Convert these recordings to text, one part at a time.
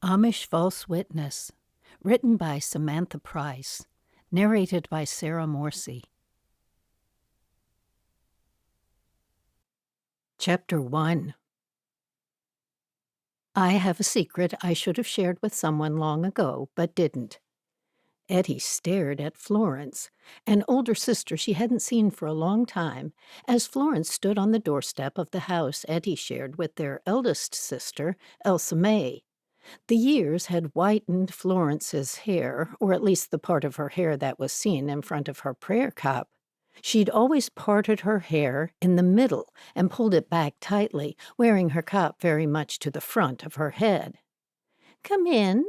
Amish False Witness, written by Samantha Price, narrated by Sarah Morsi. Chapter 1. I have a secret I should have shared with someone long ago, but didn't. Ettie stared at Florence, an older sister she hadn't seen for a long time, as Florence stood on the doorstep of the house Ettie shared with their eldest sister, Elsa May. The years had whitened Florence's hair, or at least the part of her hair that was seen in front of her prayer cup. She'd always parted her hair in the middle and pulled it back tightly, wearing her cup very much to the front of her head. "Come in."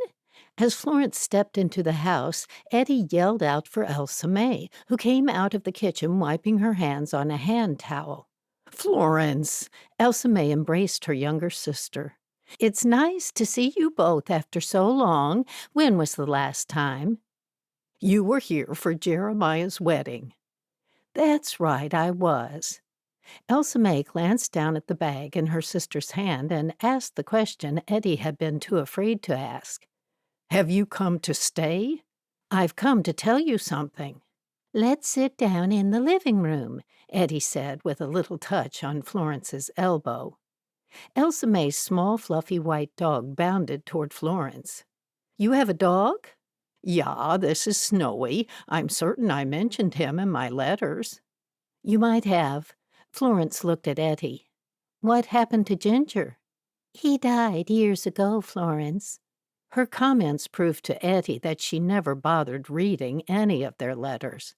As Florence stepped into the house, Ettie yelled out for Elsa May, who came out of the kitchen wiping her hands on a hand towel. "Florence!" Elsa May embraced her younger sister. "It's nice to see you both after so long. When was the last time?" "You were here for Jeremiah's wedding." "That's right, I was." Elsa May glanced down at the bag in her sister's hand and asked the question Ettie had been too afraid to ask. "Have you come to stay?" "I've come to tell you something." "Let's sit down in the living room," Ettie said with a little touch on Florence's elbow. Elsa May's small, fluffy white dog bounded toward Florence. "You have a dog?" "Yeah, this is Snowy. I'm certain I mentioned him in my letters." "You might have." Florence looked at Ettie. "What happened to Ginger?" "He died years ago, Florence." Her comments proved to Ettie that she never bothered reading any of their letters.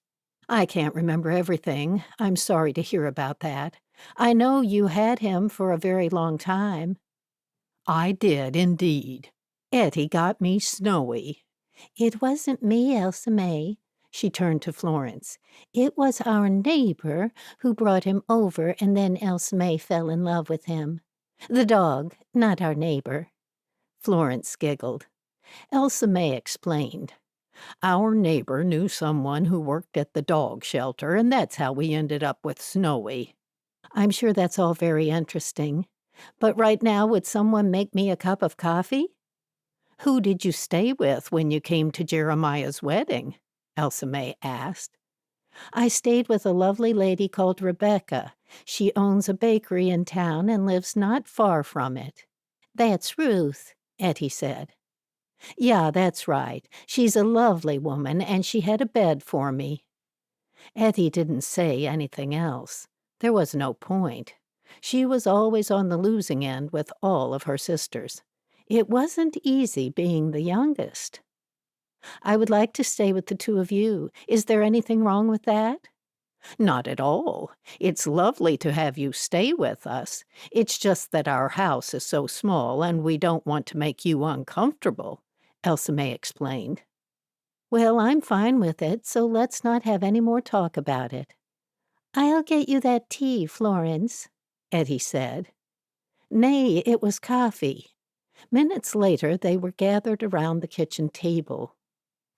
"I can't remember everything. I'm sorry to hear about that. I know you had him for a very long time." "I did, indeed. Ettie got me Snowy." "It wasn't me, Elsa May." She turned to Florence. "It was our neighbor who brought him over, and then Elsa May fell in love with him. The dog, not our neighbor." Florence giggled. Elsa May explained. "Our neighbor knew someone who worked at the dog shelter, and that's how we ended up with Snowy." "I'm sure that's all very interesting. But right now, would someone make me a cup of coffee?" "Who did you stay with when you came to Jeremiah's wedding?" Elsa May asked. "I stayed with a lovely lady called Rebecca. She owns a bakery in town and lives not far from it." "That's Ruth," Ettie said. "Yeah, that's right. She's a lovely woman, and she had a bed for me." Ettie didn't say anything else. There was no point. She was always on the losing end with all of her sisters. It wasn't easy being the youngest. "I would like to stay with the two of you. Is there anything wrong with that?" "Not at all. It's lovely to have you stay with us. It's just that our house is so small and we don't want to make you uncomfortable," Elsa May explained. "Well, I'm fine with it, so let's not have any more talk about it." "I'll get you that tea, Florence," Ettie said. Nay, it was coffee. Minutes later, they were gathered around the kitchen table.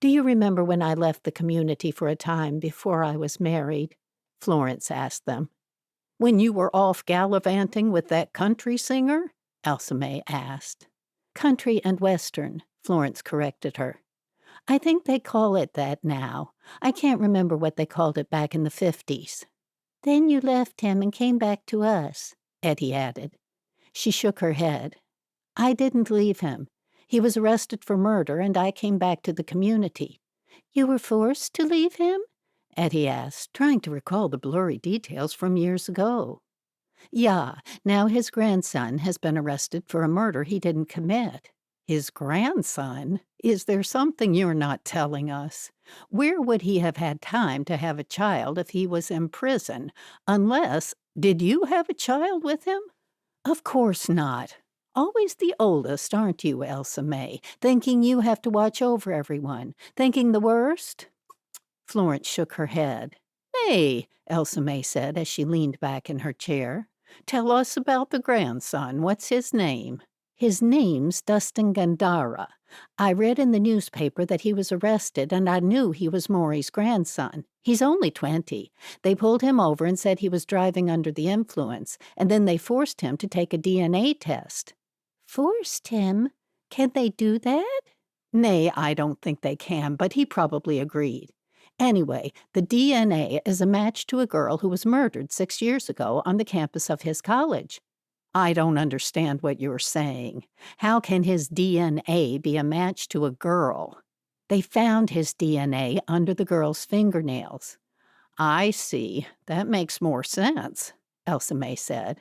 "Do you remember when I left the community for a time before I was married?" Florence asked them. "When you were off gallivanting with that country singer?" Elsa May asked. "Country and Western," Florence corrected her. "I think they call it that now. I can't remember what they called it back in the 50s. "Then you left him and came back to us," Ettie added. She shook her head. "I didn't leave him. He was arrested for murder, and I came back to the community." "You were forced to leave him?" Ettie asked, trying to recall the blurry details from years ago. "Yeah, now his grandson has been arrested for a murder he didn't commit." "His grandson? Is there something you're not telling us? Where would he have had time to have a child if he was in prison? Unless, did you have a child with him?" "Of course not. Always the oldest, aren't you, Elsa May? Thinking you have to watch over everyone? Thinking the worst?" Florence shook her head. "Nay," Elsa May said as she leaned back in her chair. "Tell us about the grandson. What's his name?" "His name's Dustin Gandara. I read in the newspaper that he was arrested, and I knew he was Maury's grandson. He's only 20. They pulled him over and said he was driving under the influence, and then they forced him to take a DNA test." "Forced him?" Can they do that? Nay, I don't think they can, but he probably agreed. Anyway, the DNA is a match to a girl who was murdered 6 years ago on the campus of his college. I don't understand what you're saying. How can his DNA be a match to a girl? They found his DNA under the girl's fingernails. I see. That makes more sense, Elsa May said.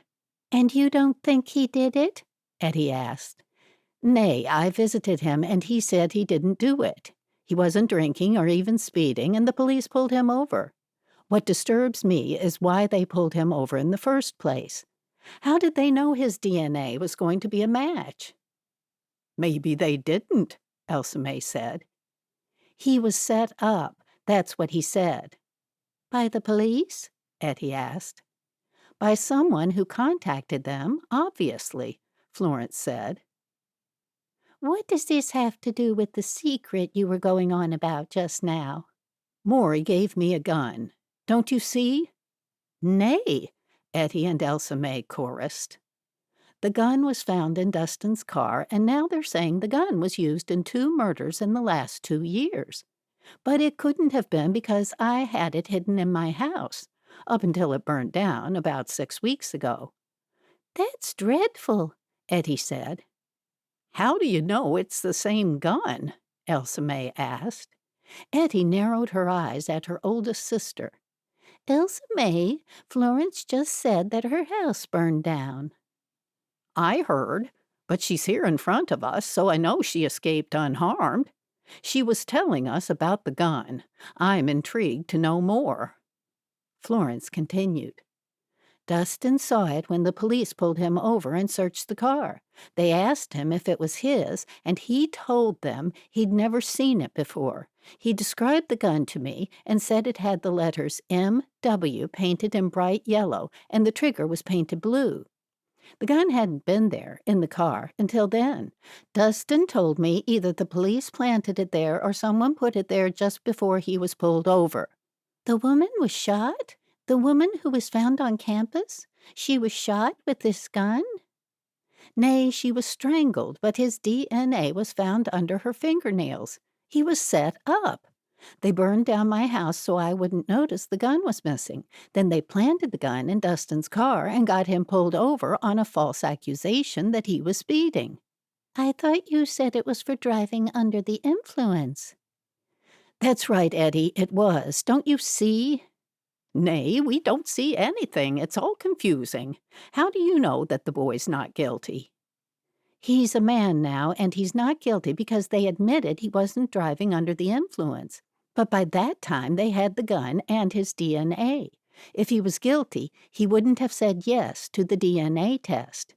And you don't think he did it? Ettie asked. Nay, I visited him and he said he didn't do it. He wasn't drinking or even speeding, and the police pulled him over. What disturbs me is why they pulled him over in the first place. How did they know his DNA was going to be a match? Maybe they didn't, Elsa May said. He was set up, that's what he said. By the police? Ettie asked. By someone who contacted them, obviously, Florence said. What does this have to do with the secret you were going on about just now? Maury gave me a gun. Don't you see? Nay, Ettie and Elsa May chorused. The gun was found in Dustin's car, and now they're saying the gun was used in 2 murders in the last 2 years. But it couldn't have been because I had it hidden in my house, up until it burned down about 6 weeks ago. That's dreadful, Ettie said. How do you know it's the same gun? Elsa May asked. Ettie narrowed her eyes at her oldest sister. Elsa May, Florence just said that her house burned down. I heard, but she's here in front of us, so I know she escaped unharmed. She was telling us about the gun. I'm intrigued to know more. Florence continued. Dustin saw it when the police pulled him over and searched the car. They asked him if it was his, and he told them he'd never seen it before. He described the gun to me and said it had the letters M.W. painted in bright yellow, and the trigger was painted blue. The gun hadn't been there, in the car, until then. Dustin told me either the police planted it there or someone put it there just before he was pulled over. The woman was shot? The woman who was found on campus? She was shot with this gun? Nay, she was strangled, but his DNA was found under her fingernails. He was set up. They burned down my house so I wouldn't notice the gun was missing. Then they planted the gun in Dustin's car and got him pulled over on a false accusation that he was speeding. I thought you said it was for driving under the influence. That's right, Ettie, it was. Don't you see? Nay, we don't see anything. It's all confusing. How do you know that the boy's not guilty? He's a man now, and he's not guilty because they admitted he wasn't driving under the influence. But by that time, they had the gun and his DNA. If he was guilty, he wouldn't have said yes to the DNA test.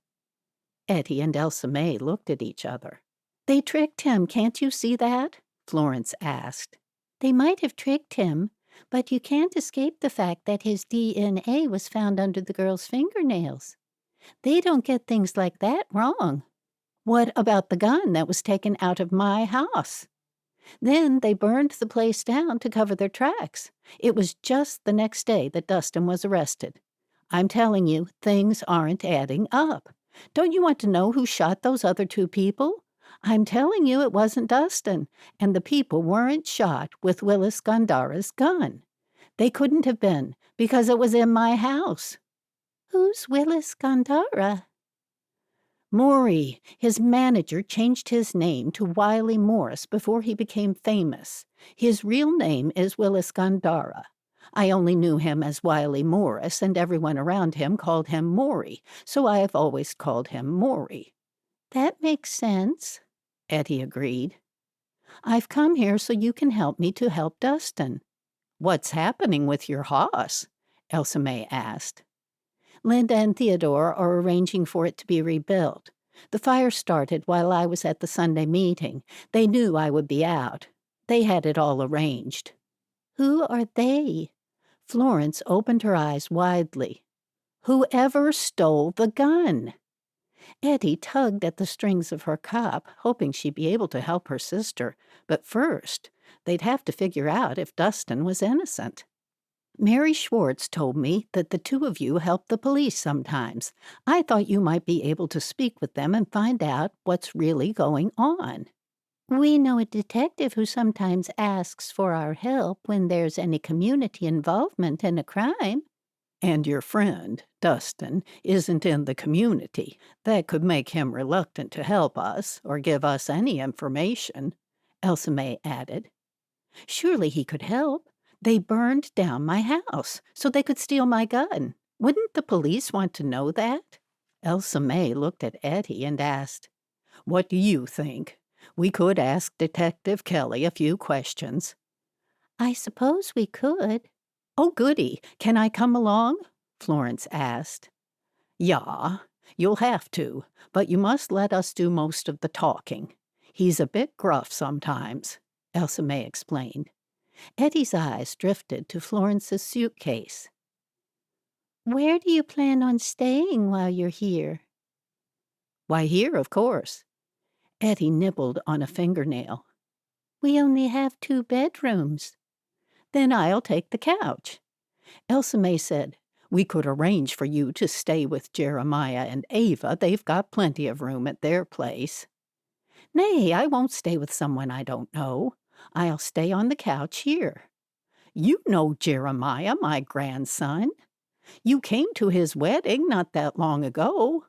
Ettie and Elsa May looked at each other. They tricked him, can't you see that? Florence asked. They might have tricked him, but you can't escape the fact that his DNA was found under the girl's fingernails. They don't get things like that wrong. What about the gun that was taken out of my house? Then they burned the place down to cover their tracks. It was just the next day that Dustin was arrested. I'm telling you, things aren't adding up. Don't you want to know who shot those other 2 people? I'm telling you it wasn't Dustin, and the people weren't shot with Willis Gondara's gun. They couldn't have been, because it was in my house. Who's Willis Gondara? Maury, his manager, changed his name to Wiley Morris before he became famous. His real name is Willis Gondara. I only knew him as Wiley Morris, and everyone around him called him Maury, so I have always called him Maury. That makes sense, Ettie agreed. I've come here so you can help me to help Dustin. What's happening with your house? Elsa May asked. Linda and Theodore are arranging for it to be rebuilt. The fire started while I was at the Sunday meeting. They knew I would be out. They had it all arranged. Who are they? Florence opened her eyes widely. Whoever stole the gun. Ettie tugged at the strings of her cup, hoping she'd be able to help her sister. But first, they'd have to figure out if Dustin was innocent. Mary Schwartz told me that the two of you help the police sometimes. I thought you might be able to speak with them and find out what's really going on. We know a detective who sometimes asks for our help when there's any community involvement in a crime. And your friend, Dustin, isn't in the community. That could make him reluctant to help us or give us any information, Elsa May added. Surely he could help. They burned down my house so they could steal my gun. Wouldn't the police want to know that? Elsa May looked at Ettie and asked, "What do you think? We could ask Detective Kelly a few questions." I suppose we could. Oh, goody. Can I come along? Florence asked. Yeah, you'll have to, but you must let us do most of the talking. He's a bit gruff sometimes, Elsa May explained. Ettie's eyes drifted to Florence's suitcase. Where do you plan on staying while you're here? Why, here, of course. Ettie nibbled on a fingernail. We only have 2 bedrooms. Then I'll take the couch. Elsa May said, we could arrange for you to stay with Jeremiah and Ava. They've got plenty of room at their place. Nay, I won't stay with someone I don't know. I'll stay on the couch here. You know Jeremiah, my grandson. You came to his wedding not that long ago.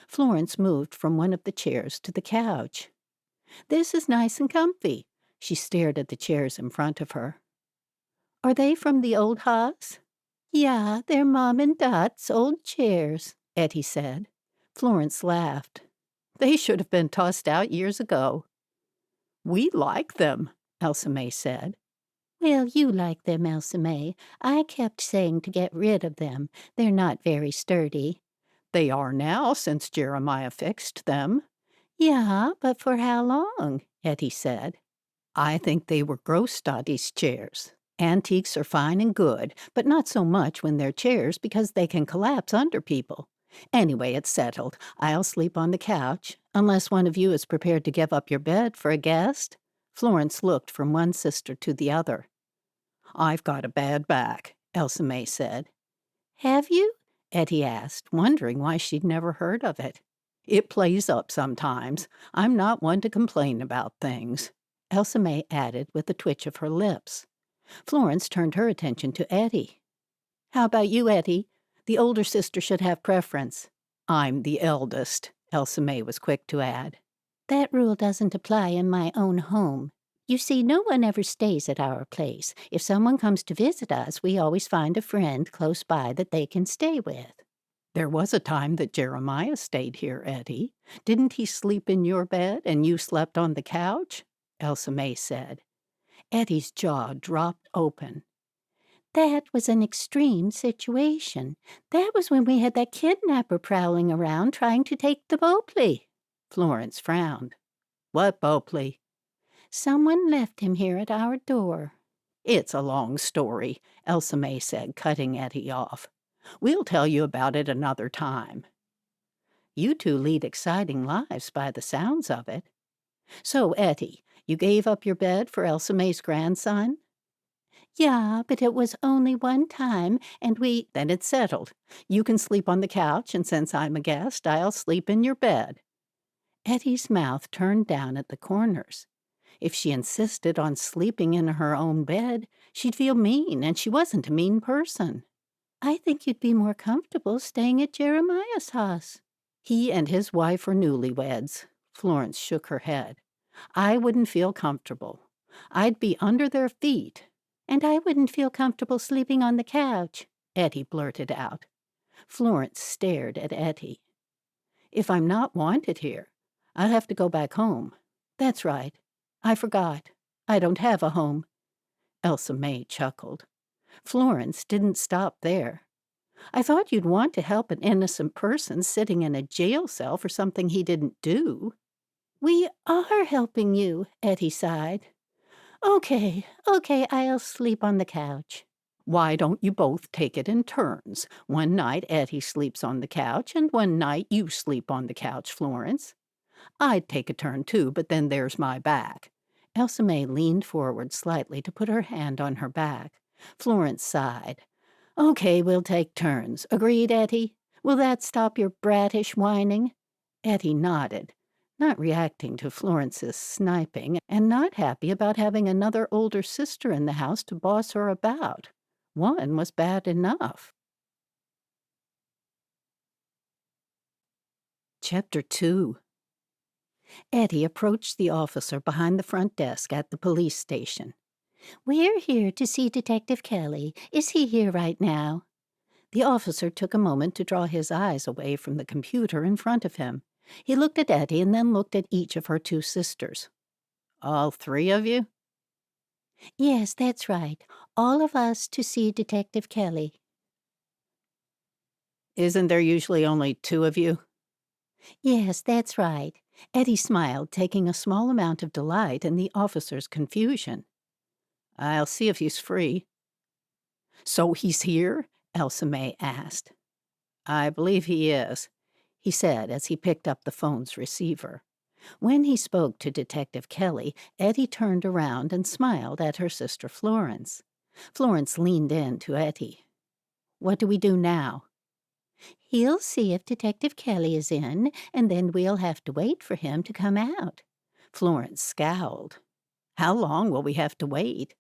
Florence moved from one of the chairs to the couch. This is nice and comfy. She stared at the chairs in front of her. Are they from the old house? Yeah, they're Mom and Dot's old chairs, Ettie said. Florence laughed. They should have been tossed out years ago. We like them, Elsa May said. Well, you like them, Elsa May. I kept saying to get rid of them. They're not very sturdy. They are now, since Jeremiah fixed them. Yeah, but for how long? Ettie said. I think they were Grossstadt's chairs. Antiques are fine and good, but not so much when they're chairs because they can collapse under people. Anyway, it's settled. I'll sleep on the couch, unless one of you is prepared to give up your bed for a guest. Florence looked from one sister to the other. I've got a bad back, Elsa May said. Have you? Ettie asked, wondering why she'd never heard of it. It plays up sometimes. I'm not one to complain about things, Elsa May added with a twitch of her lips. Florence turned her attention to Ettie. How about you, Ettie? The older sister should have preference. I'm the eldest, Elsa May was quick to add. That rule doesn't apply in my own home. You see, no one ever stays at our place. If someone comes to visit us, we always find a friend close by that they can stay with. There was a time that Jeremiah stayed here, Ettie. Didn't he sleep in your bed and you slept on the couch? Elsa May said. Ettie's jaw dropped open. That was an extreme situation. That was when we had that kidnapper prowling around trying to take the Bopley. Florence frowned. What Bopley? Someone left him here at our door. It's a long story, Elsa May said, cutting Ettie off. We'll tell you about it another time. You two lead exciting lives by the sounds of it. So, Ettie, you gave up your bed for Elsa May's grandson? Yeah, but it was only one time, and Then it's settled. You can sleep on the couch, and since I'm a guest, I'll sleep in your bed. Ettie's mouth turned down at the corners. If she insisted on sleeping in her own bed, she'd feel mean, and she wasn't a mean person. I think you'd be more comfortable staying at Jeremiah's house. He and his wife are newlyweds. Florence shook her head. I wouldn't feel comfortable. I'd be under their feet. And I wouldn't feel comfortable sleeping on the couch, Ettie blurted out. Florence stared at Ettie. If I'm not wanted here, I'll have to go back home. That's right. I forgot. I don't have a home. Elsa May chuckled. Florence didn't stop there. I thought you'd want to help an innocent person sitting in a jail cell for something he didn't do. We are helping you, Ettie sighed. Okay, I'll sleep on the couch. Why don't you both take it in turns? One night Ettie sleeps on the couch, and one night you sleep on the couch, Florence. I'd take a turn too, but then there's my back. Elsa May leaned forward slightly to put her hand on her back. Florence sighed. "Okay, we'll take turns. Agreed, Ettie? Will that stop your bratish whining?" Ettie nodded, not reacting to Florence's sniping and not happy about having another older sister in the house to boss her about. One was bad enough. Chapter 2. Ettie approached the officer behind the front desk at the police station. "We're here to see Detective Kelly. Is he here right now?" The officer took a moment to draw his eyes away from the computer in front of him. He looked at Ettie and then looked at each of her two sisters. "All three of you?" "Yes, that's right. All of us to see Detective Kelly." Isn't there usually only two of you? "Yes, that's right." Ettie smiled, taking a small amount of delight in the officer's confusion. I'll see if he's free. "So he's here?" Elsa May asked. I believe he is. He said as he picked up the phone's receiver. When he spoke to Detective Kelly, Ettie turned around and smiled at her sister Florence. Florence leaned in to Ettie. "What do we do now?" "He'll see if Detective Kelly is in, and then we'll have to wait for him to come out." Florence scowled. "How long will we have to wait?"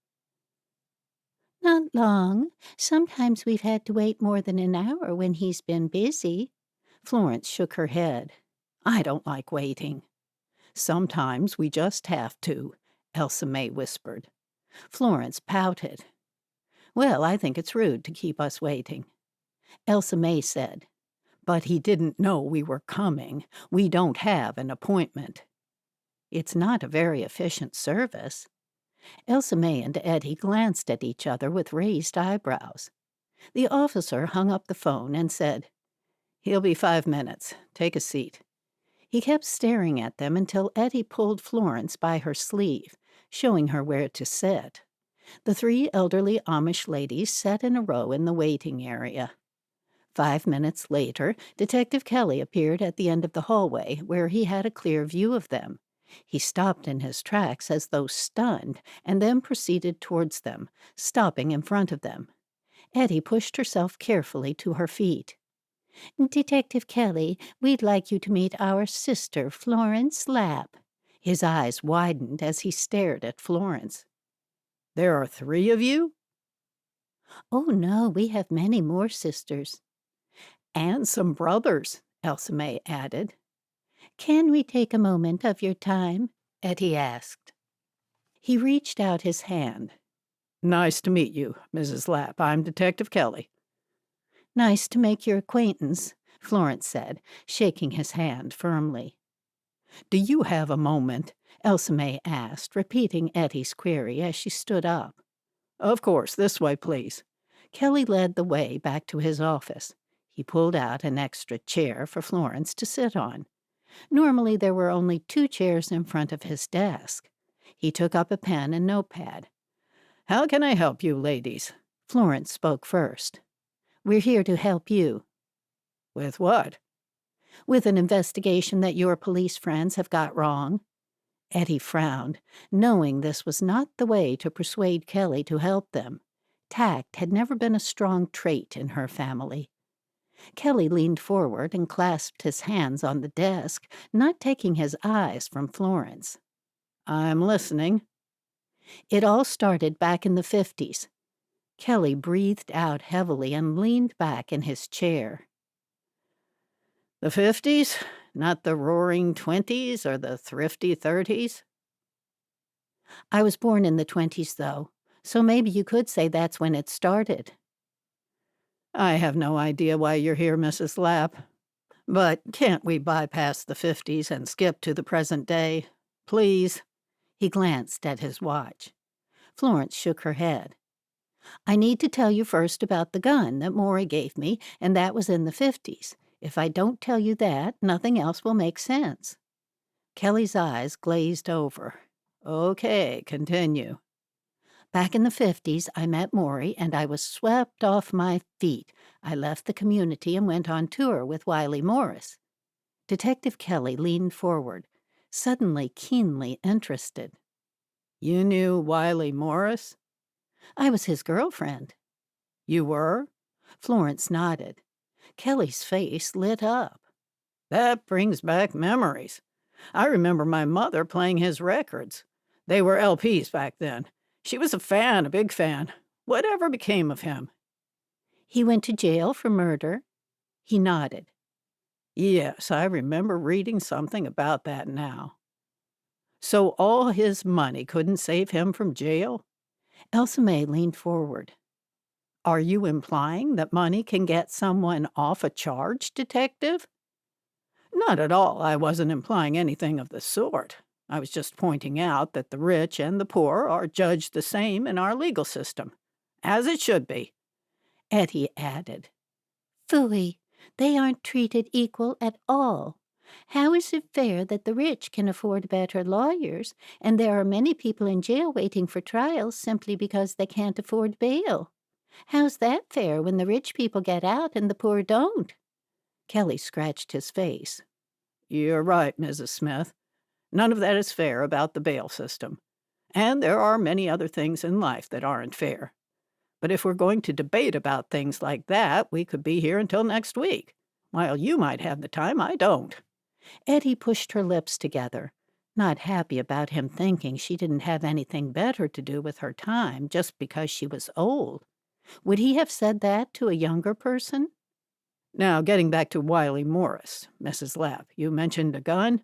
"Not long. Sometimes we've had to wait more than an hour when he's been busy." Florence shook her head. "I don't like waiting." "Sometimes we just have to," Elsa May whispered. Florence pouted. "Well, I think it's rude to keep us waiting." Elsa May said, "But he didn't know we were coming. We don't have an appointment." "It's not a very efficient service." Elsa May and Ettie glanced at each other with raised eyebrows. The officer hung up the phone and said, He'll be 5 minutes. Take a seat. He kept staring at them until Ettie pulled Florence by her sleeve, showing her where to sit. The three elderly Amish ladies sat in a row in the waiting area. 5 minutes later, Detective Kelly appeared at the end of the hallway, where he had a clear view of them. He stopped in his tracks as though stunned, and then proceeded towards them, stopping in front of them. Ettie pushed herself carefully to her feet. "Detective Kelly, we'd like you to meet our sister, Florence Lapp." His eyes widened as he stared at Florence. There are 3 of you? "Oh, no, we have many more sisters." And some brothers, Elsa May added. "Can we take a moment of your time?" Ettie asked. He reached out his hand. Nice to meet you, Mrs. Lapp. I'm Detective Kelly. "Nice to make your acquaintance," Florence said, shaking his hand firmly. Do you have a moment? Elsa May asked, repeating Ettie's query as she stood up. Of course, this way, please. Kelly led the way back to his office. He pulled out an extra chair for Florence to sit on. Normally there were only 2 chairs in front of his desk. He took up a pen and notepad. How can I help you, ladies? Florence spoke first. "We're here to help you." With what? "With an investigation that your police friends have got wrong." Ettie frowned, knowing this was not the way to persuade Kelly to help them. Tact had never been a strong trait in her family. Kelly leaned forward and clasped his hands on the desk, not taking his eyes from Florence. I'm listening. "It all started back in the 50s. Kelly breathed out heavily and leaned back in his chair. The 50s? Not the roaring 20s or the thrifty 30s? "I was born in the 20s, though, so maybe you could say that's when it started." I have no idea why you're here, Mrs. Lapp. But can't we bypass the 50s and skip to the present day? Please." He glanced at his watch. Florence shook her head. "I need to tell you first about the gun that Maury gave me, and that was in the 50s. If I don't tell you that, nothing else will make sense." Kelly's eyes glazed over. Okay, continue. "Back in the 50s, I met Maury, and I was swept off my feet. I left the community and went on tour with Wiley Morris." Detective Kelly leaned forward, suddenly keenly interested. You knew Wiley Morris? I was his girlfriend. You were? Florence nodded. Kelly's face lit up. That brings back memories. I remember my mother playing his records. They were LPs back then. She was a fan, a big fan. Whatever became of him? He went to jail for murder. He nodded. Yes, I remember reading something about that now. So all his money couldn't save him from jail? Elsa May leaned forward. Are you implying that money can get someone off a charge, Detective? Not at all. I wasn't implying anything of the sort. I was just pointing out that the rich and the poor are judged the same in our legal system, as it should be. Ettie added. Phooey, they aren't treated equal at all. How is it fair that the rich can afford better lawyers, and there are many people in jail waiting for trials simply because they can't afford bail? How's that fair when the rich people get out and the poor don't? Kelly scratched his face. You're right, Mrs. Smith. None of that is fair about the bail system. And there are many other things in life that aren't fair. But if we're going to debate about things like that, we could be here until next week. While you might have the time, I don't. Ettie pushed her lips together, not happy about him thinking she didn't have anything better to do with her time just because she was old. Would he have said that to a younger person? Now, getting back to Wiley Morris, Mrs. Lapp, you mentioned a gun?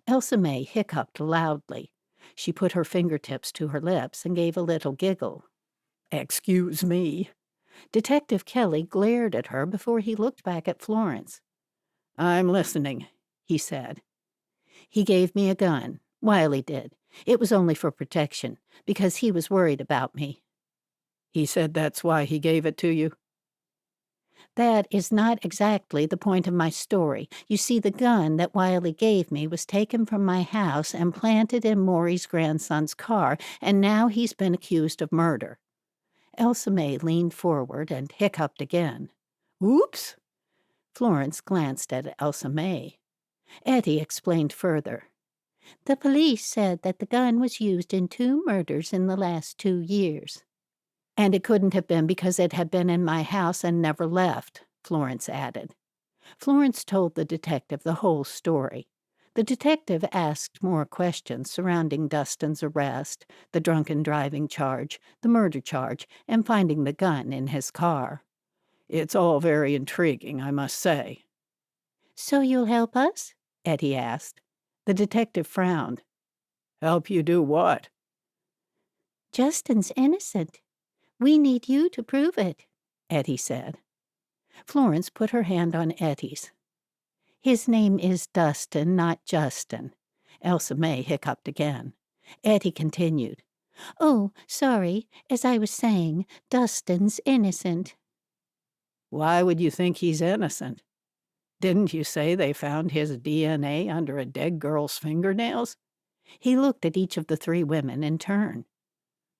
Elsa May hiccuped loudly. She put her fingertips to her lips and gave a little giggle. Excuse me. Detective Kelly glared at her before he looked back at Florence. I'm listening, he said. He gave me a gun. Wiley did. It was only for protection, because he was worried about me. He said that's why he gave it to you? That is not exactly the point of my story. You see, the gun that Wiley gave me was taken from my house and planted in Maury's grandson's car, and now he's been accused of murder. Elsa May leaned forward and hiccuped again. Oops! Florence glanced at Elsa May. Ettie explained further. The police said that the gun was used in 2 murders in the last 2 years. And it couldn't have been because it had been in my house and never left, Florence added. Florence told the detective the whole story. The detective asked more questions surrounding Dustin's arrest, the drunken driving charge, the murder charge, and finding the gun in his car. It's all very intriguing, I must say. So you'll help us? Ettie asked. The detective frowned. Help you do what? Justin's innocent. We need you to prove it, Ettie said. Florence put her hand on Ettie's. His name is Dustin, not Justin. Elsa May hiccuped again. Ettie continued. Oh, sorry. As I was saying, Dustin's innocent. Why would you think he's innocent? Didn't you say they found his DNA under a dead girl's fingernails? He looked at each of the 3 women in turn.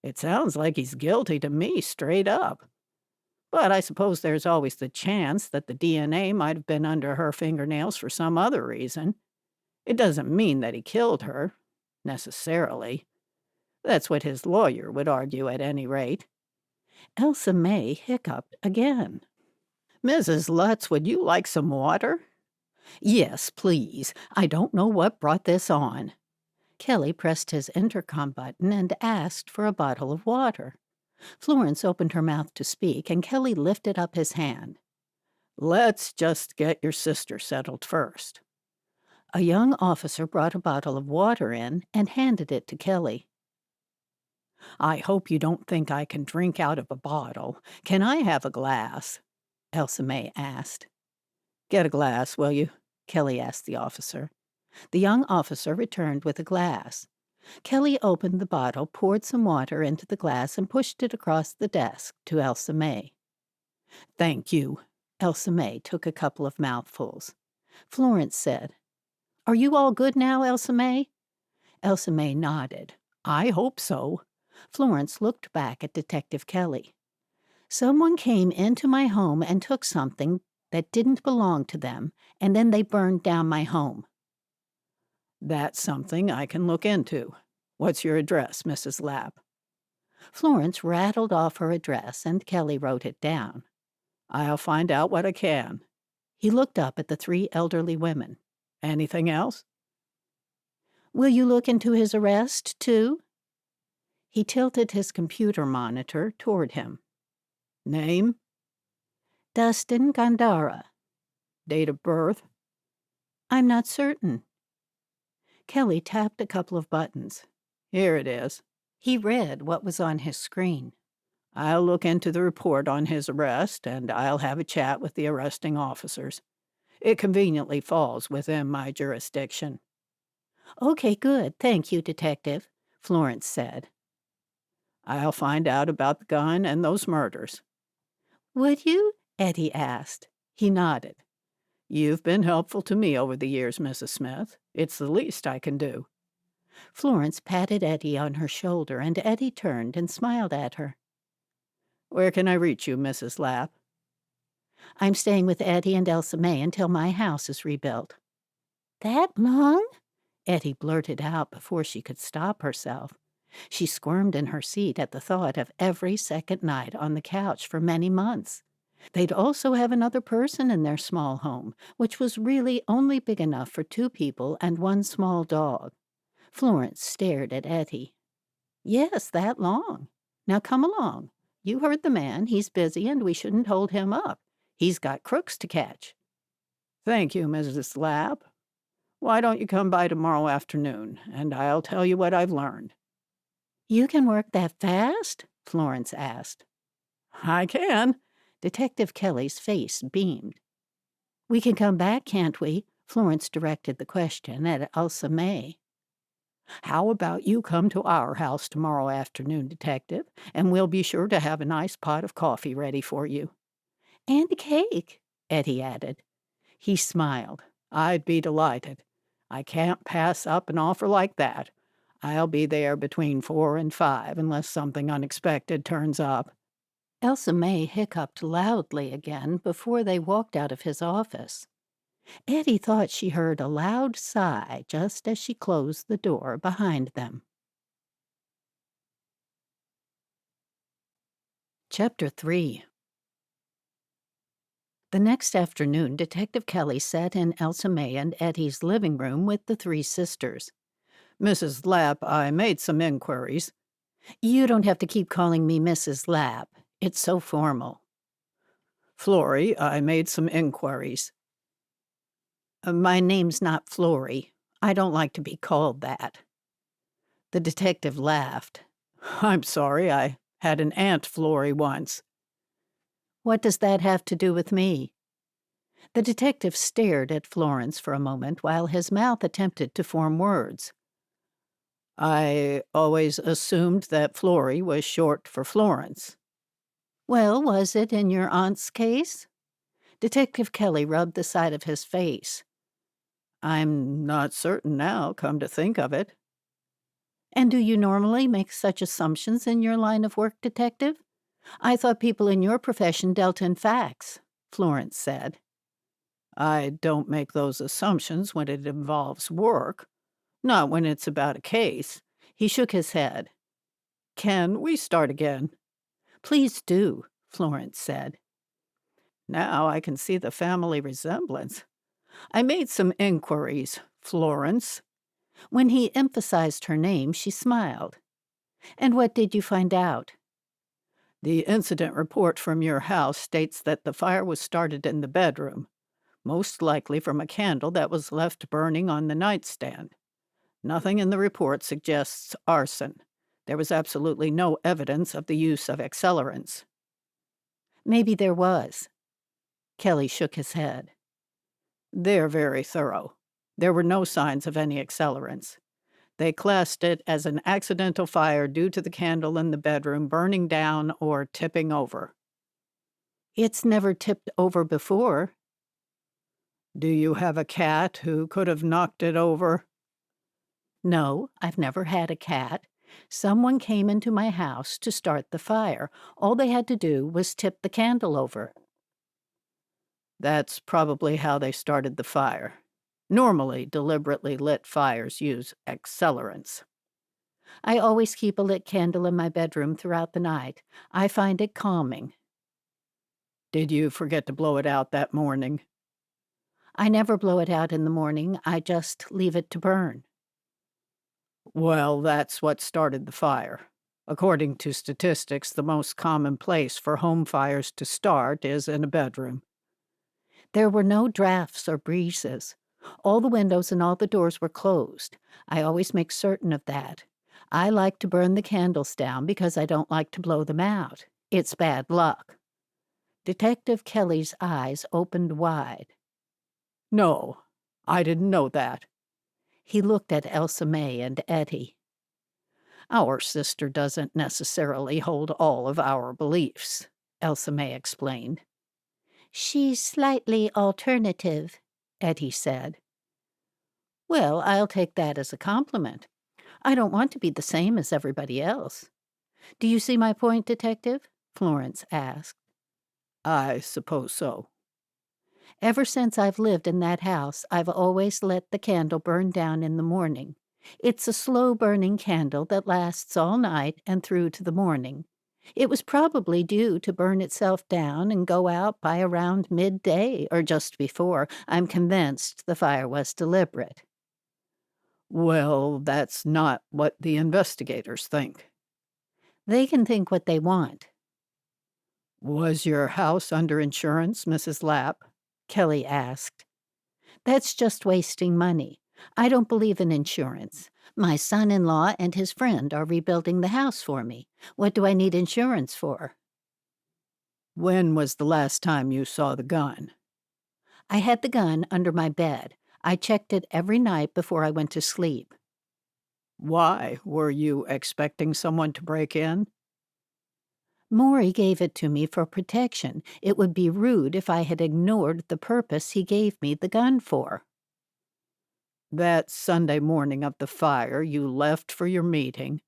It sounds like he's guilty to me, straight up. But I suppose there's always the chance that the DNA might have been under her fingernails for some other reason. It doesn't mean that he killed her, necessarily. That's what his lawyer would argue at any rate. Elsa May hiccuped again. Mrs. Lutz, would you like some water? Yes, please. I don't know what brought this on. Kelly pressed his intercom button and asked for a bottle of water. Florence opened her mouth to speak, and Kelly lifted up his hand. Let's just get your sister settled first. A young officer brought a bottle of water in and handed it to Kelly. I hope you don't think I can drink out of a bottle. Can I have a glass? Elsa May asked. Get a glass, will you? Kelly asked the officer. The young officer returned with a glass. Kelly opened the bottle, poured some water into the glass, and pushed it across the desk to Elsa May. Thank you. Elsa May took a couple of mouthfuls. Florence said, Are you all good now, Elsa May? Elsa May nodded. I hope so. Florence looked back at Detective Kelly. Someone came into my home and took something that didn't belong to them, and then they burned down my home. That's something I can look into. What's your address, Mrs. Lapp? Florence rattled off her address, and Kelly wrote it down. I'll find out what I can. He looked up at the three elderly women. Anything else? Will you look into his arrest, too? He tilted his computer monitor toward him. Name? Dustin Gandara. Date of birth? I'm not certain. Kelly tapped a couple of buttons. Here it is. He read what was on his screen. I'll look into the report on his arrest, and I'll have a chat with the arresting officers. It conveniently falls within my jurisdiction. Okay, good. Thank you, Detective, Florence said. I'll find out about the gun and those murders. Would you? Ettie asked. He nodded. You've been helpful to me over the years, Mrs. Smith. It's the least I can do. Florence patted Ettie on her shoulder, and Ettie turned and smiled at her. Where can I reach you, Mrs. Lapp? I'm staying with Ettie and Elsa May until my house is rebuilt. That long? Ettie blurted out before she could stop herself. She squirmed in her seat at the thought of every second night on the couch for many months. They'd also have another person in their small home, which was really only big enough for 2 people and 1 small dog. Florence stared at Ettie. Yes, that long. Now come along. You heard the man. He's busy, and we shouldn't hold him up. He's got crooks to catch. Thank you, Mrs. Lapp. Why don't you come by tomorrow afternoon, and I'll tell you what I've learned. You can work that fast? Florence asked. I can. Detective Kelly's face beamed. We can come back, can't we? Florence directed the question at Elsa May. How about you come to our house tomorrow afternoon, Detective, and we'll be sure to have a nice pot of coffee ready for you. And cake, Ettie added. He smiled. I'd be delighted. I can't pass up an offer like that. I'll be there between 4 and 5 unless something unexpected turns up. Elsa May hiccuped loudly again before they walked out of his office. Ettie thought she heard a loud sigh just as she closed the door behind them. Chapter 3. The next afternoon, Detective Kelly sat in Elsa May and Ettie's living room with the 3 sisters. Mrs. Lapp, I made some inquiries. You don't have to keep calling me Mrs. Lapp. It's so formal. Florrie, I made some inquiries. My name's not Florrie. I don't like to be called that. The detective laughed. I'm sorry, I had an Aunt Florrie once. What does that have to do with me? The detective stared at Florence for a moment while his mouth attempted to form words. I always assumed that Florrie was short for Florence. Well, was it in your aunt's case? Detective Kelly rubbed the side of his face. I'm not certain now, come to think of it. And do you normally make such assumptions in your line of work, Detective? I thought people in your profession dealt in facts, Florence said. I don't make those assumptions when it involves work. Not when it's about a case. He shook his head. Can we start again? Please do, Florence said. Now I can see the family resemblance. I made some inquiries, Florence. When he emphasized her name, she smiled. And what did you find out? The incident report from your house states that the fire was started in the bedroom, most likely from a candle that was left burning on the nightstand. Nothing in the report suggests arson. There was absolutely no evidence of the use of accelerants. Maybe there was. Kelly shook his head. They're very thorough. There were no signs of any accelerants. They classed it as an accidental fire due to the candle in the bedroom burning down or tipping over. It's never tipped over before. Do you have a cat who could have knocked it over? No, I've never had a cat. Someone came into my house to start the fire. All they had to do was tip the candle over. That's probably how they started the fire. Normally, deliberately lit fires use accelerants. I always keep a lit candle in my bedroom throughout the night. I find it calming. Did you forget to blow it out that morning? I never blow it out in the morning, I just leave it to burn. Well, that's what started the fire. According to statistics, the most common place for home fires to start is in a bedroom. There were no drafts or breezes. All the windows and all the doors were closed. I always make certain of that. I like to burn the candles down because I don't like to blow them out. It's bad luck. Detective Kelly's eyes opened wide. No, I didn't know that. He looked at Elsa May and Ettie. Our sister doesn't necessarily hold all of our beliefs, Elsa May explained. She's slightly alternative, Ettie said. Well, I'll take that as a compliment. I don't want to be the same as everybody else. Do you see my point, Detective? Florence asked. I suppose so. Ever since I've lived in that house, I've always let the candle burn down in the morning. It's a slow-burning candle that lasts all night and through to the morning. It was probably due to burn itself down and go out by around midday or just before. I'm convinced the fire was deliberate. Well, that's not what the investigators think. They can think what they want. Was your house under insurance, Mrs. Lapp? Kelly asked. That's just wasting money. I don't believe in insurance. My son-in-law and his friend are rebuilding the house for me. What do I need insurance for? When was the last time you saw the gun? I had the gun under my bed. I checked it every night before I went to sleep. Why? Were you expecting someone to break in? Maury gave it to me for protection. It would be rude if I had ignored the purpose he gave me the gun for. That Sunday morning of the fire, you left for your meeting.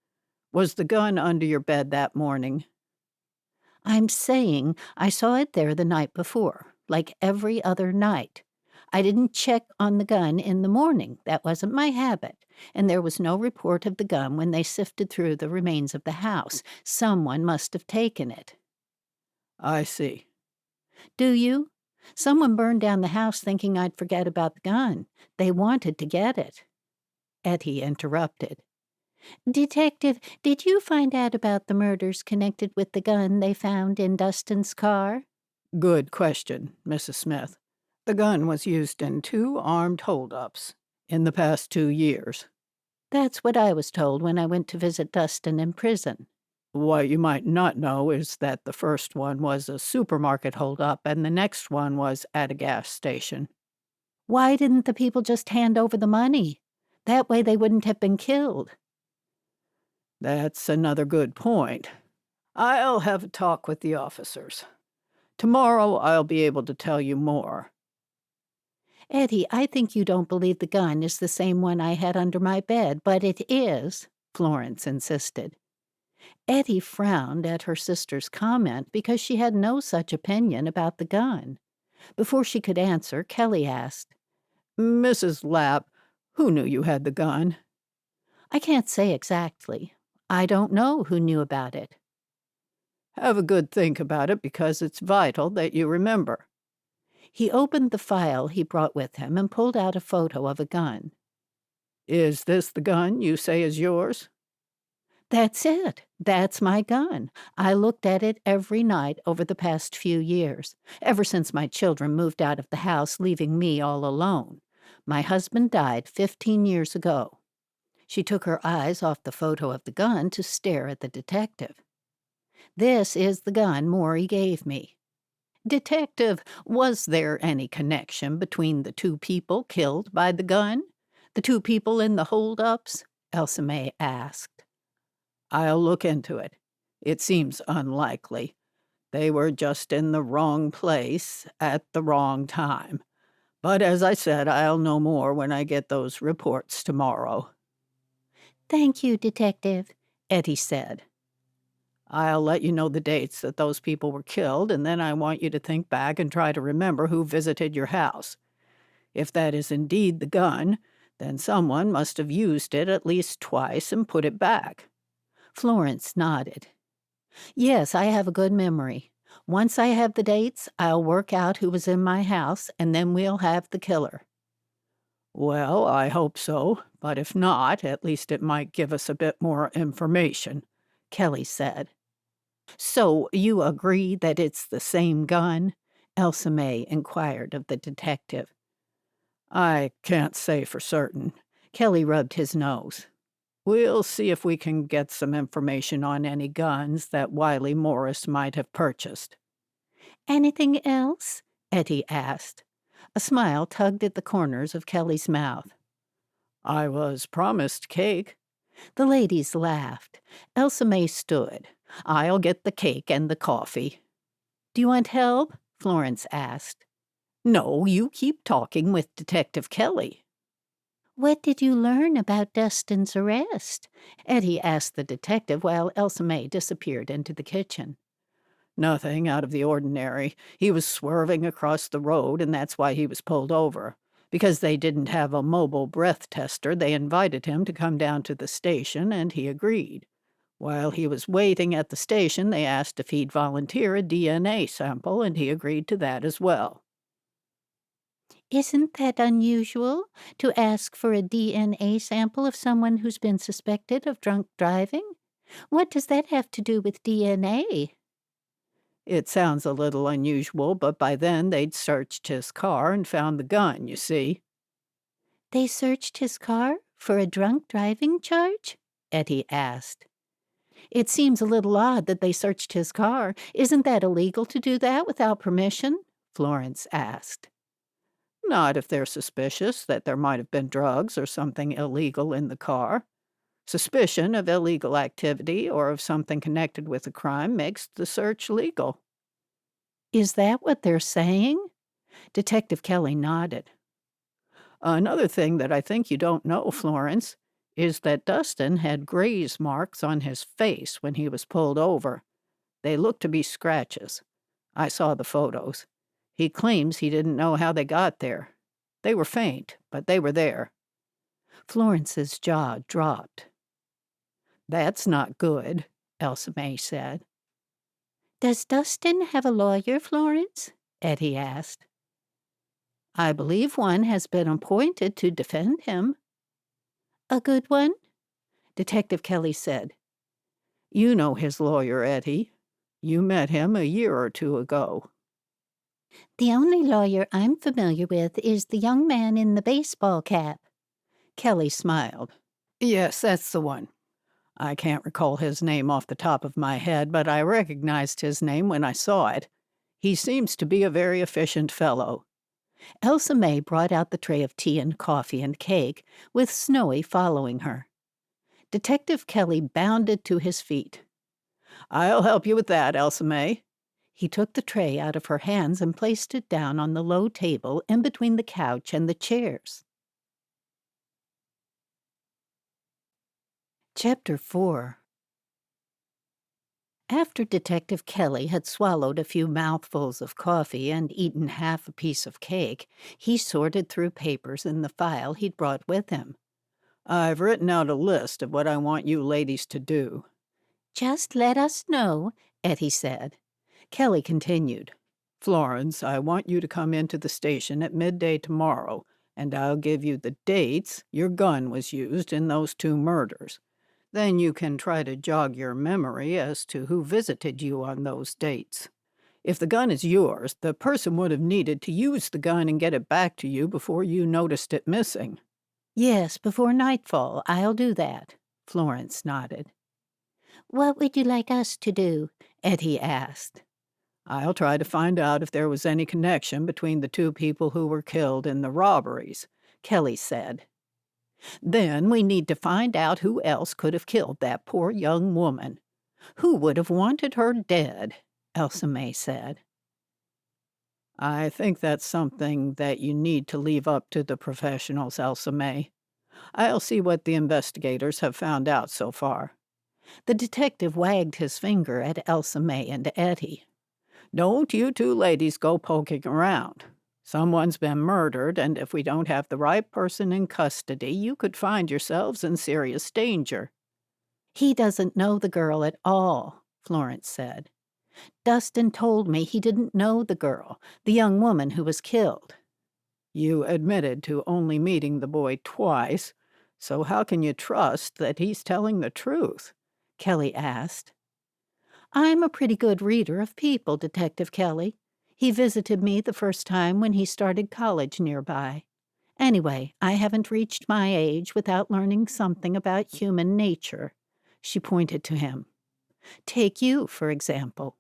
Was the gun under your bed that morning? I'm saying I saw it there the night before, like every other night. I didn't check on the gun in the morning. That wasn't my habit. And there was no report of the gun when they sifted through the remains of the house. Someone must have taken it. I see. Do you? Someone burned down the house thinking I'd forget about the gun. They wanted to get it. Ettie interrupted. Detective, did you find out about the murders connected with the gun they found in Dustin's car? Good question, Mrs. Smith. The gun was used in 2 armed holdups in the past 2 years. That's what I was told when I went to visit Dustin in prison. What you might not know is that the first one was a supermarket holdup and the next one was at a gas station. Why didn't the people just hand over the money? That way they wouldn't have been killed. That's another good point. I'll have a talk with the officers. Tomorrow I'll be able to tell you more. Ettie, I think you don't believe the gun is the same one I had under my bed, but it is, Florence insisted. Ettie frowned at her sister's comment because she had no such opinion about the gun. Before she could answer, Kelly asked, Mrs. Lapp, who knew you had the gun? I can't say exactly. I don't know who knew about it. Have a good think about it because it's vital that you remember. He opened the file he brought with him and pulled out a photo of a gun. Is this the gun you say is yours? That's it. That's my gun. I looked at it every night over the past few years, ever since my children moved out of the house, leaving me all alone. My husband died 15 years ago. She took her eyes off the photo of the gun to stare at the detective. This is the gun Maury gave me. Detective, was there any connection between the 2 people killed by the gun? The 2 people in the holdups? Elsa May asked. I'll look into it. It seems unlikely. They were just in the wrong place at the wrong time. But as I said, I'll know more when I get those reports tomorrow. Thank you, Detective, Ettie said. I'll let you know the dates that those people were killed, and then I want you to think back and try to remember who visited your house. If that is indeed the gun, Then someone must have used it at least twice and put it back. Florence nodded. Yes, I have a good memory. Once I have the dates, I'll work out who was in my house, and then we'll have the killer. Well, I hope so, but if not, at least it might give us a bit more information, Kelly said. So you agree that it's the same gun? Elsa May inquired of the detective. I can't say for certain. Kelly rubbed his nose. We'll see if we can get some information on any guns that Wiley Morris might have purchased. Anything else? Ettie asked. A smile tugged at the corners of Kelly's mouth. I was promised cake. The ladies laughed. Elsa May stood. I'll get the cake and the coffee. Do you want help? Florence asked. No, you keep talking with Detective Kelly. What did you learn about Dustin's arrest? Ettie asked the detective while Elsa May disappeared into the kitchen. Nothing out of the ordinary. He was swerving across the road, and that's why he was pulled over. Because they didn't have a mobile breath tester, they invited him to come down to the station, and he agreed. While he was waiting at the station, they asked if he'd volunteer a DNA sample, and he agreed to that as well. Isn't that unusual, to ask for a DNA sample of someone who's been suspected of drunk driving? What does that have to do with DNA? It sounds a little unusual, but by then they'd searched his car and found the gun, you see. They searched his car for a drunk driving charge? Ettie asked. It seems a little odd that they searched his car. Isn't that illegal to do that without permission? Florence asked. Not if they're suspicious that there might have been drugs or something illegal in the car. Suspicion of illegal activity or of something connected with a crime makes the search legal. Is that what they're saying? Detective Kelly nodded. Another thing that I think you don't know, Florence, is that Dustin had graze marks on his face when he was pulled over. They looked to be scratches. I saw the photos. He claims he didn't know how they got there. They were faint, but they were there. Florence's jaw dropped. That's not good, Elsa May said. Does Dustin have a lawyer, Florence? Ettie asked. I believe one has been appointed to defend him. A good one? Detective Kelly said. You know his lawyer, Ettie. You met him a year or two ago. The only lawyer I'm familiar with is the young man in the baseball cap. Kelly smiled. Yes, that's the one. I can't recall his name off the top of my head, but I recognized his name when I saw it. He seems to be a very efficient fellow. Elsa May brought out the tray of tea and coffee and cake, with Snowy following her. Detective Kelly bounded to his feet. I'll help you with that, Elsa May. He took the tray out of her hands and placed it down on the low table in between the couch and the chairs. Chapter 4. After Detective Kelly had swallowed a few mouthfuls of coffee and eaten half a piece of cake, he sorted through papers in the file he'd brought with him. I've written out a list of what I want you ladies to do. Just let us know, Ettie said. Kelly continued. Florence, I want you to come into the station at midday tomorrow, and I'll give you the dates your gun was used in those 2 murders. Then you can try to jog your memory as to who visited you on those dates. If the gun is yours, the person would have needed to use the gun and get it back to you before you noticed it missing. Yes, before nightfall, I'll do that, Florence nodded. What would you like us to do? Ettie asked. I'll try to find out if there was any connection between the 2 people who were killed in the robberies, Kelly said. Then we need to find out who else could have killed that poor young woman. Who would have wanted her dead? Elsa May said. I think that's something that you need to leave up to the professionals, Elsa May. I'll see what the investigators have found out so far. The detective wagged his finger at Elsa May and Ettie. Don't you 2 ladies go poking around. Someone's been murdered, and if we don't have the right person in custody, you could find yourselves in serious danger. He doesn't know the girl at all, Florence said. Dustin told me he didn't know the girl, the young woman who was killed. You admitted to only meeting the boy twice, so how can you trust that he's telling the truth? Kelly asked. I'm a pretty good reader of people, Detective Kelly. He visited me the first time when he started college nearby. Anyway, I haven't reached my age without learning something about human nature. She pointed to him. Take you, for example.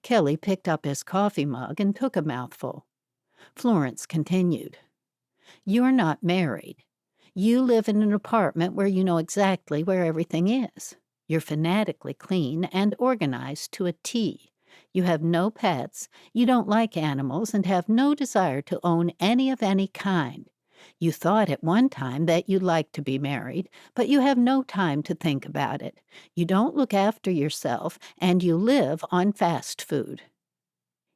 Kelly picked up his coffee mug and took a mouthful. Florence continued. You're not married. You live in an apartment where you know exactly where everything is. You're fanatically clean and organized to a T. You have no pets, you don't like animals, and have no desire to own any of any kind. You thought at one time that you'd like to be married, but you have no time to think about it. You don't look after yourself, and you live on fast food.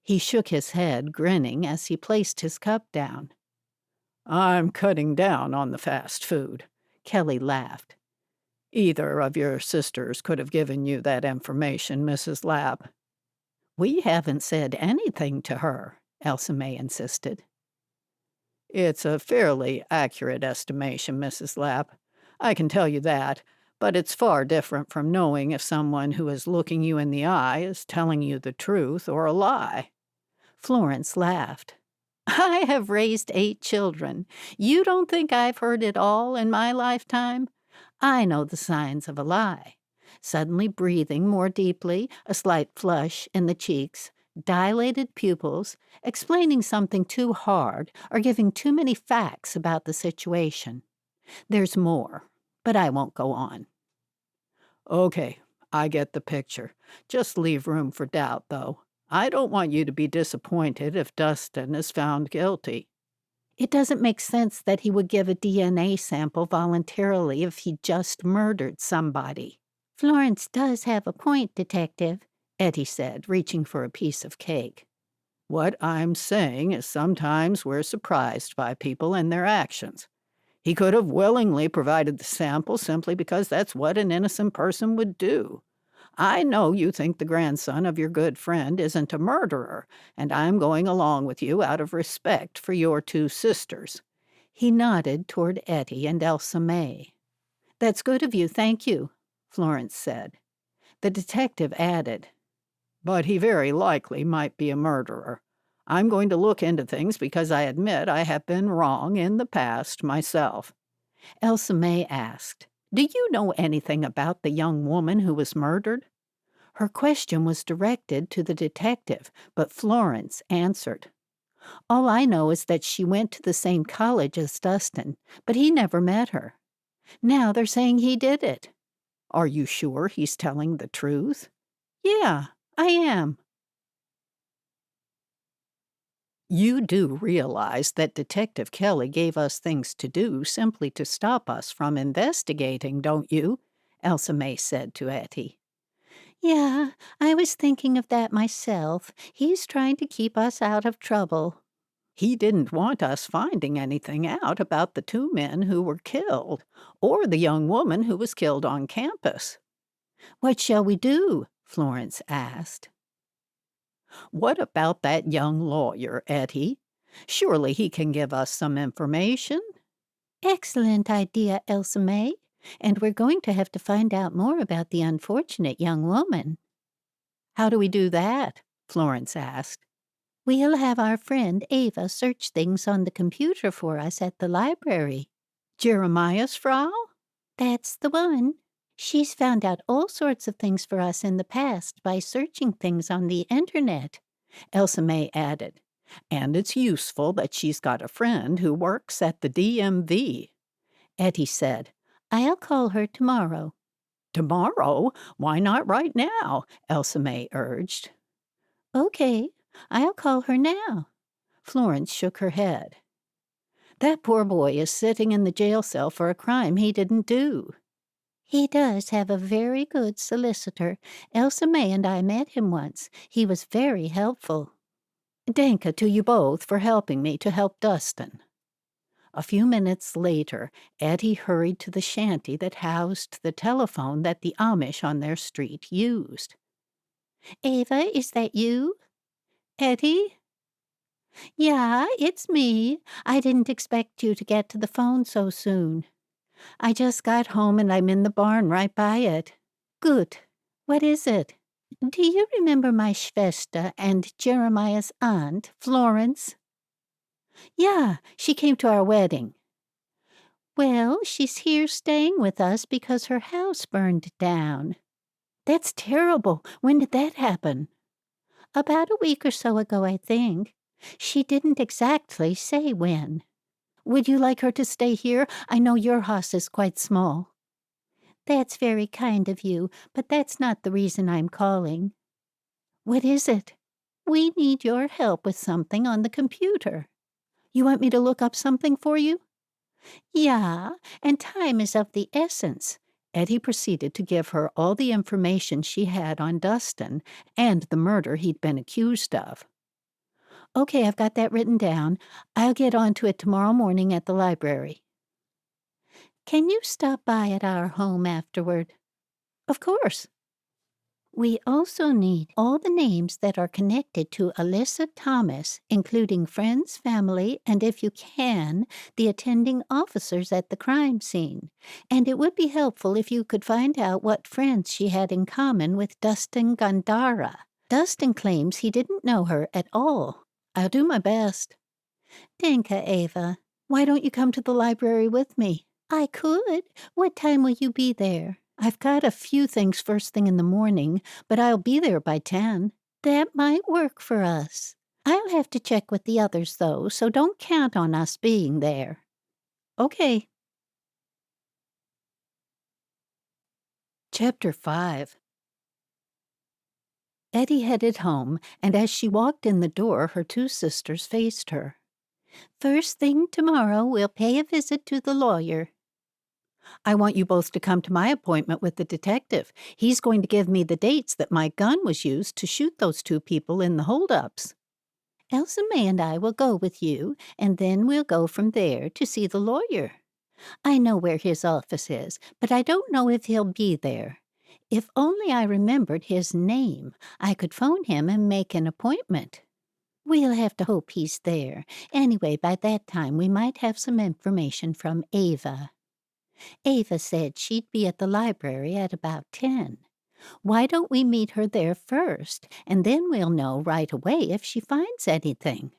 He shook his head, grinning as he placed his cup down. I'm cutting down on the fast food, Kelly laughed. Either of your sisters could have given you that information, Mrs. Lapp. We haven't said anything to her, Elsa May insisted. It's a fairly accurate estimation, Mrs. Lapp. I can tell you that, but it's far different from knowing if someone who is looking you in the eye is telling you the truth or a lie. Florence laughed. I have raised 8 children. You don't think I've heard it all in my lifetime? I know the signs of a lie. Suddenly breathing more deeply, a slight flush in the cheeks, dilated pupils, explaining something too hard, or giving too many facts about the situation. There's more, but I won't go on. Okay, I get the picture. Just leave room for doubt, though. I don't want you to be disappointed if Dustin is found guilty. It doesn't make sense that he would give a DNA sample voluntarily if he just murdered somebody. Florence does have a point, Detective, Ettie said, reaching for a piece of cake. What I'm saying is sometimes we're surprised by people and their actions. He could have willingly provided the sample simply because that's what an innocent person would do. I know you think the grandson of your good friend isn't a murderer, and I'm going along with you out of respect for your 2 sisters. He nodded toward Ettie and Elsa May. That's good of you, thank you, Florence said. The detective added, But he very likely might be a murderer. I'm going to look into things because I admit I have been wrong in the past myself. Elsa May asked, Do you know anything about the young woman who was murdered? Her question was directed to the detective, but Florence answered. All I know is that she went to the same college as Dustin, but he never met her. Now they're saying he did it. Are you sure he's telling the truth? Yeah, I am. You do realize that Detective Kelly gave us things to do simply to stop us from investigating, don't you? Elsa May said to Ettie. Yeah, I was thinking of that myself. He's trying to keep us out of trouble. He didn't want us finding anything out about the 2 men who were killed, or the young woman who was killed on campus. What shall we do? Florence asked. What about that young lawyer, Ettie? Surely he can give us some information? Excellent idea, Elsa May. And we're going to have to find out more about the unfortunate young woman. How do we do that? Florence asked. We'll have our friend Ava search things on the computer for us at the library. Jeremiah's Frau? That's the one. She's found out all sorts of things for us in the past by searching things on the internet, Elsa May added. And it's useful that she's got a friend who works at the DMV. Ettie said, I'll call her tomorrow. Tomorrow? Why not right now? Elsa May urged. Okay, I'll call her now. Florence shook her head. That poor boy is sitting in the jail cell for a crime he didn't do. He does have a very good solicitor. Elsa May and I met him once. He was very helpful. Danka to you both for helping me to help Dustin." A few minutes later, Ettie hurried to the shanty that housed the telephone that the Amish on their street used. "Ava, is that you? Ettie?" "Yeah, it's me. I didn't expect you to get to the phone so soon. I just got home and I'm in the barn right by it." "Good. What is it?" "Do you remember my Schwester and Jeremiah's aunt, Florence?" "Yeah, she came to our wedding." "Well, she's here staying with us because her house burned down." "That's terrible. When did that happen?" "About a week or so ago, I think. She didn't exactly say when." "Would you like her to stay here? I know your house is quite small." "That's very kind of you, but that's not the reason I'm calling." "What is it?" "We need your help with something on the computer." "You want me to look up something for you?" "Yeah, and time is of the essence." Ettie proceeded to give her all the information she had on Dustin and the murder he'd been accused of. "Okay, I've got that written down. I'll get on to it tomorrow morning at the library." "Can you stop by at our home afterward?" "Of course." "We also need all the names that are connected to Alyssa Thomas, including friends, family, and if you can, the attending officers at the crime scene. And it would be helpful if you could find out what friends she had in common with Dustin Gandara. Dustin claims he didn't know her at all." "I'll do my best." "Danke, Ava. Why don't you come to the library with me?" "I could. What time will you be there?" "I've got a few things first thing in the morning, but I'll be there by 10. "That might work for us. I'll have to check with the others, though, so don't count on us being there." Okay. Chapter 5. Ettie headed home, and as she walked in the door, her two sisters faced her. "First thing tomorrow, we'll pay a visit to the lawyer." I want you both to come to my appointment with the detective. He's going to give me the dates that my gun was used to shoot those two people in the holdups. "Elsa May and I will go with you, and then we'll go from there to see the lawyer. I know where his office is, but I don't know if he'll be there. If only I remembered his name, I could phone him and make an appointment. We'll have to hope he's there. Anyway, by that time we might have some information from Ava. Ava said she'd be at the library at about 10. Why don't we meet her there first, and then we'll know right away if she finds anything."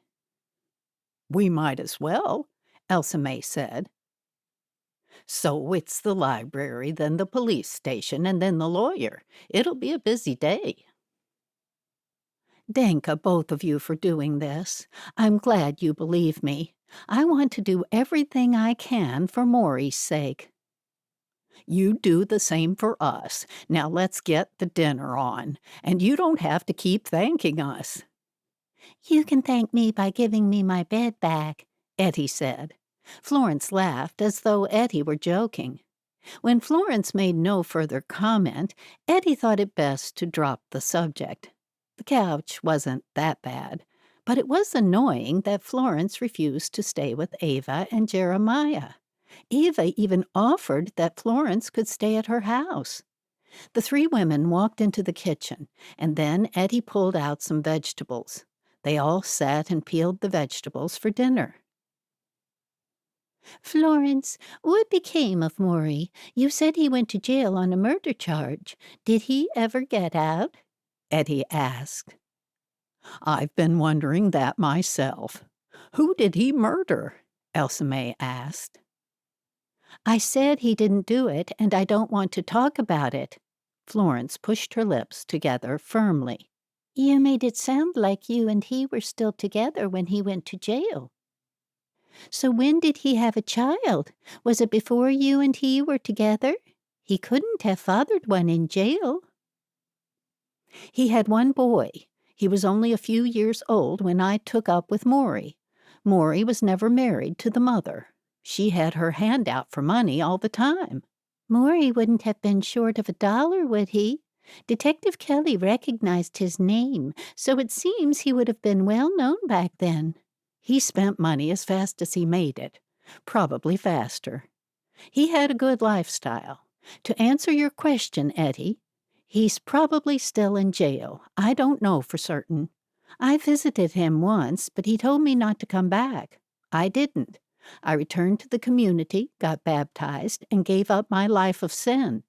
We might as well, Elsa May said. So it's the library, then the police station, and then the lawyer. It'll be a busy day. "Danka, both of you, for doing this. I'm glad you believe me. I want to do everything I can for Maury's sake." You do the same for us. Now let's get the dinner on. And you don't have to keep thanking us. "You can thank me by giving me my bed back," Ettie said. Florence laughed as though Ettie were joking. When Florence made no further comment, Ettie thought it best to drop the subject. The couch wasn't that bad, but it was annoying that Florence refused to stay with Ava and Jeremiah. Ava even offered that Florence could stay at her house. The three women walked into the kitchen, and then Ettie pulled out some vegetables. They all sat and peeled the vegetables for dinner. "Florence, what became of Maury? You said he went to jail on a murder charge. Did he ever get out?" Ettie asked. I've been wondering that myself. Who did he murder? Elsa May asked. "I said he didn't do it, and I don't want to talk about it." Florence pushed her lips together firmly. "You made it sound like you and he were still together when he went to jail." "So when did he have a child? Was it before you and he were together? He couldn't have fathered one in jail." He had one boy. He was only a few years old when I took up with Maury. Maury was never married to the mother. She had her hand out for money all the time. "Maury wouldn't have been short of $1, would he? Detective Kelly recognized his name, so it seems he would have been well known back then. He spent money as fast as he made it, probably faster. He had a good lifestyle. To answer your question, Ettie, he's probably still in jail. I don't know for certain. I visited him once, but he told me not to come back. I didn't. I returned to the community, got baptized, and gave up my life of sin.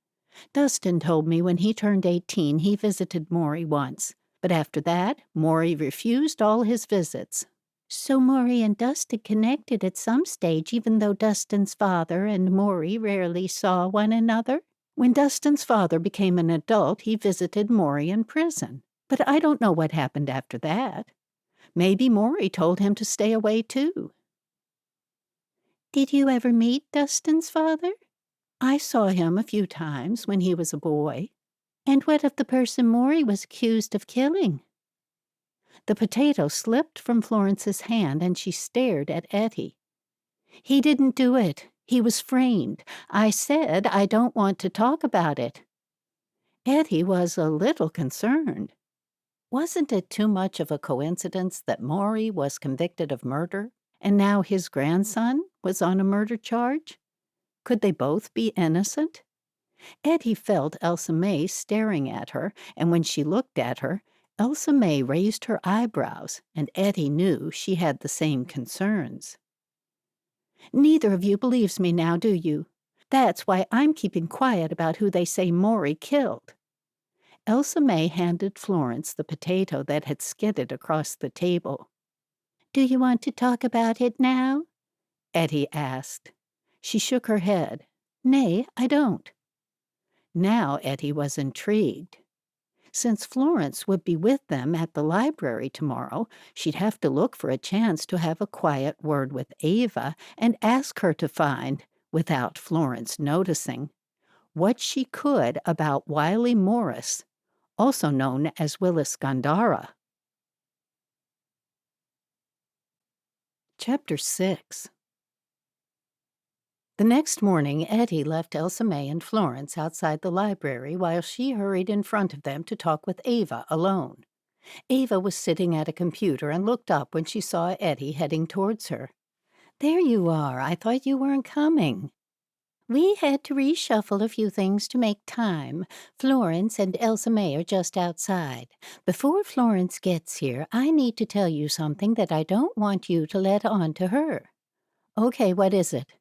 Dustin told me when he turned 18 he visited Maury once, but after that, Maury refused all his visits. So Maury and Dustin connected at some stage, even though Dustin's father and Maury rarely saw one another? When Dustin's father became an adult, he visited Maury in prison, but I don't know what happened after that. Maybe Maury told him to stay away too. Did you ever meet Dustin's father? I saw him a few times when he was a boy. And what of the person Maury was accused of killing? The potato slipped from Florence's hand and she stared at Ettie. He didn't do it. He was framed. I said I don't want to talk about it. Ettie was a little concerned. Wasn't it too much of a coincidence that Maury was convicted of murder and now his grandson was on a murder charge? Could they both be innocent? Ettie felt Elsa May staring at her, and when she looked at her, Elsa May raised her eyebrows, and Ettie knew she had the same concerns. Neither of you believes me now, do you? That's why I'm keeping quiet about who they say Maury killed. Elsa May handed Florence the potato that had skidded across the table. Do you want to talk about it now? Ettie asked. She shook her head. Nay, I don't. Now Ettie was intrigued. Since Florence would be with them at the library tomorrow, she'd have to look for a chance to have a quiet word with Ava and ask her to find, without Florence noticing, what she could about Wiley Morris, also known as Willis Gandara. Chapter 6. The next morning, Ettie left Elsa May and Florence outside the library while she hurried in front of them to talk with Ava alone. Ava was sitting at a computer and looked up when she saw Ettie heading towards her. "There you are. I thought you weren't coming." We had to reshuffle a few things to make time. Florence and Elsa May are just outside. Before Florence gets here, I need to tell you something that I don't want you to let on to her. Okay, what is it?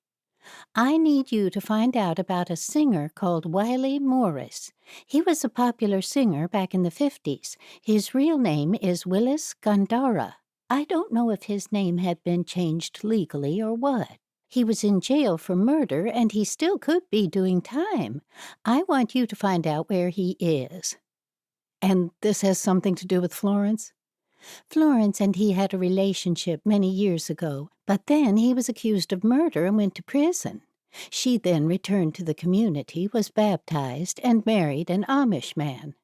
I need you to find out about a singer called Wiley Morris. He was a popular singer back in the 50s. His real name is Willis Gandara. I don't know if his name had been changed legally or what. He was in jail for murder, and he still could be doing time. I want you to find out where he is. And this has something to do with Florence? Florence and he had a relationship many years ago, but then he was accused of murder and went to prison. She then returned to the community, was baptized, and married an Amish man.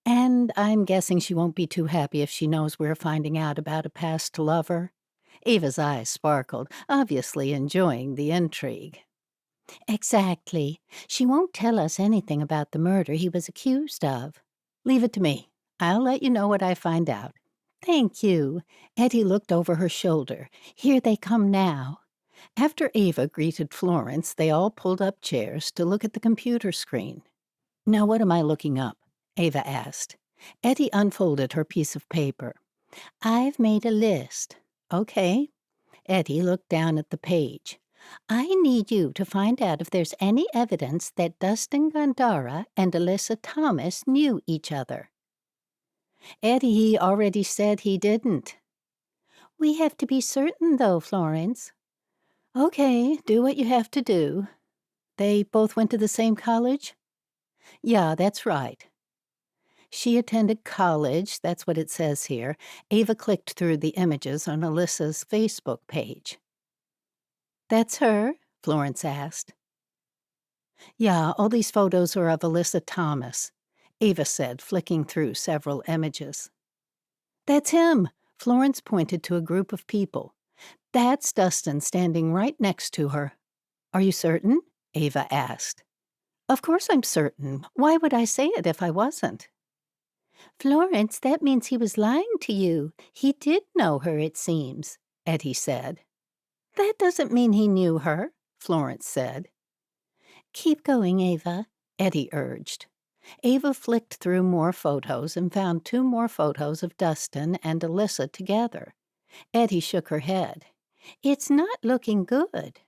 And I'm guessing she won't be too happy if she knows we're finding out about a past lover. Ava's eyes sparkled, obviously enjoying the intrigue. Exactly. She won't tell us anything about the murder he was accused of. Leave it to me. I'll let you know what I find out. Thank you. Ettie looked over her shoulder. Here they come now. After Ava greeted Florence, they all pulled up chairs to look at the computer screen. Now what am I looking up? Ava asked. Ettie unfolded her piece of paper. I've made a list. Okay. Ettie looked down at the page. I need you to find out if there's any evidence that Dustin Gandara and Alyssa Thomas knew each other. Ettie already said he didn't. We have to be certain, though, Florence. Okay, do what you have to do. They both went to the same college? Yeah, that's right. She attended college, that's what it says here. Ava clicked through the images on Alyssa's Facebook page. That's her? Florence asked. Yeah, all these photos are of Alyssa Thomas, Ava said, flicking through several images. That's him, Florence pointed to a group of people. That's Dustin standing right next to her. Are you certain? Ava asked. Of course I'm certain. Why would I say it if I wasn't? Florence, that means he was lying to you. He did know her, it seems, Ettie said. That doesn't mean he knew her, Florence said. Keep going, Ava, Ettie urged. Ava flicked through more photos and found 2 more photos of Dustin and Alyssa together. Ettie shook her head. It's not looking good.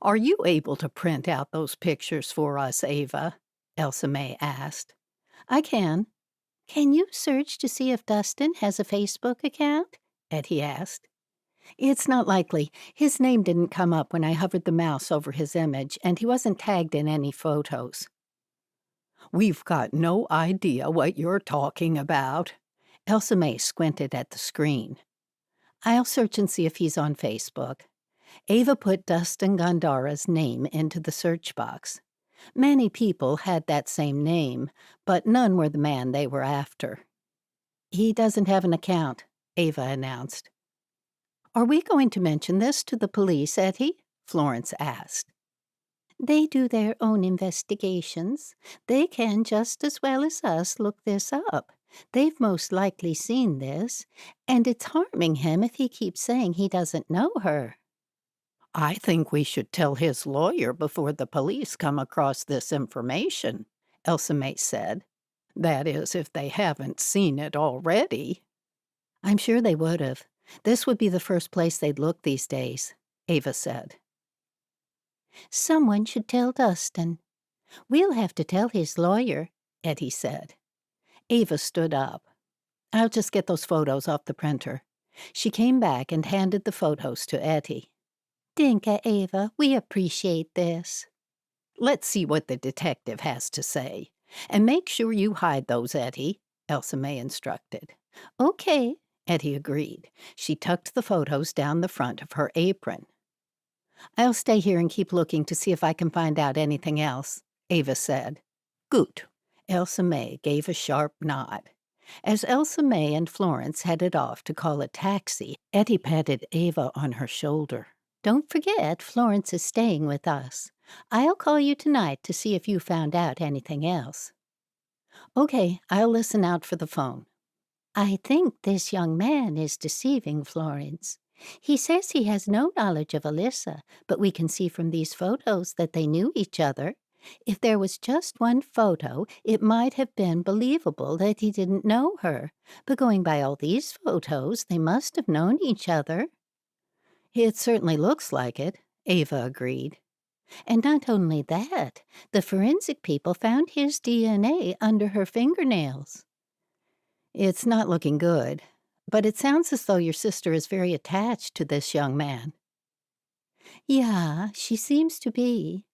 Are you able to print out those pictures for us, Ava? Elsa May asked. I can. Can you search to see if Dustin has a Facebook account? Ettie asked. It's not likely. His name didn't come up when I hovered the mouse over his image, and he wasn't tagged in any photos. We've got no idea what you're talking about. Elsa May squinted at the screen. I'll search and see if he's on Facebook. Ava put Dustin Gondara's name into the search box. Many people had that same name, but none were the man they were after. He doesn't have an account, Ava announced. Are we going to mention this to the police, Ettie? Florence asked. They do their own investigations. They can just as well as us look this up. They've most likely seen this, and it's harming him if he keeps saying he doesn't know her. I think we should tell his lawyer before the police come across this information, Elsa May said. That is, if they haven't seen it already. I'm sure they would have. This would be the first place they'd look these days, Ava said. Someone should tell Dustin. We'll have to tell his lawyer, Ettie said. Ava stood up. I'll just get those photos off the printer. She came back and handed the photos to Ettie. Dinka, Ava, we appreciate this. Let's see what the detective has to say. And make sure you hide those, Ettie, Elsa May instructed. Okay, Ettie agreed. She tucked the photos down the front of her apron. I'll stay here and keep looking to see if I can find out anything else, Ava said. Good. Elsa May gave a sharp nod. As Elsa May and Florence headed off to call a taxi, Ettie patted Ava on her shoulder. Don't forget, Florence is staying with us. I'll call you tonight to see if you found out anything else. Okay, I'll listen out for the phone. I think this young man is deceiving Florence. He says he has no knowledge of Alyssa, but we can see from these photos that they knew each other. If there was just one photo, it might have been believable that he didn't know her. But going by all these photos, they must have known each other. It certainly looks like it, Ava agreed. And not only that, the forensic people found his DNA under her fingernails. It's not looking good, but it sounds as though your sister is very attached to this young man. Yeah, she seems to be.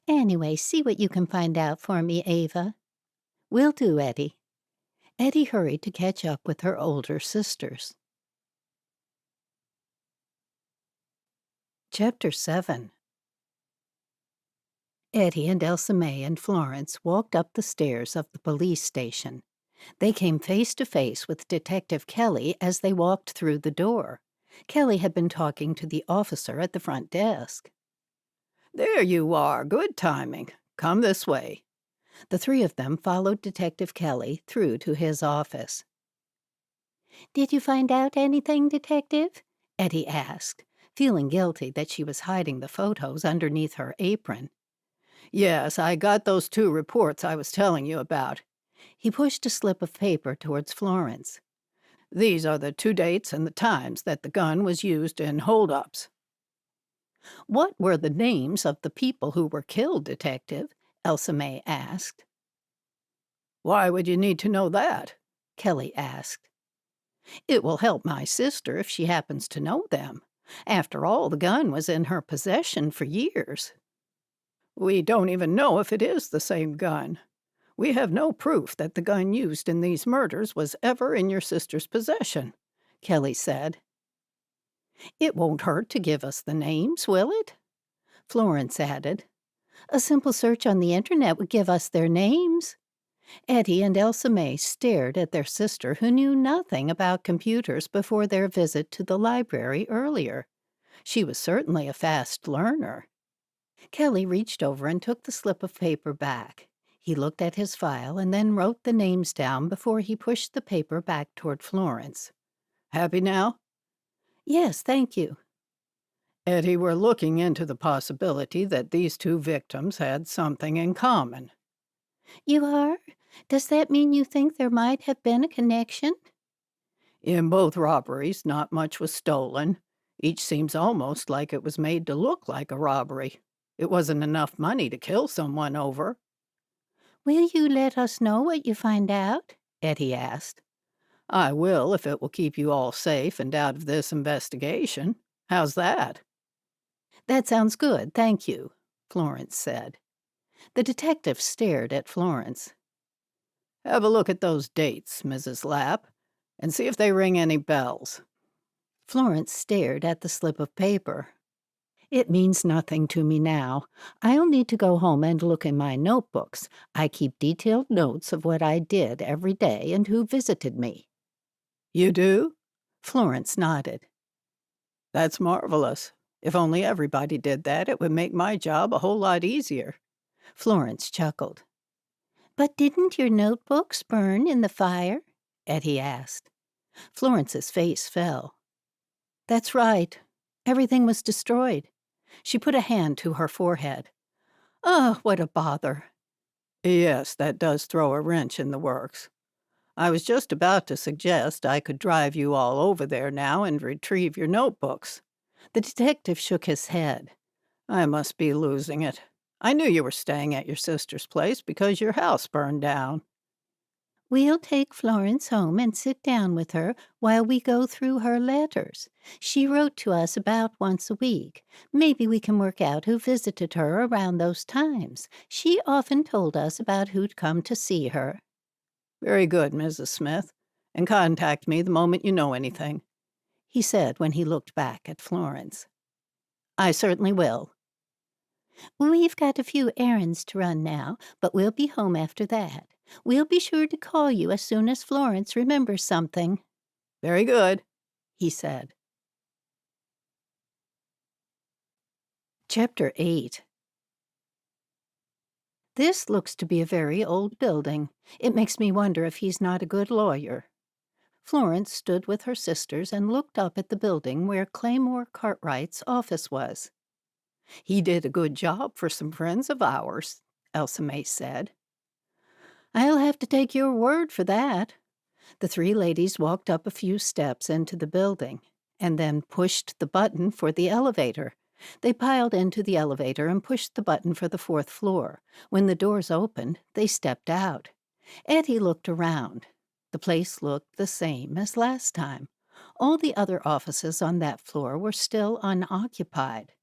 Anyway, see what you can find out for me, Ava. Will do, Ettie. Ettie hurried to catch up with her older sisters. Chapter 7. Ettie and Elsa May and Florence walked up the stairs of the police station. They came face to face with Detective Kelly as they walked through the door. Kelly had been talking to the officer at the front desk. There you are. Good timing. Come this way. The 3 of them followed Detective Kelly through to his office. Did you find out anything, Detective? Ettie asked, feeling guilty that she was hiding the photos underneath her apron. Yes, I got those 2 reports I was telling you about. He pushed a slip of paper towards Florence. These are the 2 dates and the times that the gun was used in holdups. What were the names of the people who were killed, Detective? Elsa May asked. Why would you need to know that? Kelly asked. It will help my sister if she happens to know them. After all, the gun was in her possession for years. We don't even know if it is the same gun. We have no proof that the gun used in these murders was ever in your sister's possession, Kelly said. It won't hurt to give us the names, will it? Florence added. A simple search on the internet would give us their names. Ettie and Elsa May stared at their sister, who knew nothing about computers before their visit to the library earlier. She was certainly a fast learner. Kelly reached over and took the slip of paper back. He looked at his file and then wrote the names down before he pushed the paper back toward Florence. Happy now? Yes, thank you. Ettie, we're looking into the possibility that these two victims had something in common. You are? Does that mean you think there might have been a connection? In both robberies, not much was stolen. Each seems almost like it was made to look like a robbery. It wasn't enough money to kill someone over. Will you let us know what you find out? Ettie asked. I will if it will keep you all safe and out of this investigation. How's that? That sounds good, thank you, Florence said. The detective stared at Florence. Have a look at those dates, Mrs. Lapp, and see if they ring any bells. Florence stared at the slip of paper. It means nothing to me now. I'll need to go home and look in my notebooks. I keep detailed notes of what I did every day and who visited me. You do? Florence nodded. That's marvelous. If only everybody did that, it would make my job a whole lot easier. Florence chuckled. But didn't your notebooks burn in the fire? Ettie asked. Florence's face fell. That's right. Everything was destroyed. She put a hand to her forehead. Oh, what a bother. Yes, that does throw a wrench in the works. I was just about to suggest I could drive you all over there now and retrieve your notebooks. The detective shook his head. I must be losing it. I knew you were staying at your sister's place because your house burned down. We'll take Florence home and sit down with her while we go through her letters. She wrote to us about once a week. Maybe we can work out who visited her around those times. She often told us about who'd come to see her. Very good, Mrs. Smith. And contact me the moment you know anything, He said when he looked back at Florence. I certainly will. We've got a few errands to run now, but we'll be home after that. We'll be sure to call you as soon as Florence remembers something, Very good. he said. Chapter 8. This looks to be a very old building. It makes me wonder if he's not a good lawyer. Florence stood with her sisters and looked up at the building where Claymore Cartwright's office was. He did a good job for some friends of ours, Elsa May said. I'll have to take your word for that. The three ladies walked up a few steps into the building and then pushed the button for the elevator. They piled into the elevator and pushed the button for the fourth floor. When the doors opened, they stepped out. Ettie looked around. The place looked the same as last time. All the other offices on that floor were still unoccupied.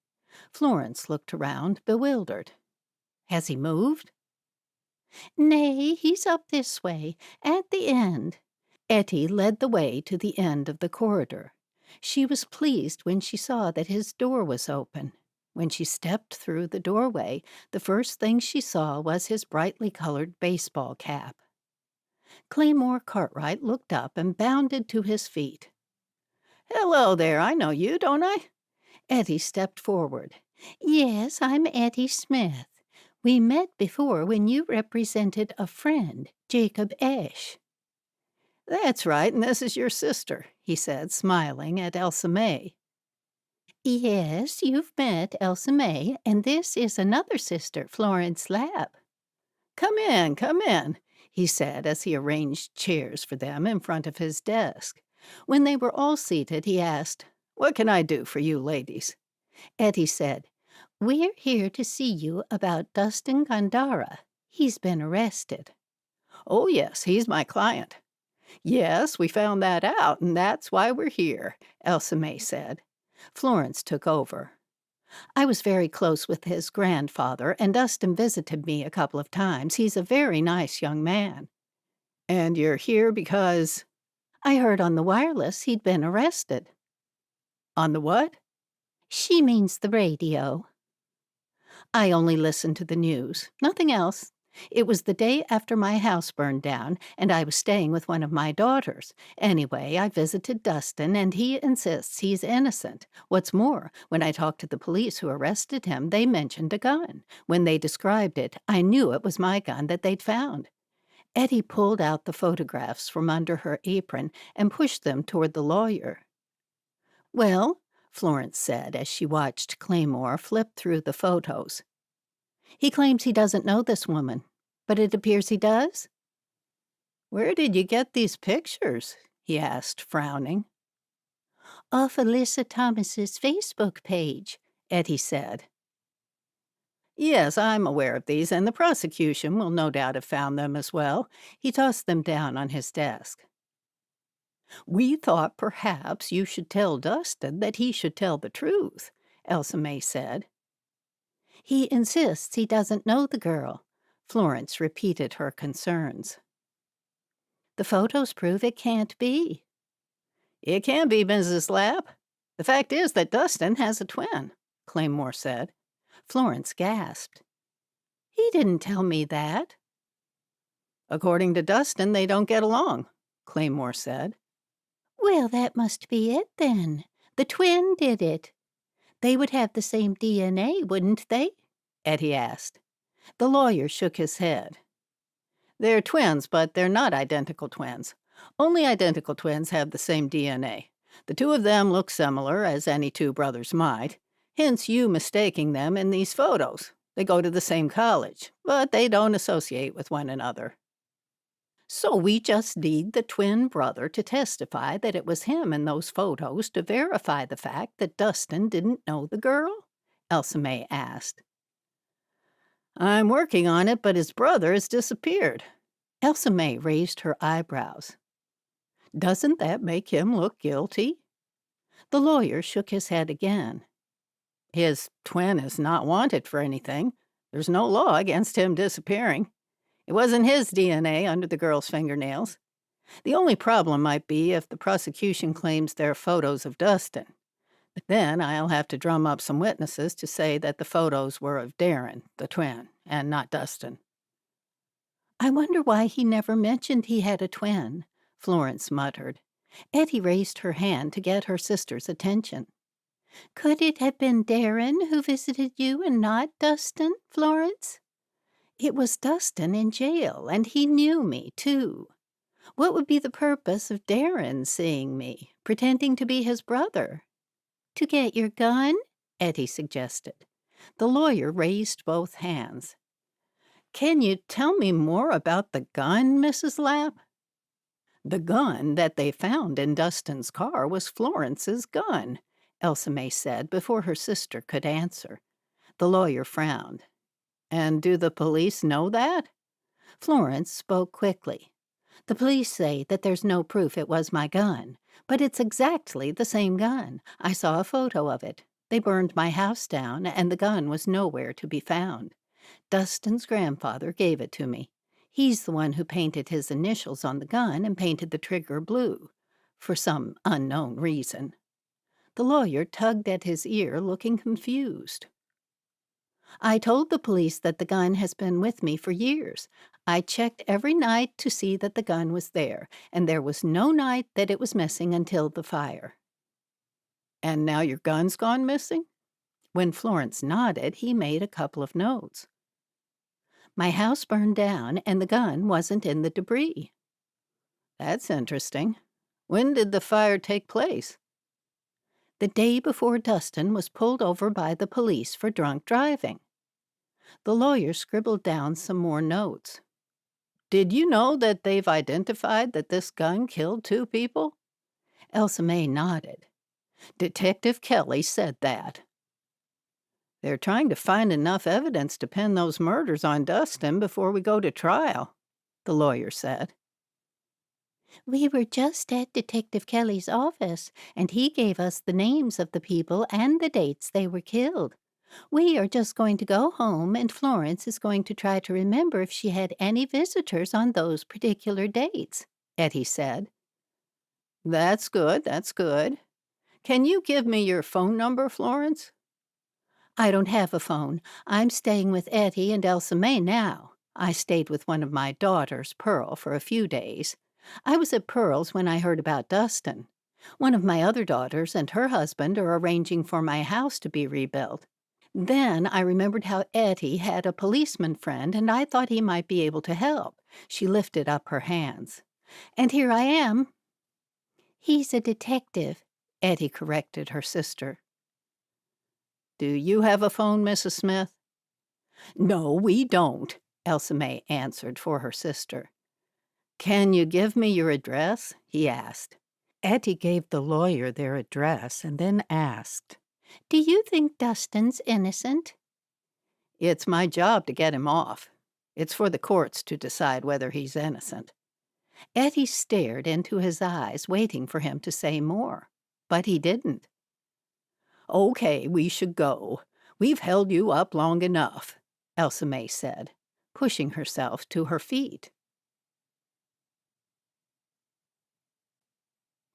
Florence looked around, bewildered. Has he moved? Nay, he's up this way, at the end. Ettie led the way to the end of the corridor. She was pleased when she saw that his door was open. When she stepped through the doorway, the first thing she saw was his brightly colored baseball cap. Claymore Cartwright looked up and bounded to his feet. Hello there, I know you, don't I? Ettie stepped forward. Yes, I'm Ettie Smith. We met before when you represented a friend, Jacob Ashe. That's right, and this is your sister, he said, smiling at Elsa May. Yes, you've met Elsa May, and this is another sister, Florence Lapp. Come in, he said as he arranged chairs for them in front of his desk. When they were all seated, he asked, What can I do for you ladies? Ettie said, We're here to see you about Dustin Gandara. He's been arrested. Oh, yes, he's my client. Yes, we found that out, and that's why we're here, Elsa May said. Florence took over. I was very close with his grandfather, and Dustin visited me a couple of times. He's a very nice young man. And you're here because? I heard on the wireless he'd been arrested. On the what? She means the radio. I only listen to the news, nothing else. It was the day after my house burned down, and I was staying with one of my daughters. Anyway, I visited Dustin, and he insists he's innocent. What's more, when I talked to the police who arrested him, they mentioned a gun. When they described it, I knew it was my gun that they'd found. Ettie pulled out the photographs from under her apron and pushed them toward the lawyer. Well, Florence said as she watched Claymore flip through the photos. He claims he doesn't know this woman, but it appears he does? Where did you get these pictures? He asked, frowning. Off Alyssa Thomas's Facebook page, Ettie said. Yes, I'm aware of these, and the prosecution will no doubt have found them as well. He tossed them down on his desk. We thought perhaps you should tell Dustin that he should tell the truth, Elsa May said. He insists he doesn't know the girl. Florence repeated her concerns. The photos prove it can't be. It can be, Mrs. Lapp. The fact is that Dustin has a twin, Claymore said. Florence gasped. He didn't tell me that. According to Dustin, they don't get along, Claymore said. Well, that must be it then. The twin did it. They would have the same DNA, wouldn't they? Ettie asked. The lawyer shook his head. They're twins, but they're not identical twins. Only identical twins have the same DNA. The two of them look similar, as any two brothers might. Hence you mistaking them in these photos. They go to the same college, but they don't associate with one another. So we just need the twin brother to testify that it was him in those photos to verify the fact that Dustin didn't know the girl? Elsa May asked. I'm working on it, but his brother has disappeared. Elsa May raised her eyebrows. Doesn't that make him look guilty? The lawyer shook his head again. His twin is not wanted for anything. There's no law against him disappearing. It wasn't his DNA under the girl's fingernails. The only problem might be if the prosecution claims they're photos of Dustin. Then I'll have to drum up some witnesses to say that the photos were of Darren, the twin, and not Dustin. I wonder why he never mentioned he had a twin, Florence muttered. Ettie raised her hand to get her sister's attention. Could it have been Darren who visited you and not Dustin, Florence? It was Dustin in jail, and he knew me, too. What would be the purpose of Darren seeing me, pretending to be his brother? To get your gun? Ettie suggested. The lawyer raised both hands. Can you tell me more about the gun, Mrs. Lapp? The gun that they found in Dustin's car was Florence's gun, Elsa May said before her sister could answer. The lawyer frowned. And do the police know that? Florence spoke quickly. The police say that there's no proof it was my gun, but it's exactly the same gun. I saw a photo of it. They burned my house down, and the gun was nowhere to be found. Dustin's grandfather gave it to me. He's the one who painted his initials on the gun and painted the trigger blue, for some unknown reason. The lawyer tugged at his ear, looking confused. I told the police that the gun has been with me for years. I checked every night to see that the gun was there, and there was no night that it was missing until the fire. And now your gun's gone missing? When Florence nodded, he made a couple of notes. My house burned down, and the gun wasn't in the debris. That's interesting. When did the fire take place? The day before Dustin was pulled over by the police for drunk driving. The lawyer scribbled down some more notes. Did you know that they've identified that this gun killed 2 people? Elsa May nodded. Detective Kelly said that. They're trying to find enough evidence to pin those murders on Dustin before we go to trial, the lawyer said. We were just at Detective Kelly's office, and he gave us the names of the people and the dates they were killed. We are just going to go home, and Florence is going to try to remember if she had any visitors on those particular dates, Ettie said. That's good, that's good. Can you give me your phone number, Florence? I don't have a phone. I'm staying with Ettie and Elsa May now, I stayed with one of my daughters, Pearl, for a few days. I was at Pearl's when I heard about Dustin. One of my other daughters and her husband are arranging for my house to be rebuilt. Then I remembered how Ettie had a policeman friend, and I thought he might be able to help. She lifted up her hands. And here I am. He's a detective, Ettie corrected her sister. Do you have a phone, Mrs. Smith? No, we don't, Elsa May answered for her sister. Can you give me your address? He asked. Ettie gave the lawyer their address and then asked, "Do you think Dustin's innocent?" It's my job to get him off. It's for the courts to decide whether he's innocent. Ettie stared into his eyes, waiting for him to say more. But he didn't. Okay, we should go. We've held you up long enough, Elsa May said, pushing herself to her feet.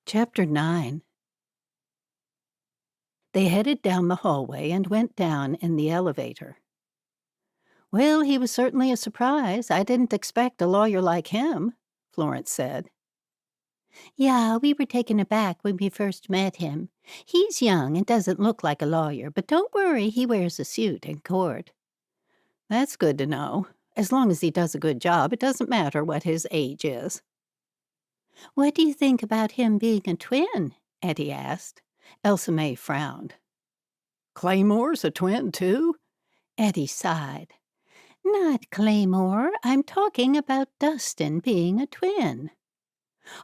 Chapter 9. They headed down the hallway and went down in the elevator. "Well, he was certainly a surprise. I didn't expect a lawyer like him," Florence said. "Yeah, we were taken aback when we first met him. He's young and doesn't look like a lawyer, but don't worry, he wears a suit in court." "That's good to know. As long as he does a good job, it doesn't matter what his age is." "What do you think about him being a twin?" Ettie asked. Elsa May frowned. "Claymore's a twin, too?" Ettie sighed. "Not Claymore. I'm talking about Dustin being a twin."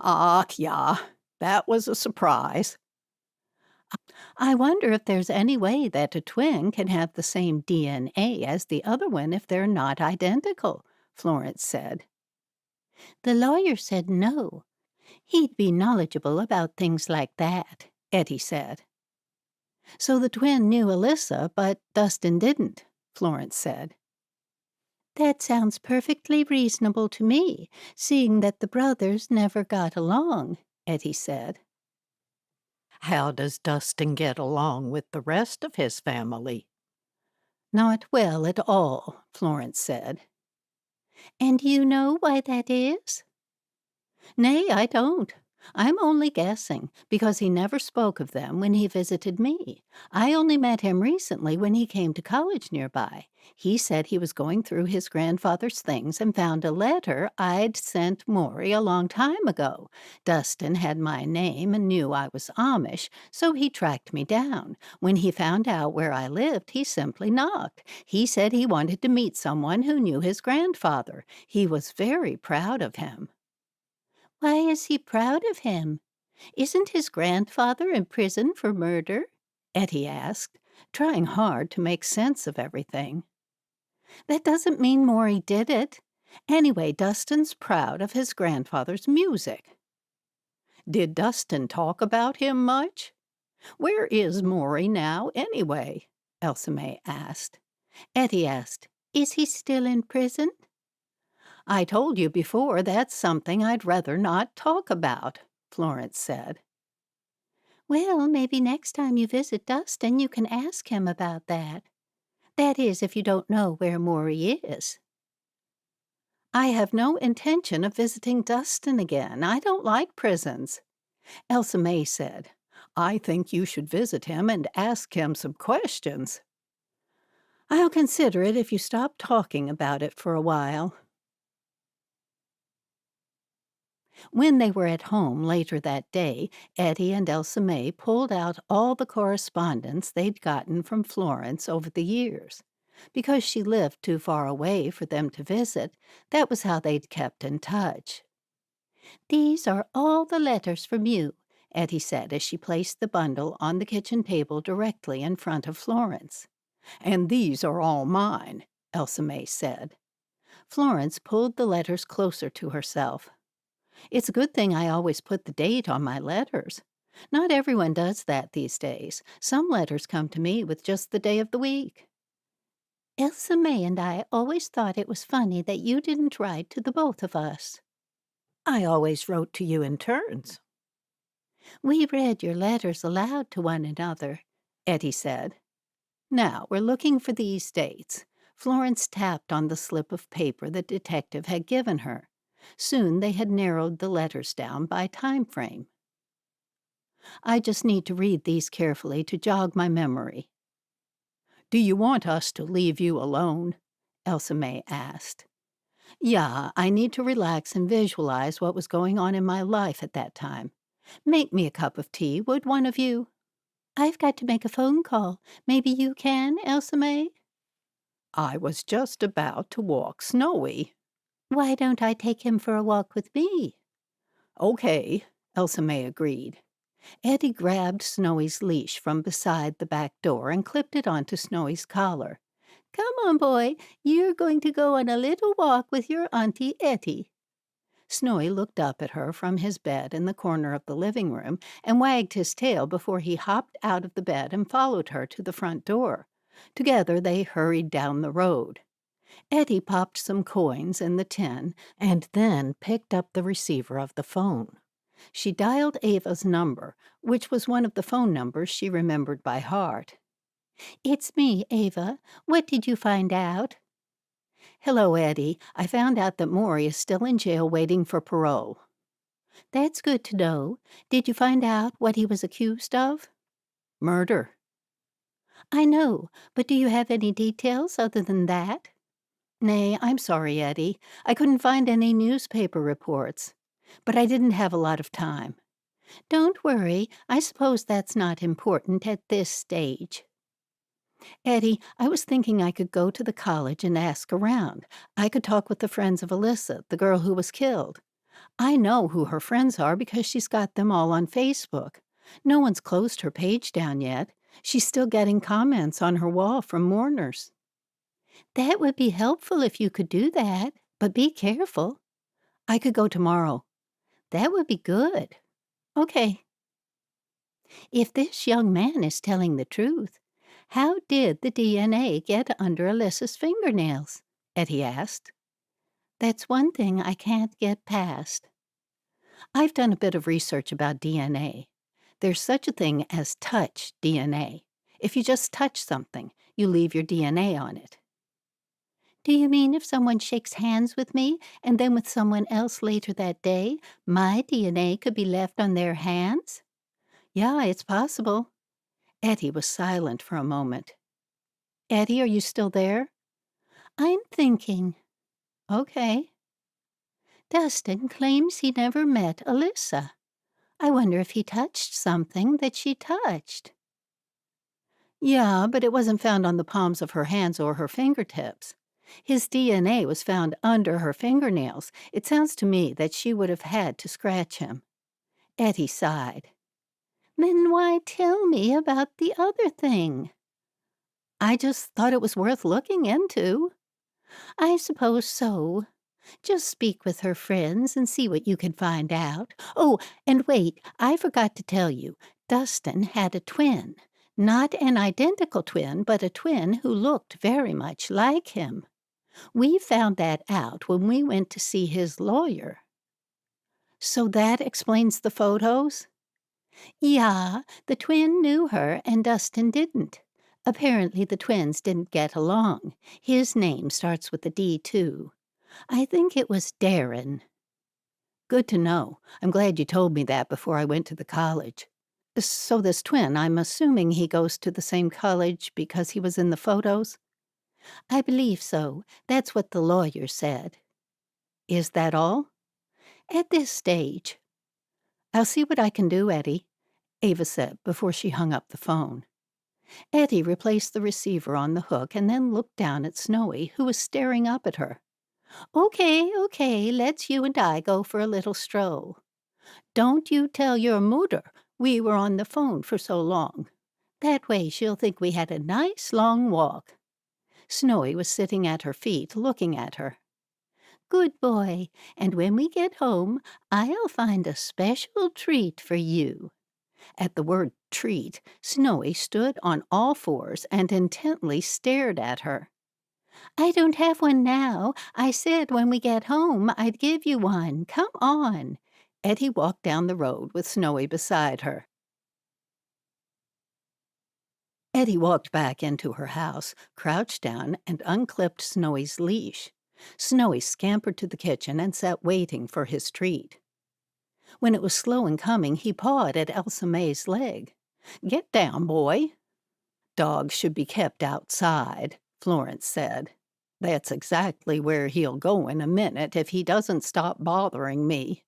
"Ah, yeah, that was a surprise." "I wonder if there's any way that a twin can have the same DNA as the other one if they're not identical," Florence said. "The lawyer said no. He'd be knowledgeable about things like that," Ettie said. "So the twin knew Alyssa, but Dustin didn't," Florence said. "That sounds perfectly reasonable to me, seeing that the brothers never got along," Ettie said. "How does Dustin get along with the rest of his family?" "Not well at all," Florence said. "And you know why that is?" "Nay, I don't. I'm only guessing, because he never spoke of them when he visited me. I only met him recently when he came to college nearby. He said he was going through his grandfather's things and found a letter I'd sent Maury a long time ago. Dustin had my name and knew I was Amish, so he tracked me down. When he found out where I lived, he simply knocked. He said he wanted to meet someone who knew his grandfather. He was very proud of him." "Why is he proud of him? Isn't his grandfather in prison for murder?" Ettie asked, trying hard to make sense of everything. "That doesn't mean Maury did it. Anyway, Dustin's proud of his grandfather's music." "Did Dustin talk about him much? Where is Maury now, anyway?" Elsa May asked. Ettie asked, "Is he still in prison?" "I told you before that's something I'd rather not talk about," Florence said. "Well, maybe next time you visit Dustin, you can ask him about that. That is, if you don't know where Maury is." "I have no intention of visiting Dustin again. I don't like prisons," Elsa May said. "I think you should visit him and ask him some questions." "I'll consider it if you stop talking about it for a while." When they were at home later that day, Ettie and Elsa May pulled out all the correspondence they'd gotten from Florence over the years. Because she lived too far away for them to visit, that was how they'd kept in touch. "These are all the letters from you," Ettie said as she placed the bundle on the kitchen table directly in front of Florence. "And these are all mine," Elsa May said. Florence pulled the letters closer to herself. "It's a good thing I always put the date on my letters. Not everyone does that these days. Some letters come to me with just the day of the week." "Elsa May and I always thought it was funny that you didn't write to the both of us." "I always wrote to you in turns." "We read your letters aloud to one another," Ettie said. "Now we're looking for these dates." Florence tapped on the slip of paper the detective had given her. Soon they had narrowed the letters down by time frame. I just need to read these carefully to jog my memory. Do you want us to leave you alone? Elsa May asked. Yeah, I need to relax and visualize what was going on in my life at that time. Make me a cup of tea, would one of you? I've got to make a phone call. Maybe you can, Elsa May? I was just about to walk Snowy. Why don't I take him for a walk with me? Okay, Elsa May agreed. Ettie grabbed Snowy's leash from beside the back door and clipped it onto Snowy's collar. Come on, boy. You're going to go on a little walk with your Auntie Ettie. Snowy looked up at her from his bed in the corner of the living room and wagged his tail before he hopped out of the bed and followed her to the front door. Together they hurried down the road. Ettie popped some coins in the tin and then picked up the receiver of the phone. She dialed Ava's number, which was one of the phone numbers she remembered by heart. It's me, Ava. What did you find out? Hello, Ettie. I found out that Maury is still in jail waiting for parole. That's good to know. Did you find out what he was accused of? Murder. I know, but do you have any details other than that? Nay, I'm sorry, Ettie. I couldn't find any newspaper reports. But I didn't have a lot of time. Don't worry. I suppose that's not important at this stage. Ettie, I was thinking I could go to the college and ask around. I could talk with the friends of Alyssa, the girl who was killed. I know who her friends are because she's got them all on Facebook. No one's closed her page down yet. She's still getting comments on her wall from mourners. That would be helpful if you could do that, but be careful. I could go tomorrow. That would be good. Okay. If this young man is telling the truth, how did the DNA get under Alyssa's fingernails? Ettie asked. That's one thing I can't get past. I've done a bit of research about DNA. There's such a thing as touch DNA. If you just touch something, you leave your DNA on it. Do you mean if someone shakes hands with me and then with someone else later that day, my DNA could be left on their hands? Yeah, it's possible. Ettie was silent for a moment. Ettie, are you still there? I'm thinking. Okay. Dustin claims he never met Alyssa. I wonder if he touched something that she touched. Yeah, but it wasn't found on the palms of her hands or her fingertips. His DNA was found under her fingernails. It sounds to me that she would have had to scratch him. Ettie sighed. Then why tell me about the other thing? I just thought it was worth looking into. I suppose so. Just speak with her friends and see what you can find out. Oh, and wait, I forgot to tell you. Dustin had a twin. Not an identical twin, but a twin who looked very much like him. We found that out when we went to see his lawyer. So that explains the photos? Yeah, the twin knew her and Dustin didn't. Apparently the twins didn't get along. His name starts with a D, too. I think it was Darren. Good to know. I'm glad you told me that before I went to the college. So this twin, I'm assuming he goes to the same college because he was in the photos? I believe so. That's what the lawyer said. Is that all? At this stage. I'll see what I can do, Ettie, Ava said before she hung up the phone. Ettie replaced the receiver on the hook and then looked down at Snowy, who was staring up at her. Okay, let's you and I go for a little stroll. Don't you tell your mutter we were on the phone for so long. That way she'll think we had a nice long walk. Snowy was sitting at her feet, looking at her. Good boy, and when we get home, I'll find a special treat for you. At the word treat, Snowy stood on all fours and intently stared at her. I don't have one now. I said when we get home I'd give you one. Come on. Ettie walked down the road with Snowy beside her. Ettie walked back into her house, crouched down, and unclipped Snowy's leash. Snowy scampered to the kitchen and sat waiting for his treat. When it was slow in coming, he pawed at Elsa May's leg. "Get down, boy." "Dogs should be kept outside," Florence said. "That's exactly where he'll go in a minute if he doesn't stop bothering me."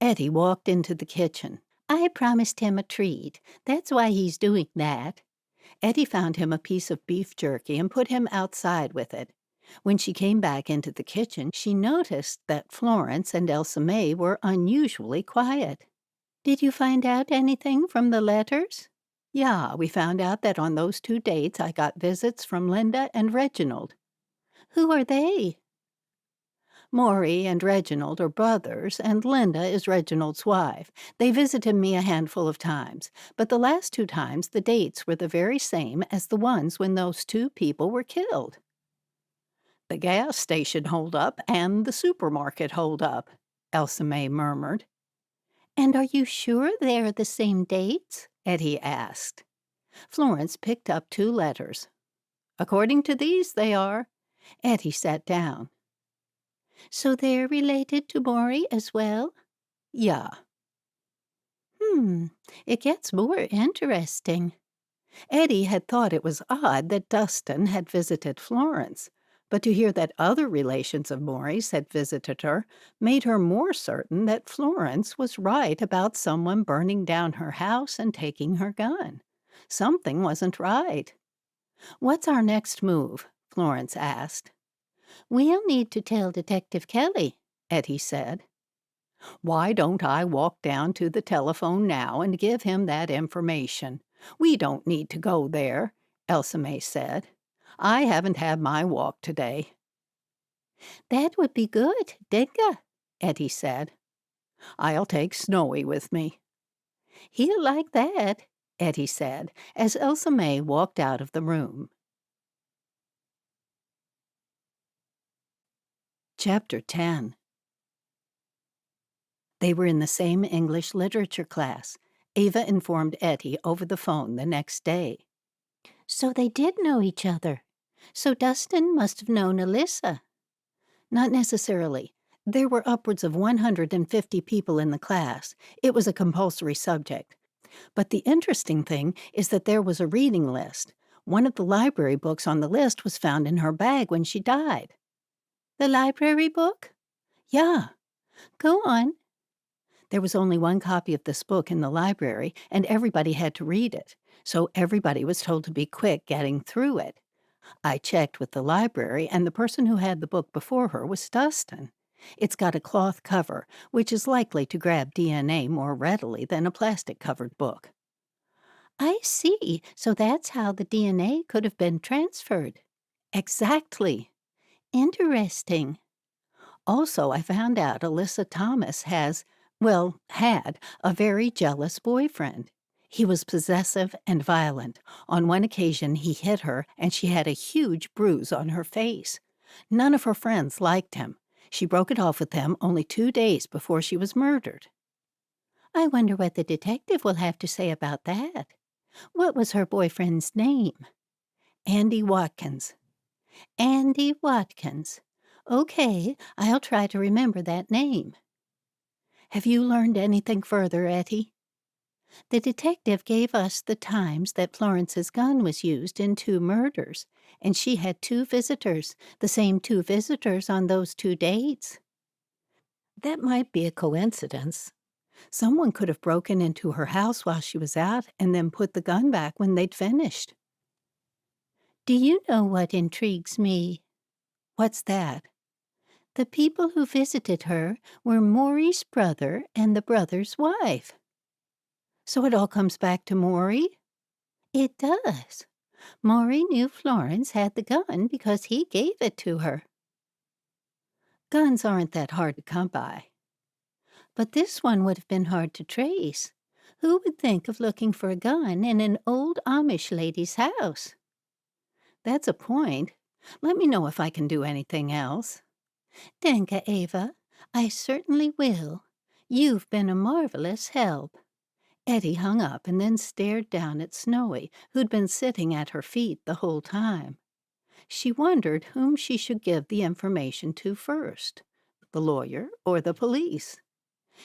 Ettie walked into the kitchen. "I promised him a treat. That's why he's doing that." Ettie found him a piece of beef jerky and put him outside with it. When she came back into the kitchen, she noticed that Florence and Elsa May were unusually quiet. "Did you find out anything from the letters?" "Yeah, we found out that on those 2 dates I got visits from Linda and Reginald." "Who are they?" "Maury and Reginald are brothers, and Linda is Reginald's wife. They visited me a handful of times, but the last 2 times the dates were the very same as the ones when those 2 people were killed." "The gas station holdup and the supermarket holdup," Elsa May murmured. "And are you sure they're the same dates?" Ettie asked. Florence picked up 2 letters. "According to these, they are." Ettie sat down. "So they're related to Maury as well?" "Yeah." It gets more interesting." Ettie had thought it was odd that Dustin had visited Florence, but to hear that other relations of Maury's had visited her made her more certain that Florence was right about someone burning down her house and taking her gun. Something wasn't right. "What's our next move?" Florence asked. "We'll need to tell Detective Kelly," Ettie said. "Why don't I walk down to the telephone now and give him that information? We don't need to go there," Elsa May said. "I haven't had my walk today." "That would be good, Digga," Ettie said. "I'll take Snowy with me." "He'll like that," Ettie said, as Elsa May walked out of the room. Chapter 10. They were in the same English literature class. Ava informed Ettie over the phone the next day. "So they did know each other. So Dustin must have known Alyssa." "Not necessarily. There were upwards of 150 people in the class. It was a compulsory subject. But the interesting thing is that there was a reading list. One of the library books on the list was found in her bag when she died." "The library book?" "Yeah." "Go on." "There was only one copy of this book in the library, and everybody had to read it, so everybody was told to be quick getting through it. I checked with the library, and the person who had the book before her was Dustin. It's got a cloth cover, which is likely to grab DNA more readily than a plastic-covered book." "I see. So that's how the DNA could have been transferred." "Exactly." "Interesting." "Also, I found out Alyssa Thomas had a very jealous boyfriend. He was possessive and violent. On one occasion, he hit her, and she had a huge bruise on her face. None of her friends liked him. She broke it off with him only 2 days before she was murdered." "I wonder what the detective will have to say about that. What was her boyfriend's name?" "Andy Watkins." "Andy Watkins. Okay, I'll try to remember that name." "Have you learned anything further, Ettie?" "The detective gave us the times that Florence's gun was used in 2 murders, and she had 2 visitors, the same 2 visitors on those 2 dates." "That might be a coincidence. Someone could have broken into her house while she was out and then put the gun back when they'd finished." "Do you know what intrigues me?" "What's that?" The people who visited her were Maury's brother and the brother's wife." "So it all comes back to Maury?" "It does. Maury knew Florence had the gun because he gave it to her." "Guns aren't that hard to come by." "But this one would have been hard to trace. Who would think of looking for a gun in an old Amish lady's house?" "That's a point. Let me know if I can do anything else." "Danke, Ava. I certainly will. You've been a marvelous help." Ettie hung up and then stared down at Snowy, who'd been sitting at her feet the whole time. She wondered whom she should give the information to first, the lawyer or the police.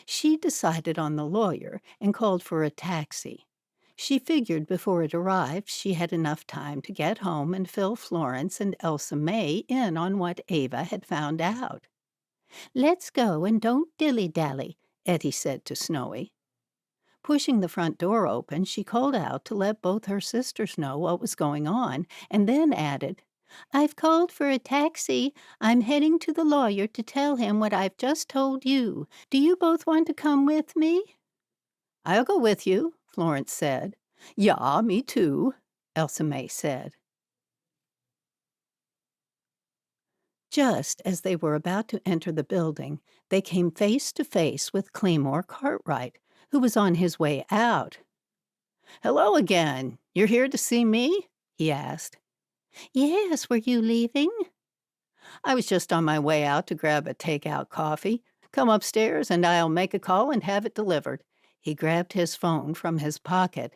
She decided on the lawyer and called for a taxi. She figured before it arrived she had enough time to get home and fill Florence and Elsa May in on what Ava had found out. "Let's go and don't dilly-dally," Ettie said to Snowy. Pushing the front door open, she called out to let both her sisters know what was going on, and then added, "I've called for a taxi. I'm heading to the lawyer to tell him what I've just told you. Do you both want to come with me?" "I'll go with you," Florence said. "Yeah, me too," Elsa May said. Just as they were about to enter the building, they came face to face with Claymore Cartwright, who was on his way out. "Hello again. You're here to see me?" he asked. "Yes, were you leaving?" "I was just on my way out to grab a takeout coffee. Come upstairs and I'll make a call and have it delivered." He grabbed his phone from his pocket.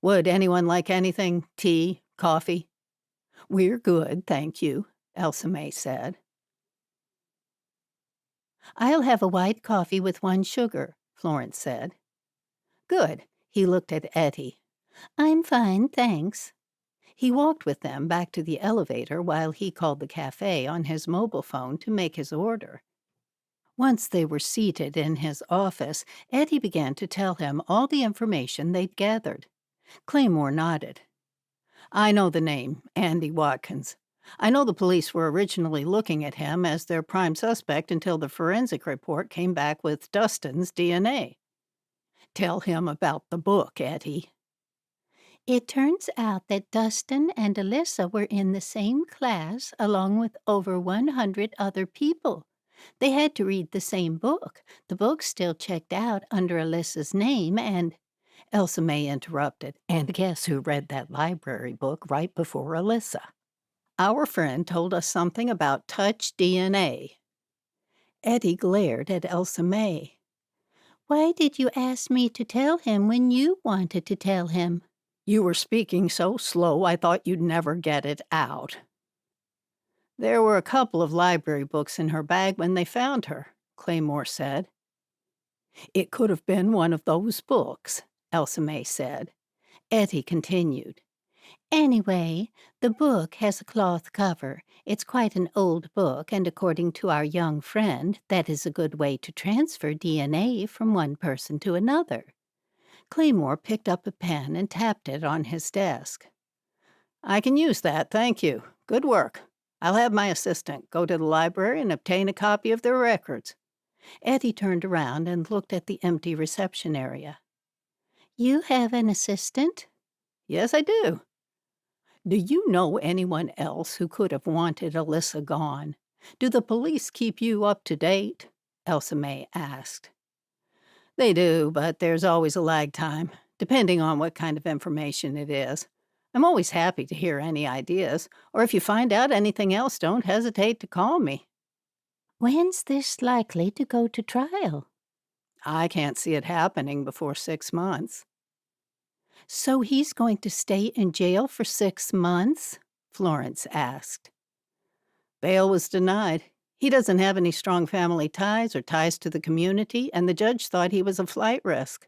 "Would anyone like anything? Tea? Coffee?" "We're good, thank you," Elsa May said. "I'll have a white coffee with 1 sugar," Florence said. "Good." He looked at Ettie. "I'm fine, thanks." He walked with them back to the elevator while he called the cafe on his mobile phone to make his order. Once they were seated in his office, Ettie began to tell him all the information they'd gathered. Claymore nodded. "I know the name, Andy Watkins. I know the police were originally looking at him as their prime suspect until the forensic report came back with Dustin's DNA. Tell him about the book, Ettie." "It turns out that Dustin and Alyssa were in the same class along with over 100 other people. They had to read the same book. The book still checked out under Alyssa's name and—" Elsa May interrupted. "And guess who read that library book right before Alyssa?" Our friend told us something about touch DNA." Ettie glared at Elsa May. "Why did you ask me to tell him when you wanted to tell him?" "You were speaking so slow I thought you'd never get it out." "There were a couple of library books in her bag when they found her," Claymore said. "It could have been one of those books," Elsa May said. Ettie continued. "Anyway, the book has a cloth cover. It's quite an old book, and according to our young friend, that is a good way to transfer DNA from one person to another." Claymore picked up a pen and tapped it on his desk. "I can use that, thank you. Good work. I'll have my assistant go to the library and obtain a copy of their records." Ettie turned around and looked at the empty reception area. "You have an assistant?" "Yes, I do." "Do you know anyone else who could have wanted Alyssa gone? Do the police keep you up to date?" Elsa May asked. "They do, but there's always a lag time, depending on what kind of information it is. I'm always happy to hear any ideas, or if you find out anything else, don't hesitate to call me." "When's this likely to go to trial?" "I can't see it happening before 6 months." "So he's going to stay in jail for 6 months?" Florence asked. Bail was denied. He doesn't have any strong family ties or ties to the community, and the judge thought he was a flight risk.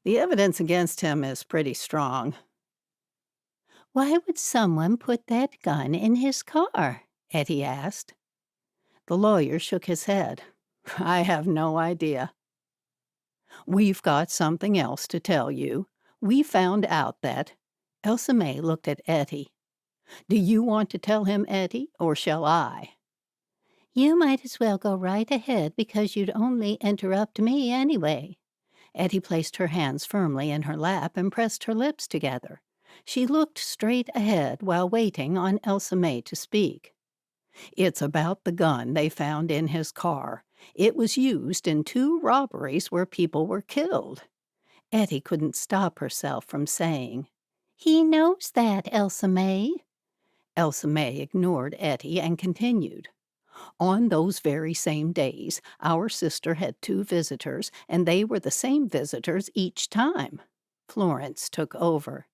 The evidence against him is pretty strong." "Why would someone put that gun in his car?" Ettie asked. The lawyer shook his head. "I have no idea." "We've got something else to tell you. We found out that—" Elsa May looked at Ettie. "Do you want to tell him, Ettie, or shall I?" "You might as well go right ahead because you'd only interrupt me anyway." Ettie placed her hands firmly in her lap and pressed her lips together. She looked straight ahead while waiting on Elsa May to speak. "It's about the gun they found in his car. It was used in 2 robberies where people were killed." Ettie couldn't stop herself from saying, "He knows that, Elsa May." Elsa May ignored Ettie and continued. On those very same days, our sister had 2 visitors, and they were the same visitors each time. Florence took over.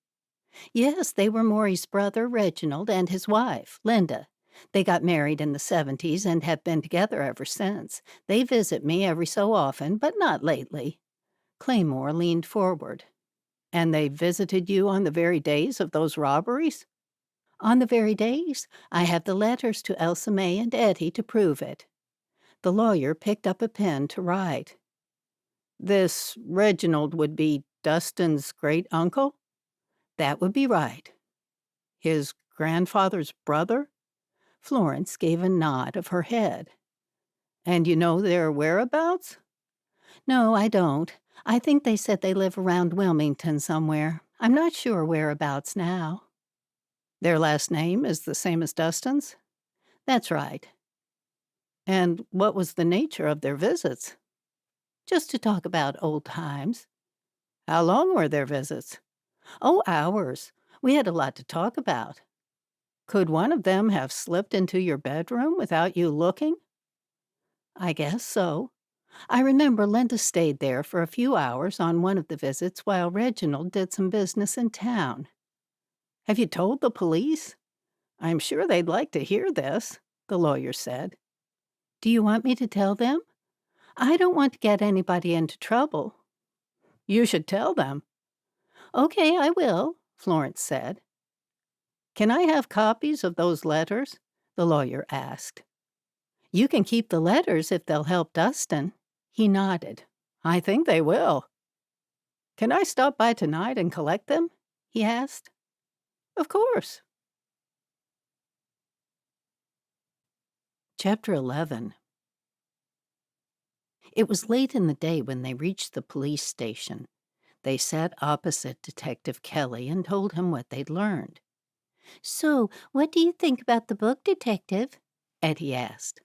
Yes, they were Maury's brother, Reginald, and his wife, Linda. They got married in the 70s and have been together ever since. They visit me every so often, but not lately. Claymore leaned forward. And they visited you on the very days of those robberies? On the very days. I have the letters to Elsa May and Ettie to prove it. The lawyer picked up a pen to write. This Reginald would be Dustin's great-uncle? That would be right. His grandfather's brother? Florence gave a nod of her head. And you know their whereabouts? No, I don't. I think they said they live around Wilmington somewhere. I'm not sure whereabouts now. Their last name is the same as Dustin's? That's right. And what was the nature of their visits? Just to talk about old times. How long were their visits? Oh, hours. We had a lot to talk about. Could one of them have slipped into your bedroom without you looking? I guess so. I remember Linda stayed there for a few hours on one of the visits while Reginald did some business in town. Have you told the police? I'm sure they'd like to hear this, the lawyer said. Do you want me to tell them? I don't want to get anybody into trouble. You should tell them. Okay, I will, Florence said. Can I have copies of those letters? The lawyer asked. You can keep the letters if they'll help Dustin. He nodded. I think they will. Can I stop by tonight and collect them? He asked. Of course. Chapter 11. It was late in the day when they reached the police station. They sat opposite Detective Kelly and told him what they'd learned. So, what do you think about the book, Detective? Ettie asked.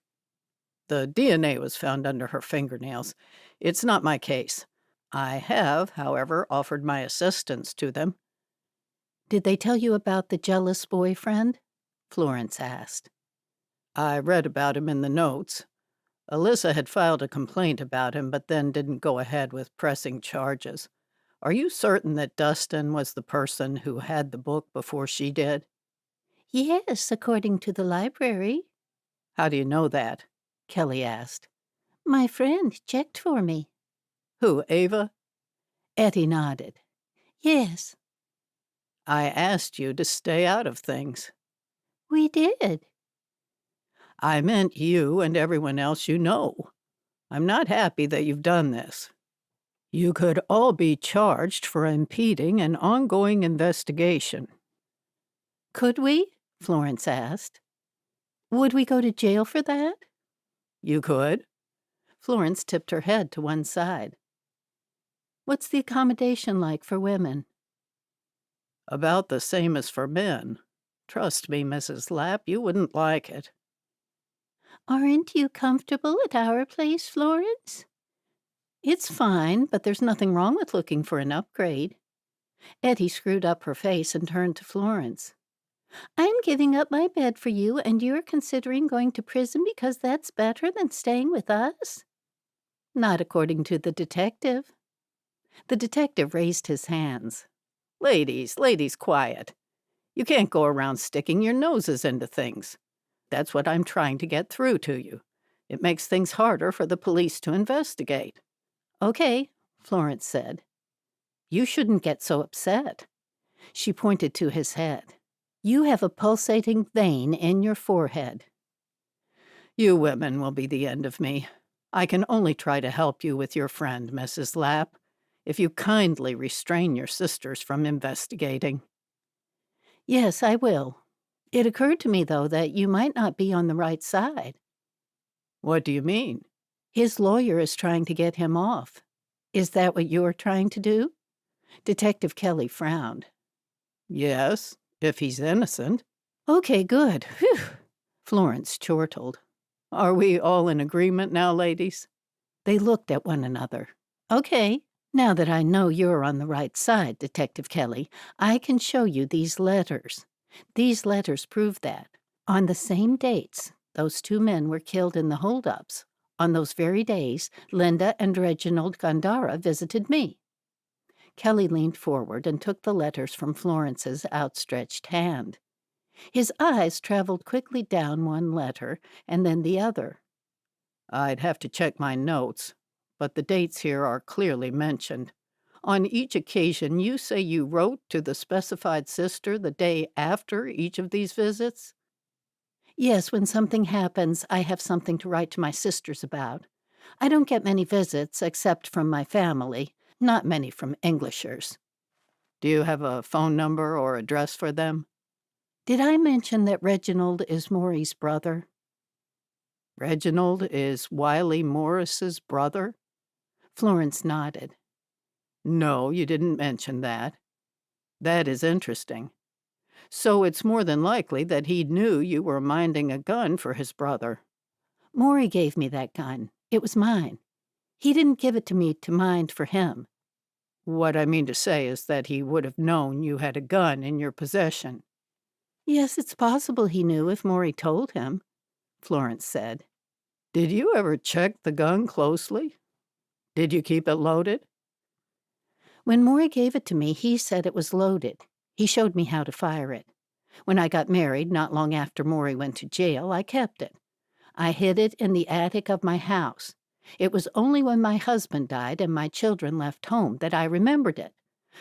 The DNA was found under her fingernails. It's not my case. I have, however, offered my assistance to them. Did they tell you about the jealous boyfriend? Florence asked. I read about him in the notes. Alyssa had filed a complaint about him, but then didn't go ahead with pressing charges. Are you certain that Dustin was the person who had the book before she did? Yes, according to the library. How do you know that? Kelly asked. My friend checked for me. Who, Ava? Ettie nodded. Yes. I asked you to stay out of things. We did. I meant you and everyone else you know. I'm not happy that you've done this. You could all be charged for impeding an ongoing investigation. Could we? Florence asked. Would we go to jail for that? You could. Florence tipped her head to one side. What's the accommodation like for women? About the same as for men. Trust me, Mrs. Lapp, you wouldn't like it. Aren't you comfortable at our place, Florence? It's fine, but there's nothing wrong with looking for an upgrade. Ettie screwed up her face and turned to Florence. I'm giving up my bed for you, and you're considering going to prison because that's better than staying with us? Not according to the detective. The detective raised his hands. Ladies, quiet. You can't go around sticking your noses into things. That's what I'm trying to get through to you. It makes things harder for the police to investigate. Okay, Florence said. You shouldn't get so upset. She pointed to his head. You have a pulsating vein in your forehead. You women will be the end of me. I can only try to help you with your friend, Mrs. Lapp, if you kindly restrain your sisters from investigating. Yes, I will. It occurred to me, though, that you might not be on the right side. What do you mean? His lawyer is trying to get him off. Is that what you're trying to do? Detective Kelly frowned. Yes, if he's innocent. Okay, good. Whew. Florence chortled. Are we all in agreement now, ladies? They looked at one another. Okay. Now that I know you're on the right side, Detective Kelly, I can show you these letters. These letters prove that. On the same dates, Those two men were killed in the holdups. On those very days, Linda and Reginald Gandara visited me." Kelly leaned forward and took the letters from Florence's outstretched hand. His eyes traveled quickly down one letter and then the other. "I'd have to check my notes, but the dates here are clearly mentioned. On each occasion, you say you wrote to the specified sister the day after each of these visits?" "Yes, when something happens, I have something to write to my sisters about. I don't get many visits except from my family, not many from Englishers." "Do you have a phone number or address for them?" "Did I mention that Reginald is Maury's brother?" "Reginald is Wiley Morris's brother?" Florence nodded. "No, you didn't mention that. That is interesting. So it's more than likely that he knew you were minding a gun for his brother." "Maury gave me that gun. It was mine. He didn't give it to me to mind for him." "What I mean to say is that he would have known you had a gun in your possession." "Yes, it's possible he knew if Maury told him," Florence said. "Did you ever check the gun closely? Did you keep it loaded?" "When Maury gave it to me, he said it was loaded. He showed me how to fire it. When I got married, not long after Maury went to jail, I kept it. I hid it in the attic of my house. It was only when my husband died and my children left home that I remembered it.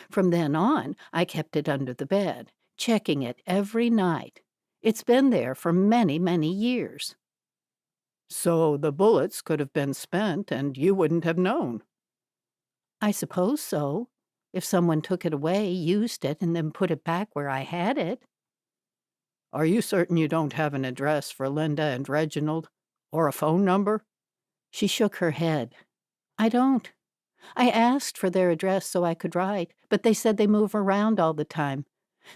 From then on, I kept it under the bed, checking it every night. It's been there for many, many years." "So the bullets could have been spent and you wouldn't have known." "I suppose so. If someone took it away, used it, and then put it back where I had it." "Are you certain you don't have an address for Linda and Reginald? Or a phone number?" She shook her head. "I don't. I asked for their address so I could write, but they said they move around all the time.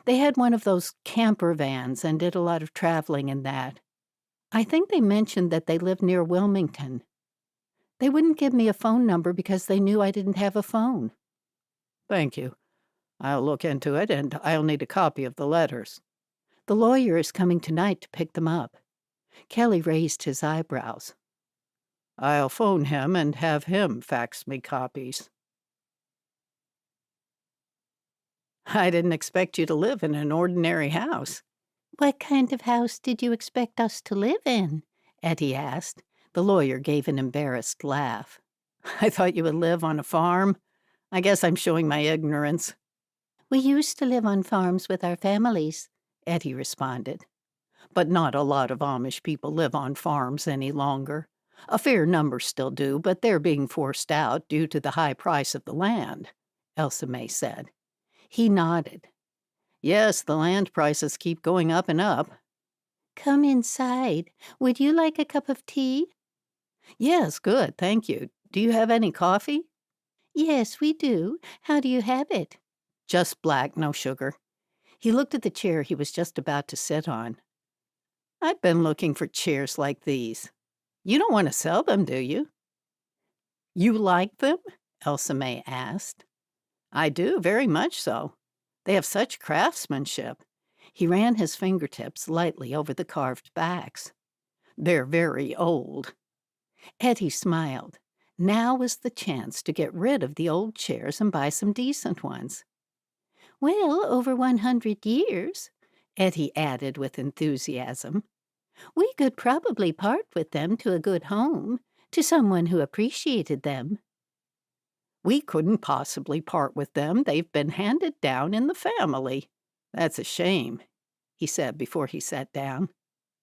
They had one of those camper vans and did a lot of traveling in that. I think they mentioned that they lived near Wilmington. They wouldn't give me a phone number because they knew I didn't have a phone." "Thank you. I'll look into it and I'll need a copy of the letters." "The lawyer is coming tonight to pick them up." Kelly raised his eyebrows. "I'll phone him and have him fax me copies." "I didn't expect you to live in an ordinary house." "What kind of house did you expect us to live in?" Ettie asked. The lawyer gave an embarrassed laugh. "I thought you would live on a farm. I guess I'm showing my ignorance." "We used to live on farms with our families," Ettie responded. "But not a lot of Amish people live on farms any longer. A fair number still do, but they're being forced out due to the high price of the land," Elsa May said. He nodded. "Yes, the land prices keep going up and up." "Come inside. Would you like a cup of tea?" "Yes, good, thank you. Do you have any coffee?" "Yes, we do. How do you have it?" "Just black, no sugar." He looked at the chair he was just about to sit on. "I've been looking for chairs like these. You don't want to sell them, do you?" "You like them?" Elsa May asked. "I do, very much so. They have such craftsmanship." He ran his fingertips lightly over the carved backs. "They're very old." Ettie smiled. Now was the chance to get rid of the old chairs and buy some decent ones. "Well, over 100 years," Ettie added with enthusiasm. "We could probably part with them to a good home, to someone who appreciated them." "We couldn't possibly part with them. They've been handed down in the family. That's a shame," he said before he sat down.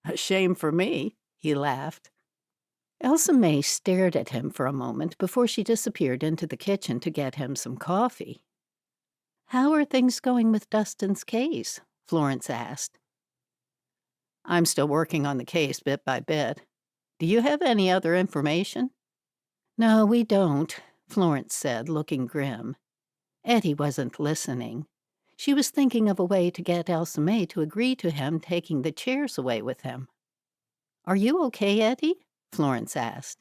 "A shame for me," he laughed. Elsa May stared at him for a moment before she disappeared into the kitchen to get him some coffee. "How are things going with Dustin's case?" Florence asked. "I'm still working on the case bit by bit. Do you have any other information?" "No, we don't," Florence said, looking grim. Ettie wasn't listening. She was thinking of a way to get Elsa May to agree to him taking the chairs away with him. "Are you okay, Ettie?" Florence asked.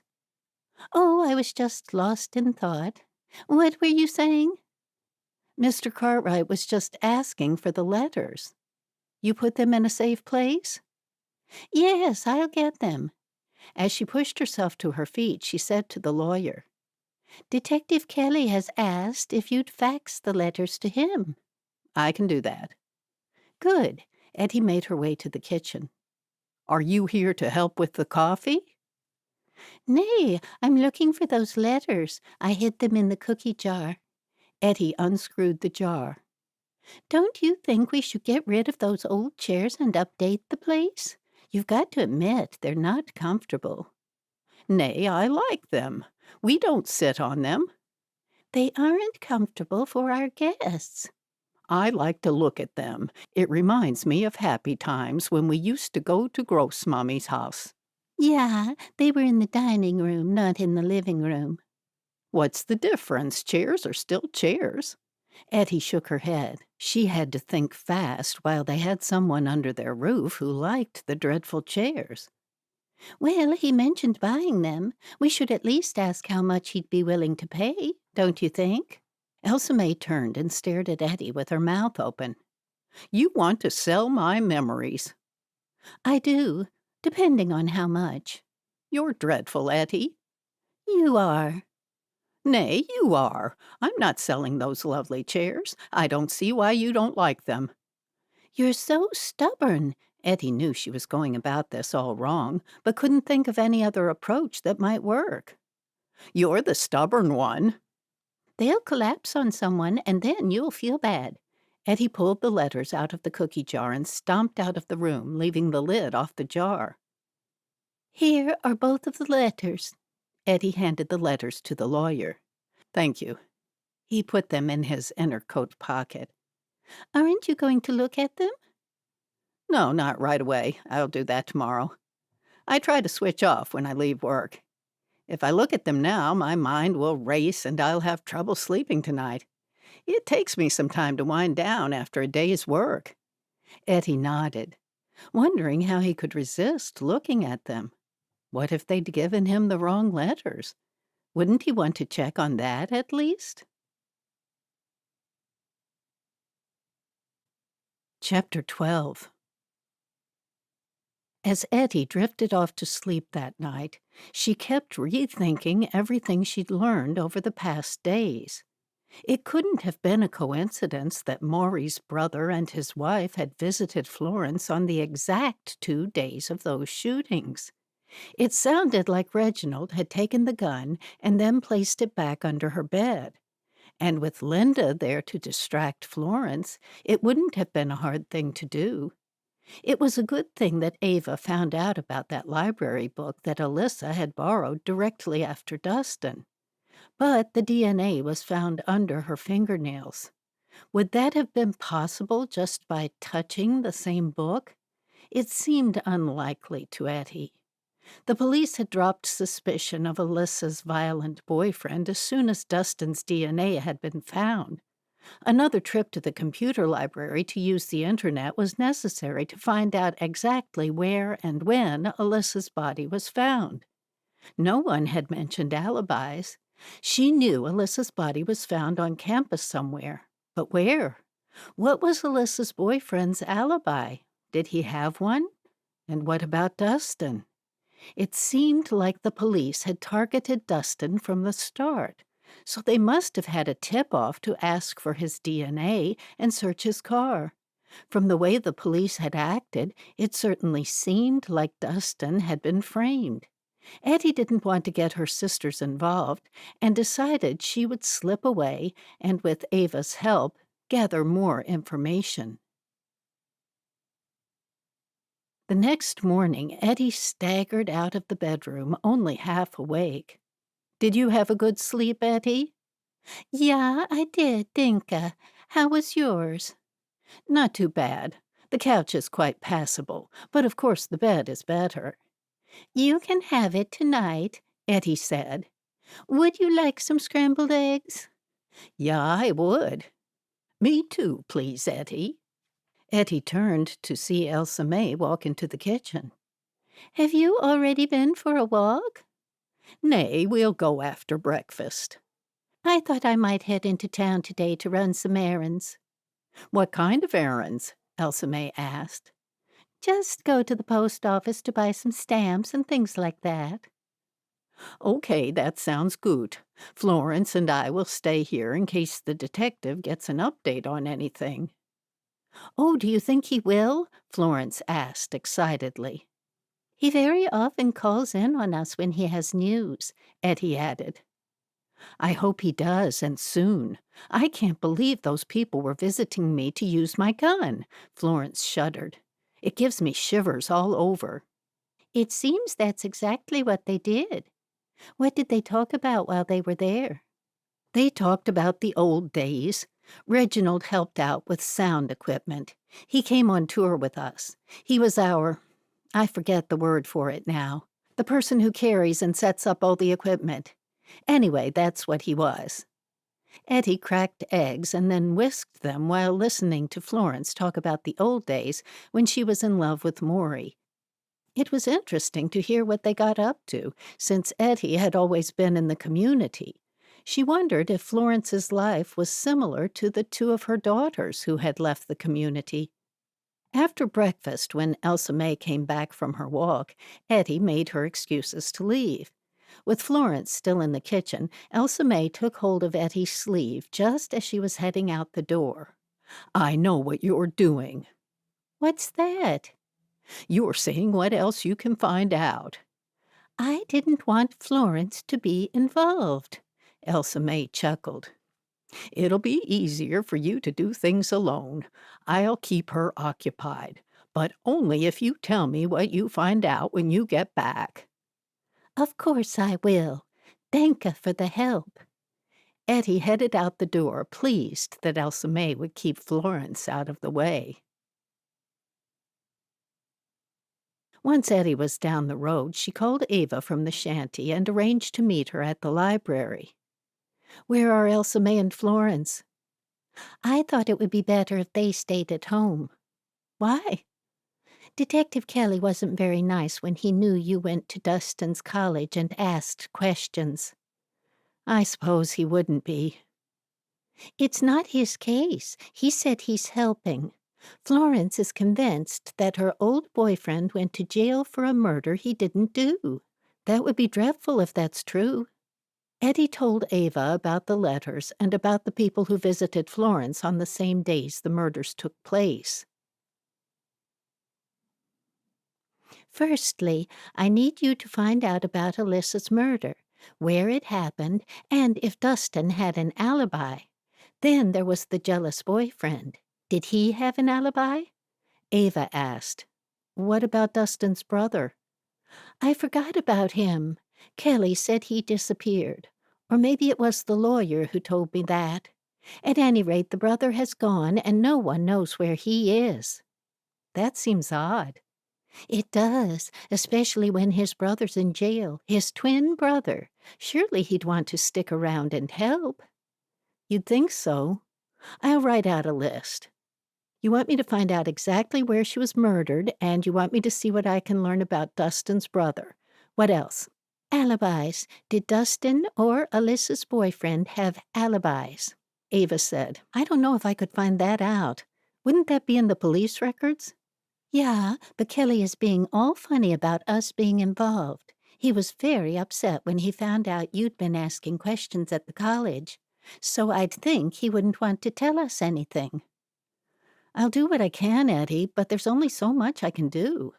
"Oh, I was just lost in thought. What were you saying?" "Mr. Cartwright was just asking for the letters. You put them in a safe place?" Yes, I'll get them. As she pushed herself to her feet, she said to the lawyer, Detective Kelly has asked if you'd fax the letters to him. I can do that. Good. Ettie made her way to the kitchen. Are you here to help with the coffee? Nay, I'm looking for those letters. I hid them in the cookie jar. Ettie unscrewed the jar. Don't you think we should get rid of those old chairs and update the place? You've got to admit they're not comfortable. Nay, I like them. We don't sit on them. They aren't comfortable for our guests. I like to look at them. It reminds me of happy times when we used to go to Grossmommy's house. Yeah, they were in the dining room, not in the living room. What's the difference? Chairs are still chairs. Ettie shook her head. She had to think fast while they had someone under their roof who liked the dreadful chairs. Well, he mentioned buying them. We should at least ask how much he'd be willing to pay, don't you think? Elsa May turned and stared at Ettie with her mouth open. You want to sell my memories. I do, depending on how much. You're dreadful, Ettie. You are. Nay, you are. I'm not selling those lovely chairs. I don't see why you don't like them. You're so stubborn. Ettie knew she was going about this all wrong, but couldn't think of any other approach that might work. You're the stubborn one. They'll collapse on someone, and then you'll feel bad. Ettie pulled the letters out of the cookie jar and stomped out of the room, leaving the lid off the jar. Here are both of the letters. Ettie handed the letters to the lawyer. Thank you. He put them in his inner coat pocket. Aren't you going to look at them? No, not right away. I'll do that tomorrow. I try to switch off when I leave work. If I look at them now, my mind will race and I'll have trouble sleeping tonight. It takes me some time to wind down after a day's work. Ettie nodded, wondering how he could resist looking at them. What if they'd given him the wrong letters? Wouldn't he want to check on that at least? Chapter 12. As Ettie drifted off to sleep that night, she kept rethinking everything she'd learned over the past days. It couldn't have been a coincidence that Maury's brother and his wife had visited Florence on the exact 2 days of those shootings. It sounded like Reginald had taken the gun and then placed it back under her bed. And with Linda there to distract Florence, it wouldn't have been a hard thing to do. It was a good thing that Ava found out about that library book that Alyssa had borrowed directly after Dustin. But the DNA was found under her fingernails. Would that have been possible just by touching the same book? It seemed unlikely to Ettie. The police had dropped suspicion of Alyssa's violent boyfriend as soon as Dustin's DNA had been found. Another trip to the computer library to use the internet was necessary to find out exactly where and when Alyssa's body was found. No one had mentioned alibis. She knew Alyssa's body was found on campus somewhere. But where? What was Alyssa's boyfriend's alibi? Did he have one? And what about Dustin? It seemed like the police had targeted Dustin from the start, so they must have had a tip-off to ask for his DNA and search his car. From the way the police had acted, it certainly seemed like Dustin had been framed. Ettie didn't want to get her sisters involved and decided she would slip away and, with Ava's help, gather more information. The next morning, Ettie staggered out of the bedroom, only half awake. Did you have a good sleep, Ettie? Yeah, I did, Dinka. How was yours? Not too bad. The couch is quite passable, but of course the bed is better. You can have it tonight, Ettie said. Would you like some scrambled eggs? Yeah, I would. Me too, please, Ettie. Ettie turned to see Elsa May walk into the kitchen. Have you already been for a walk? Nay, we'll go after breakfast. I thought I might head into town today to run some errands. What kind of errands? Elsa May asked. Just go to the post office to buy some stamps and things like that. Okay, that sounds good. Florence and I will stay here in case the detective gets an update on anything. Oh, do you think he will? Florence asked excitedly. He very often calls in on us when he has news, Ettie added. I hope he does, and soon. I can't believe those people were visiting me to use my gun. Florence shuddered. It gives me shivers all over. It seems that's exactly what they did. What did they talk about while they were there? They talked about the old days. Reginald helped out with sound equipment. He came on tour with us. He was I forget the word for it now, the person who carries and sets up all the equipment. Anyway, that's what he was. Ettie cracked eggs and then whisked them while listening to Florence talk about the old days when she was in love with Maury. It was interesting to hear what they got up to, since Ettie had always been in the community. She wondered if Florence's life was similar to the two of her daughters who had left the community. After breakfast, when Elsa May came back from her walk, Ettie made her excuses to leave. With Florence still in the kitchen, Elsa May took hold of Ettie's sleeve just as she was heading out the door. I know what you're doing. What's that? You're seeing what else you can find out. I didn't want Florence to be involved. Elsa May chuckled. It'll be easier for you to do things alone. I'll keep her occupied, but only if you tell me what you find out when you get back. Of course I will. Danke for the help. Ettie headed out the door, pleased that Elsa May would keep Florence out of the way. Once Ettie was down the road, she called Ava from the shanty and arranged to meet her at the library. Where are Elsa May and Florence? I thought it would be better if they stayed at home. Why? Detective Kelly wasn't very nice when he knew you went to Dustin's college and asked questions. I suppose he wouldn't be. It's not his case. He said he's helping. Florence is convinced that her old boyfriend went to jail for a murder he didn't do. That would be dreadful if that's true. Ettie told Ava about the letters and about the people who visited Florence on the same days the murders took place. Firstly, I need you to find out about Alyssa's murder, where it happened, and if Dustin had an alibi. Then there was the jealous boyfriend. Did he have an alibi? Ava asked. What about Dustin's brother? I forgot about him. Kelly said he disappeared. Or maybe it was the lawyer who told me that. At any rate, the brother has gone and no one knows where he is. That seems odd. It does, especially when his brother's in jail, his twin brother. Surely he'd want to stick around and help. You'd think so. I'll write out a list. You want me to find out exactly where she was murdered, and you want me to see what I can learn about Dustin's brother. What else? Alibis. Did Dustin or Alyssa's boyfriend have alibis? Ava said. I don't know if I could find that out. Wouldn't that be in the police records? Yeah, but Kelly is being all funny about us being involved. He was very upset when he found out you'd been asking questions at the college. So I'd think he wouldn't want to tell us anything. I'll do what I can, Ettie, but there's only so much I can do.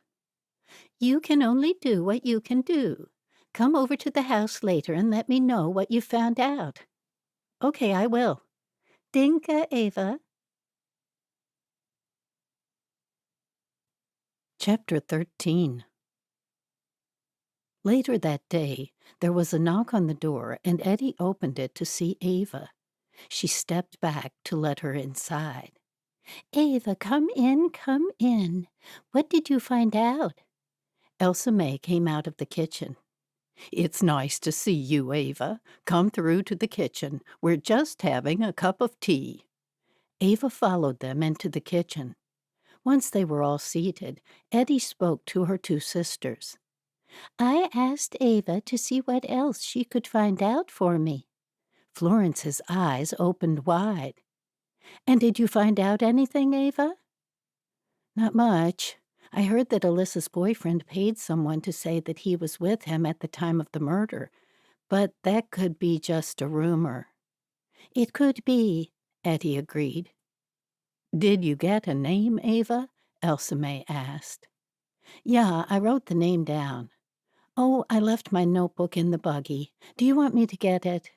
You can only do what you can do. Come over to the house later and let me know what you found out. Okay, I will. Dinka, Ava. Chapter 13. Later that day, there was a knock on the door, and Ettie opened it to see Ava. She stepped back to let her inside. Ava, come in, come in. What did you find out? Elsa May came out of the kitchen. It's nice to see you, Ava. Come through to the kitchen. We're just having a cup of tea. Ava followed them into the kitchen. Once they were all seated, Ettie spoke to her two sisters. I asked Ava to see what else she could find out for me. Florence's eyes opened wide. And did you find out anything, Ava? Not much. I heard that Alyssa's boyfriend paid someone to say that he was with him at the time of the murder, but that could be just a rumor. It could be, Ettie agreed. Did you get a name, Ava? Elsa May asked. Yeah, I wrote the name down. Oh, I left my notebook in the buggy. Do you want me to get it?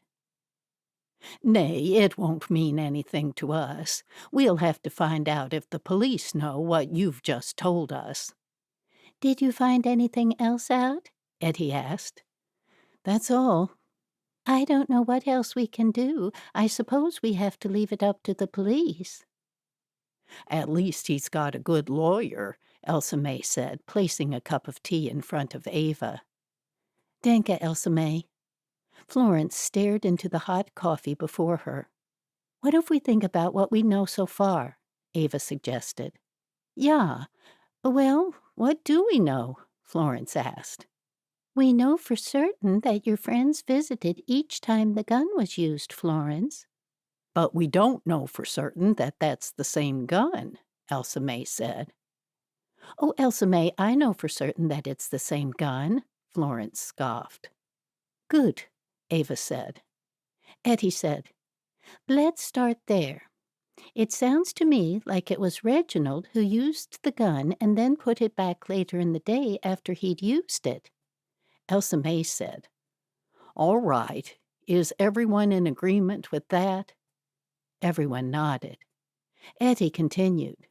Nay, it won't mean anything to us. We'll have to find out if the police know what you've just told us. Did you find anything else out? Ettie asked. That's all. I don't know what else we can do. I suppose we have to leave it up to the police. At least he's got a good lawyer, Elsa May said, placing a cup of tea in front of Ava. Danke, Elsa May. Florence stared into the hot coffee before her. What if we think about what we know so far? Ava suggested. Yeah. Well, what do we know? Florence asked. We know for certain that your friends visited each time the gun was used, Florence. But we don't know for certain that that's the same gun, Elsa May said. Oh, Elsa May, I know for certain that it's the same gun, Florence scoffed. Good, Ava said. Ettie said, let's start there. It sounds to me like it was Reginald who used the gun and then put it back later in the day after he'd used it. Elsa May said, all right. Is everyone in agreement with that? Everyone nodded. Ettie continued.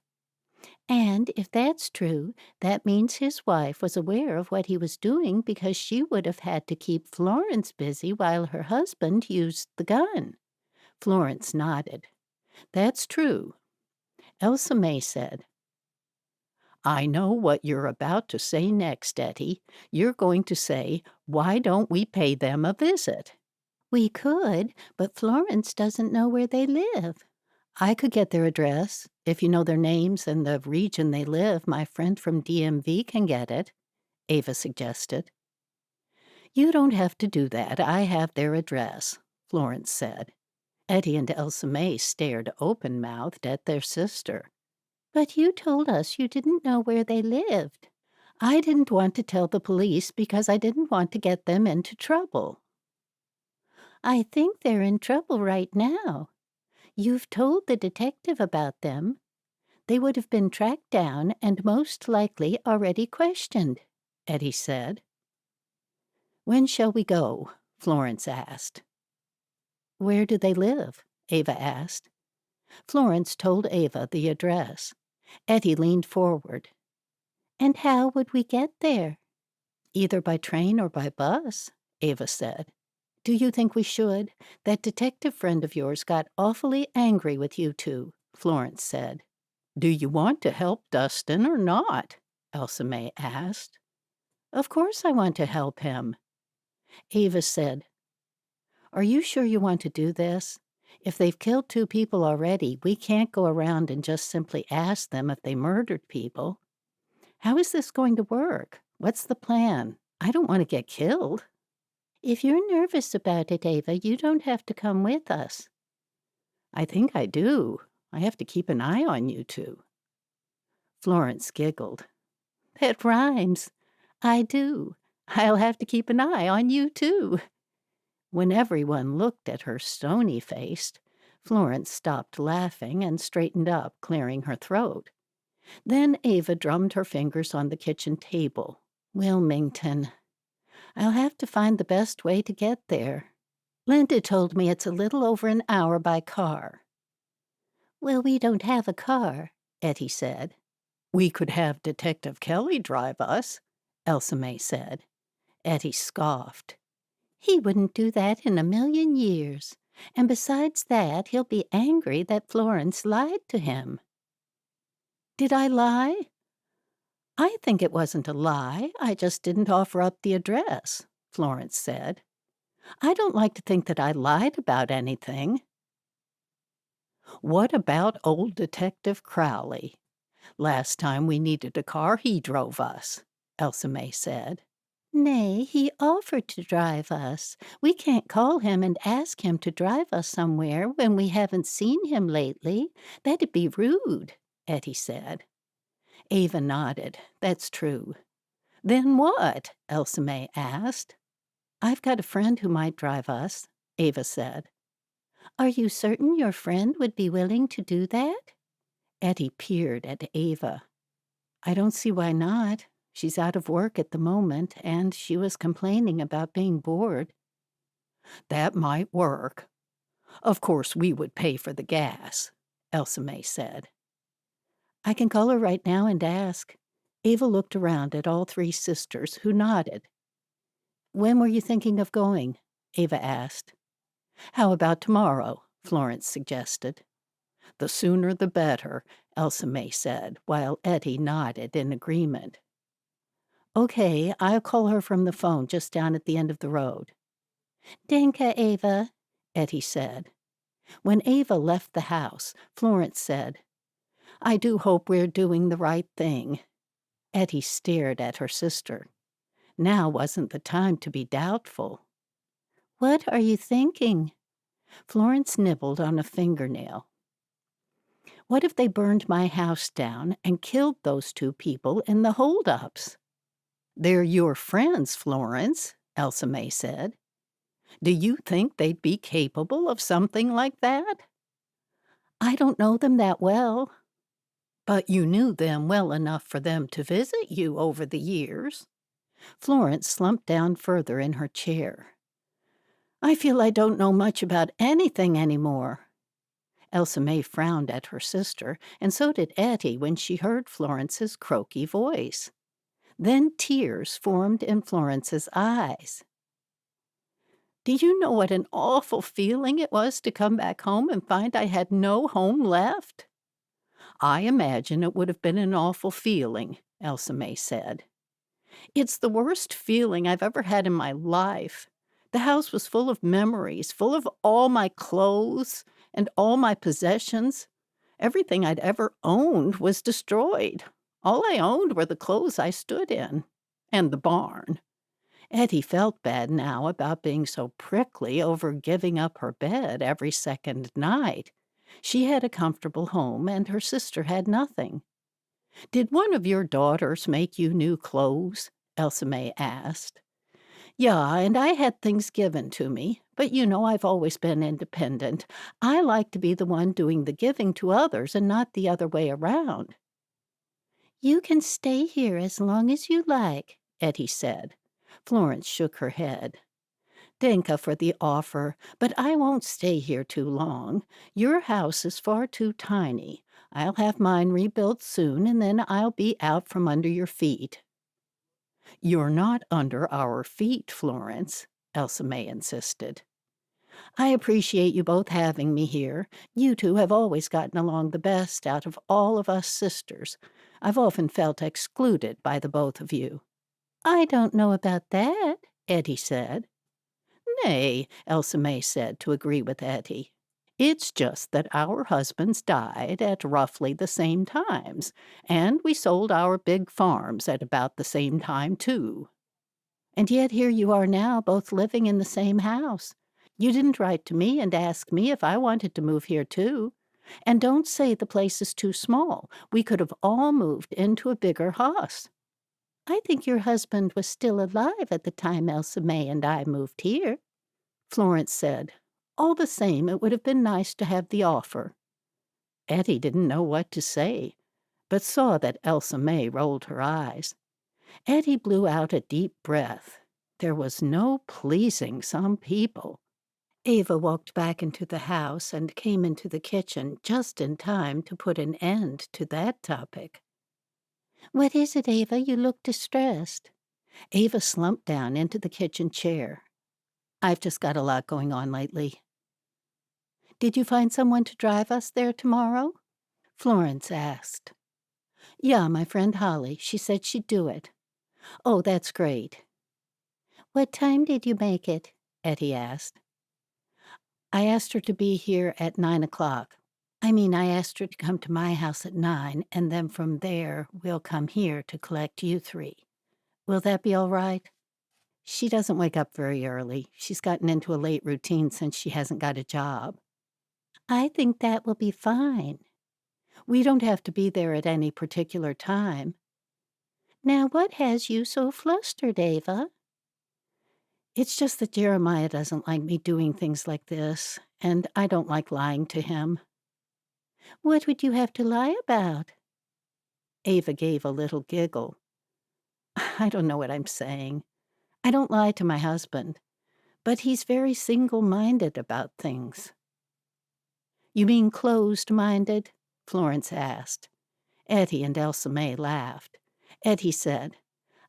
And if that's true, that means his wife was aware of what he was doing because she would have had to keep Florence busy while her husband used the gun. Florence nodded. That's true. Elsa May said, I know what you're about to say next, Ettie. You're going to say, why don't we pay them a visit? We could, but Florence doesn't know where they live. I could get their address. If you know their names and the region they live, my friend from DMV can get it, Ava suggested. You don't have to do that. I have their address, Florence said. Ettie and Elsa May stared open-mouthed at their sister. But you told us you didn't know where they lived. I didn't want to tell the police because I didn't want to get them into trouble. I think they're in trouble right now. You've told the detective about them. They would have been tracked down and most likely already questioned, Ettie said. When shall we go? Florence asked. Where do they live? Ava asked. Florence told Ava the address. Ettie leaned forward. And how would we get there? Either by train or by bus, Ava said. Do you think we should? That detective friend of yours got awfully angry with you two, Florence said. Do you want to help Dustin or not? Elsa May asked. Of course I want to help him. Ava said, Are you sure you want to do this? If they've killed 2 people already, we can't go around and just simply ask them if they murdered people. How is this going to work? What's the plan? I don't want to get killed. If you're nervous about it, Ava, you don't have to come with us. I think I do. I have to keep an eye on you two. Florence giggled. That rhymes. I do. I'll have to keep an eye on you, too. When everyone looked at her stony-faced, Florence stopped laughing and straightened up, clearing her throat. Then Ava drummed her fingers on the kitchen table. Wilmington. I'll have to find the best way to get there. Linda told me it's a little over an hour by car. Well, we don't have a car, Ettie said. We could have Detective Kelly drive us, Elsa May said. Ettie scoffed. He wouldn't do that in a million years. And besides that, he'll be angry that Florence lied to him. Did I lie? I think it wasn't a lie. I just didn't offer up the address, Florence said. I don't like to think that I lied about anything. What about old Detective Crowley? Last time we needed a car, he drove us, Elsa May said. Nay, he offered to drive us. We can't call him and ask him to drive us somewhere when we haven't seen him lately. That'd be rude, Ettie said. Ava nodded. That's true. Then what? Elsa May asked. I've got a friend who might drive us, Ava said. Are you certain your friend would be willing to do that? Ettie peered at Ava. I don't see why not. She's out of work at the moment, and she was complaining about being bored. That might work. Of course, we would pay for the gas, Elsa May said. I can call her right now and ask. Ava looked around at all three sisters, who nodded. When were you thinking of going? Ava asked. How about tomorrow? Florence suggested. The sooner the better, Elsa May said, while Ettie nodded in agreement. Okay, I'll call her from the phone just down at the end of the road. Dinka, Ava, Ettie said. When Ava left the house, Florence said, I do hope we're doing the right thing. Ettie stared at her sister. Now wasn't the time to be doubtful. What are you thinking? Florence nibbled on a fingernail. What if they burned my house down and killed those two people in the hold-ups? They're your friends, Florence, Elsa May said. Do you think they'd be capable of something like that? I don't know them that well. But you knew them well enough for them to visit you over the years. Florence slumped down further in her chair. I feel I don't know much about anything anymore. Elsa May frowned at her sister, and so did Ettie when she heard Florence's croaky voice. Then tears formed in Florence's eyes. Do you know what an awful feeling it was to come back home and find I had no home left? I imagine it would have been an awful feeling, Elsa May said. It's the worst feeling I've ever had in my life. The house was full of memories, full of all my clothes and all my possessions. Everything I'd ever owned was destroyed. All I owned were the clothes I stood in, and the barn. Ettie felt bad now about being so prickly over giving up her bed every second night. She had a comfortable home, and her sister had nothing. Did one of your daughters make you new clothes? Elsa May asked. Yeah, and I had things given to me, but you know I've always been independent. I like to be the one doing the giving to others and not the other way around. You can stay here as long as you like, Ettie said. Florence shook her head. Dinka for the offer, but I won't stay here too long. Your house is far too tiny. I'll have mine rebuilt soon, and then I'll be out from under your feet. You're not under our feet, Florence, Elsa May insisted. I appreciate you both having me here. You two have always gotten along the best out of all of us sisters. I've often felt excluded by the both of you. I don't know about that, Ettie said. Nay, Elsa May said to agree with Ettie. It's just that our husbands died at roughly the same times, and we sold our big farms at about the same time, too. And yet here you are now, both living in the same house. You didn't write to me and ask me if I wanted to move here, too. And don't say the place is too small. We could have all moved into a bigger house. I think your husband was still alive at the time Elsa May and I moved here, Florence said. All the same, it would have been nice to have the offer. Ettie didn't know what to say, but saw that Elsa May rolled her eyes. Ettie blew out a deep breath. There was no pleasing some people. Ava walked back into the house and came into the kitchen just in time to put an end to that topic. What is it, Ava? You look distressed. Ava slumped down into the kitchen chair. I've just got a lot going on lately. Did you find someone to drive us there tomorrow? Florence asked. Yeah, my friend Holly. She said she'd do it. Oh, that's great. What time did you make it? Ettie asked. I asked her to be here at 9 o'clock. I asked her to come to my house at 9, and then from there we'll come here to collect you three. Will that be all right? She doesn't wake up very early. She's gotten into a late routine since she hasn't got a job. I think that will be fine. We don't have to be there at any particular time. Now, what has you so flustered, Ava? It's just that Jeremiah doesn't like me doing things like this, and I don't like lying to him. What would you have to lie about? Ava gave a little giggle. I don't know what I'm saying. I don't lie to my husband, but he's very single-minded about things. You mean closed-minded? Florence asked. Ettie and Elsa May laughed. Ettie said,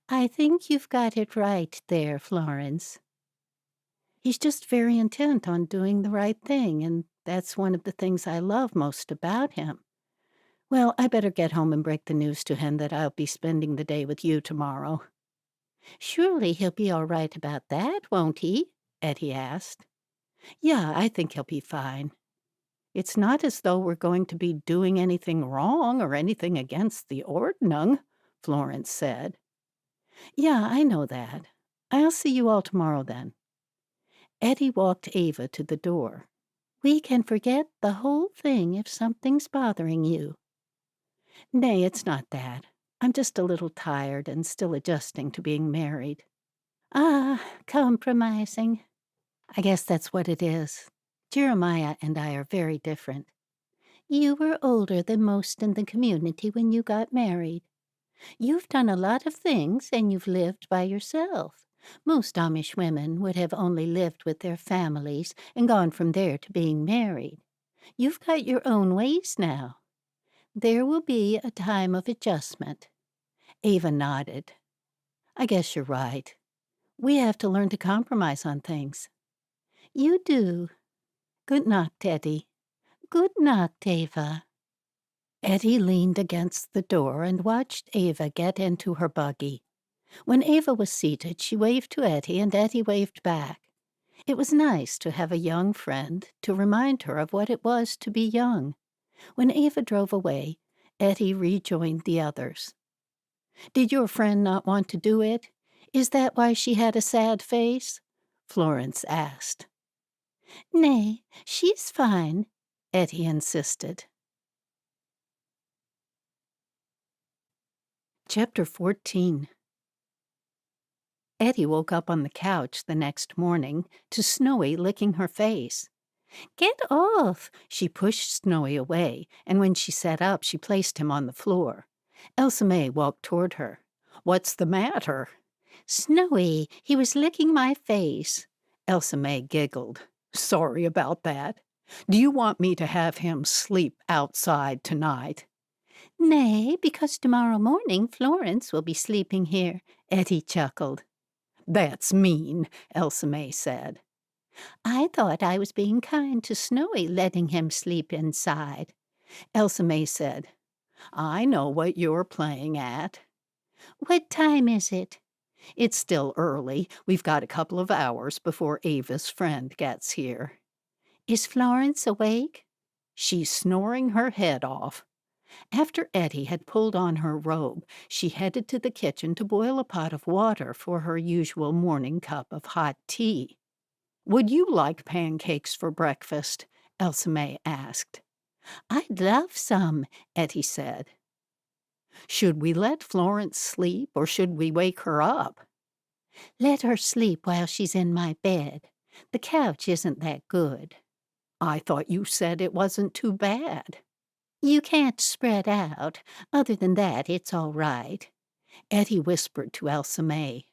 I think you've got it right there, Florence. He's just very intent on doing the right thing, and that's one of the things I love most about him. Well, I better get home and break the news to him that I'll be spending the day with you tomorrow. Surely he'll be all right about that, won't he? Ettie asked. Yeah, I think he'll be fine. It's not as though we're going to be doing anything wrong or anything against the Ordnung, Florence said. Yeah, I know that. I'll see you all tomorrow then. Ettie walked Ava to the door. We can forget the whole thing if something's bothering you. Nay, it's not that. I'm just a little tired and still adjusting to being married. Ah, compromising. I guess that's what it is. Jeremiah and I are very different. You were older than most in the community when you got married. You've done a lot of things and you've lived by yourself. Most Amish women would have only lived with their families and gone from there to being married. You've got your own ways now. There will be a time of adjustment. Ava nodded. I guess you're right. We have to learn to compromise on things. You do. Good night, Ettie. Good night, Ava. Ettie leaned against the door and watched Ava get into her buggy. When Ava was seated, she waved to Ettie, and Ettie waved back. It was nice to have a young friend to remind her of what it was to be young. When Ava drove away, Ettie rejoined the others. Did your friend not want to do it? Is that why she had a sad face? Florence asked. Nay, she's fine, Ettie insisted. Chapter 14. Ettie woke up on the couch the next morning to Snowy licking her face. Get off! She pushed Snowy away, and when she sat up, she placed him on the floor. Elsa May walked toward her. What's the matter? Snowy, he was licking my face. Elsa May giggled. Sorry about that. Do you want me to have him sleep outside tonight? Nay, because tomorrow morning Florence will be sleeping here, Ettie chuckled. That's mean, Elsa May said. I thought I was being kind to Snowy, letting him sleep inside. Elsa May said, I know what you're playing at. What time is it? It's still early. We've got a couple of hours before Ava's friend gets here. Is Florence awake? She's snoring her head off. After Ettie had pulled on her robe, she headed to the kitchen to boil a pot of water for her usual morning cup of hot tea. Would you like pancakes for breakfast? Elsa May asked. I'd love some, Ettie said. Should we let Florence sleep or should we wake her up? Let her sleep while she's in my bed. The couch isn't that good. I thought you said it wasn't too bad. You can't spread out. Other than that, it's all right. Ettie whispered to Elsa May.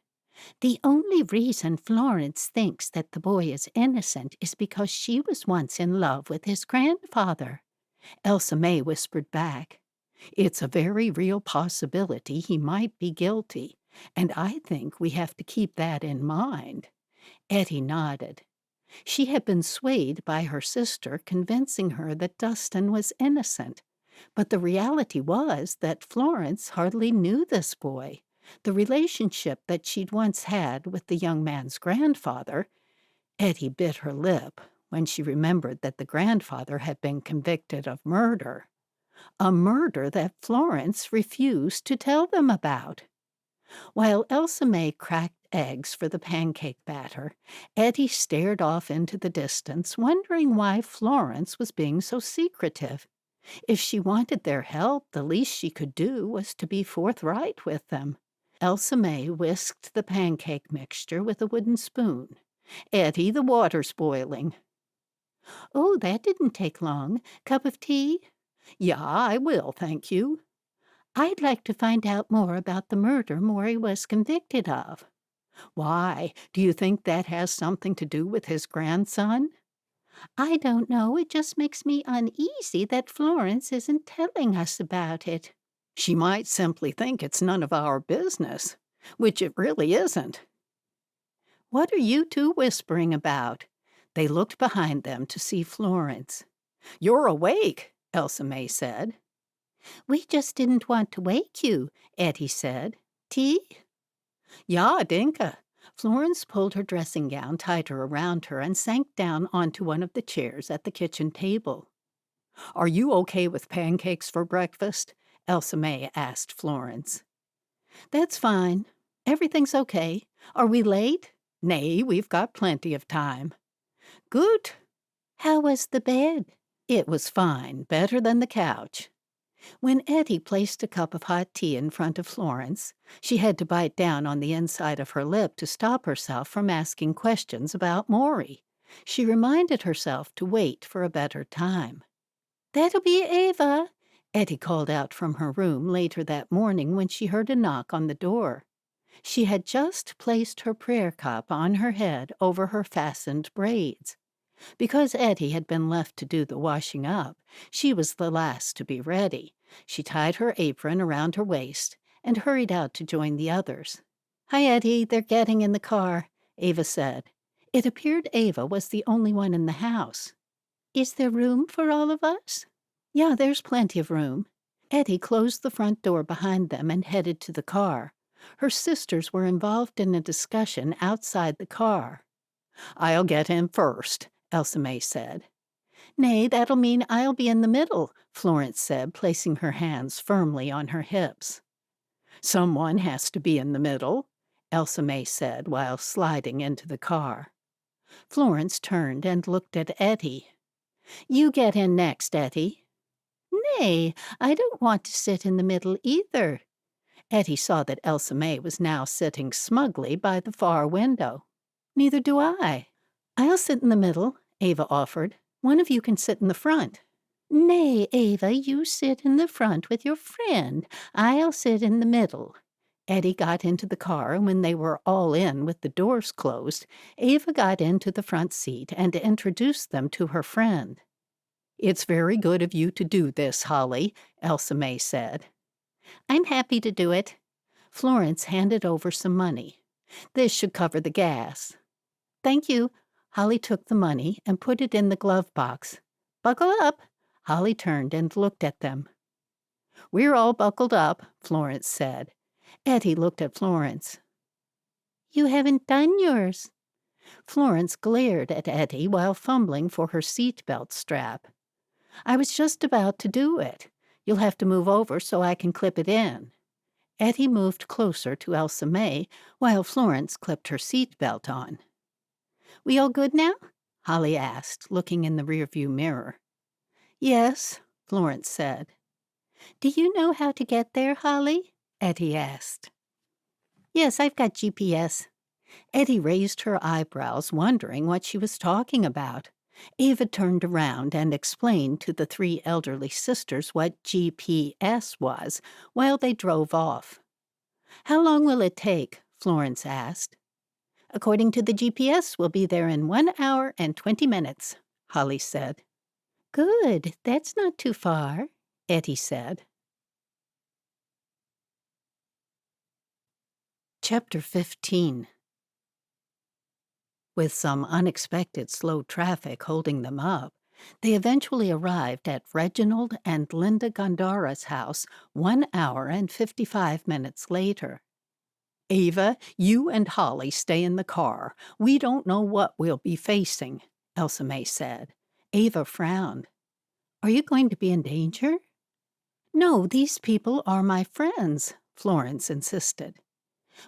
The only reason Florence thinks that the boy is innocent is because she was once in love with his grandfather. Elsa May whispered back. It's a very real possibility he might be guilty, and I think we have to keep that in mind. Ettie nodded. She had been swayed by her sister convincing her that Dustin was innocent, but the reality was that Florence hardly knew this boy. The relationship that she'd once had with the young man's grandfather, Ettie bit her lip when she remembered that the grandfather had been convicted of murder. A murder that Florence refused to tell them about. While Elsa May cracked eggs for the pancake batter, Ettie stared off into the distance, wondering why Florence was being so secretive. If she wanted their help, the least she could do was to be forthright with them. Elsa May whisked the pancake mixture with a wooden spoon. Ettie, the water's boiling. Oh, that didn't take long. Cup of tea? Yeah, I will, thank you. I'd like to find out more about the murder Maury was convicted of. Why? Do you think that has something to do with his grandson? I don't know. It just makes me uneasy that Florence isn't telling us about it. She might simply think it's none of our business, which it really isn't. What are you two whispering about? They looked behind them to see Florence. You're awake, Elsa May said. We just didn't want to wake you, Ettie said. Tea? Ja, denke. Florence pulled her dressing gown tighter around her and sank down onto one of the chairs at the kitchen table. Are you okay with pancakes for breakfast? Elsa May asked Florence. That's fine. Everything's okay. Are we late? Nay, we've got plenty of time. Good. How was the bed? It was fine, better than the couch. When Ettie placed a cup of hot tea in front of Florence, she had to bite down on the inside of her lip to stop herself from asking questions about Maury. She reminded herself to wait for a better time. That'll be Ava, Ettie called out from her room later that morning when she heard a knock on the door. She had just placed her prayer cup on her head over her fastened braids. Because Ettie had been left to do the washing up, she was the last to be ready. She tied her apron around her waist and hurried out to join the others. Hi, Ettie, they're getting in the car, Ava said. It appeared Ava was the only one in the house. Is there room for all of us? Yeah, there's plenty of room. Ettie closed the front door behind them and headed to the car. Her sisters were involved in a discussion outside the car. I'll get in first, Elsa May said. Nay, that'll mean I'll be in the middle, Florence said, placing her hands firmly on her hips. Someone has to be in the middle, Elsa May said while sliding into the car. Florence turned and looked at Ettie. You get in next, Ettie. Nay, I don't want to sit in the middle either. Ettie saw that Elsa May was now sitting smugly by the far window. Neither do I. I'll sit in the middle, Ava offered. One of you can sit in the front. Nay, Ava, you sit in the front with your friend. I'll sit in the middle. Ettie got into the car, and when they were all in with the doors closed, Ava got into the front seat and introduced them to her friend. It's very good of you to do this, Holly, Elsa May said. I'm happy to do it. Florence handed over some money. This should cover the gas. Thank you. Holly took the money and put it in the glove box. Buckle up. Holly turned and looked at them. We're all buckled up, Florence said. Ettie looked at Florence. You haven't done yours. Florence glared at Ettie while fumbling for her seatbelt strap. I was just about to do it. You'll have to move over so I can clip it in. Ettie moved closer to Elsa May while Florence clipped her seatbelt on. We all good now? Holly asked, looking in the rearview mirror. Yes, Florence said. Do you know how to get there, Holly? Ettie asked. Yes, I've got GPS. Ettie raised her eyebrows, wondering what she was talking about. Ava turned around and explained to the three elderly sisters what GPS was while they drove off. How long will it take? Florence asked. According to the GPS, we'll be there in 1 hour and 20 minutes, Holly said. Good, that's not too far, Ettie said. Chapter 15. With some unexpected slow traffic holding them up, they eventually arrived at Reginald and Linda Gondara's house 1 hour and 55 minutes later. Ava, you and Holly stay in the car. We don't know what we'll be facing, Elsa May said. Ava frowned. Are you going to be in danger? No, these people are my friends, Florence insisted.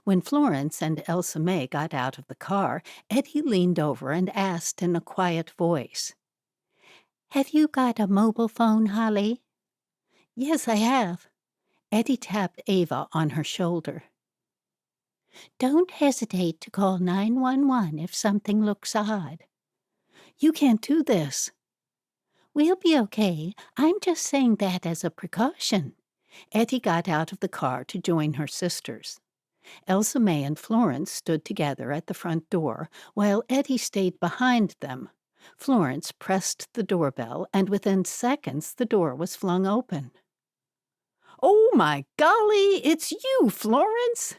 When Florence and Elsa May got out of the car, Ettie leaned over and asked in a quiet voice, Have you got a mobile phone, Holly? Yes, I have. Ettie tapped Ava on her shoulder. Don't hesitate to call 911 if something looks odd. You can't do this. We'll be okay. I'm just saying that as a precaution. Ettie got out of the car to join her sisters. Elsa May and Florence stood together at the front door, while Ettie stayed behind them. Florence pressed the doorbell, and within seconds the door was flung open. Oh, my golly, it's you, Florence!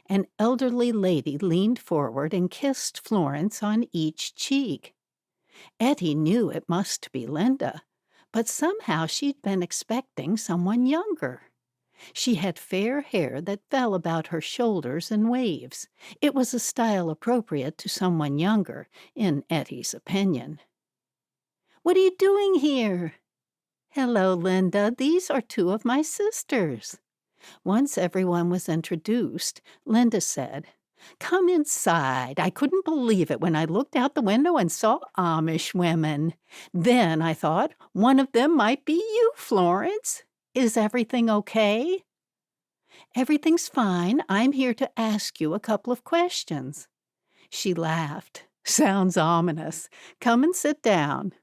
An elderly lady leaned forward and kissed Florence on each cheek. Ettie knew it must be Linda, but somehow she'd been expecting someone younger. She had fair hair that fell about her shoulders in waves. It was a style appropriate to someone younger, in Ettie's opinion. "What are you doing here?" "Hello, Linda. These are two of my sisters." Once everyone was introduced, Linda said, "Come inside. I couldn't believe it when I looked out the window and saw Amish women. Then I thought one of them might be you, Florence. Is everything okay?" "Everything's fine. I'm here to ask you a couple of questions." She laughed. "Sounds ominous. Come and sit down."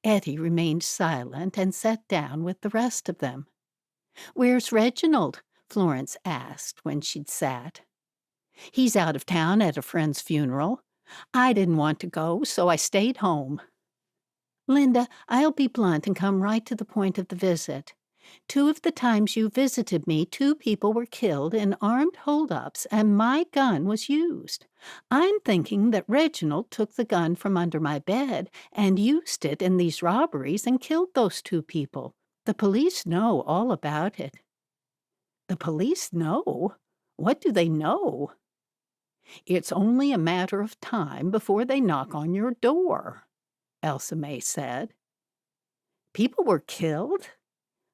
Ettie remained silent and sat down with the rest of them. "Where's Reginald?" Florence asked when she'd sat. "He's out of town at a friend's funeral. I didn't want to go, so I stayed home." "Linda, I'll be blunt and come right to the point of the visit. 2 of the times you visited me, 2 people were killed in armed holdups, and my gun was used. I'm thinking that Reginald took the gun from under my bed and used it in these robberies and killed those 2 people. The police know all about it." The police know? What do they know? It's only a matter of time before they knock on your door, Elsa May said. People were killed?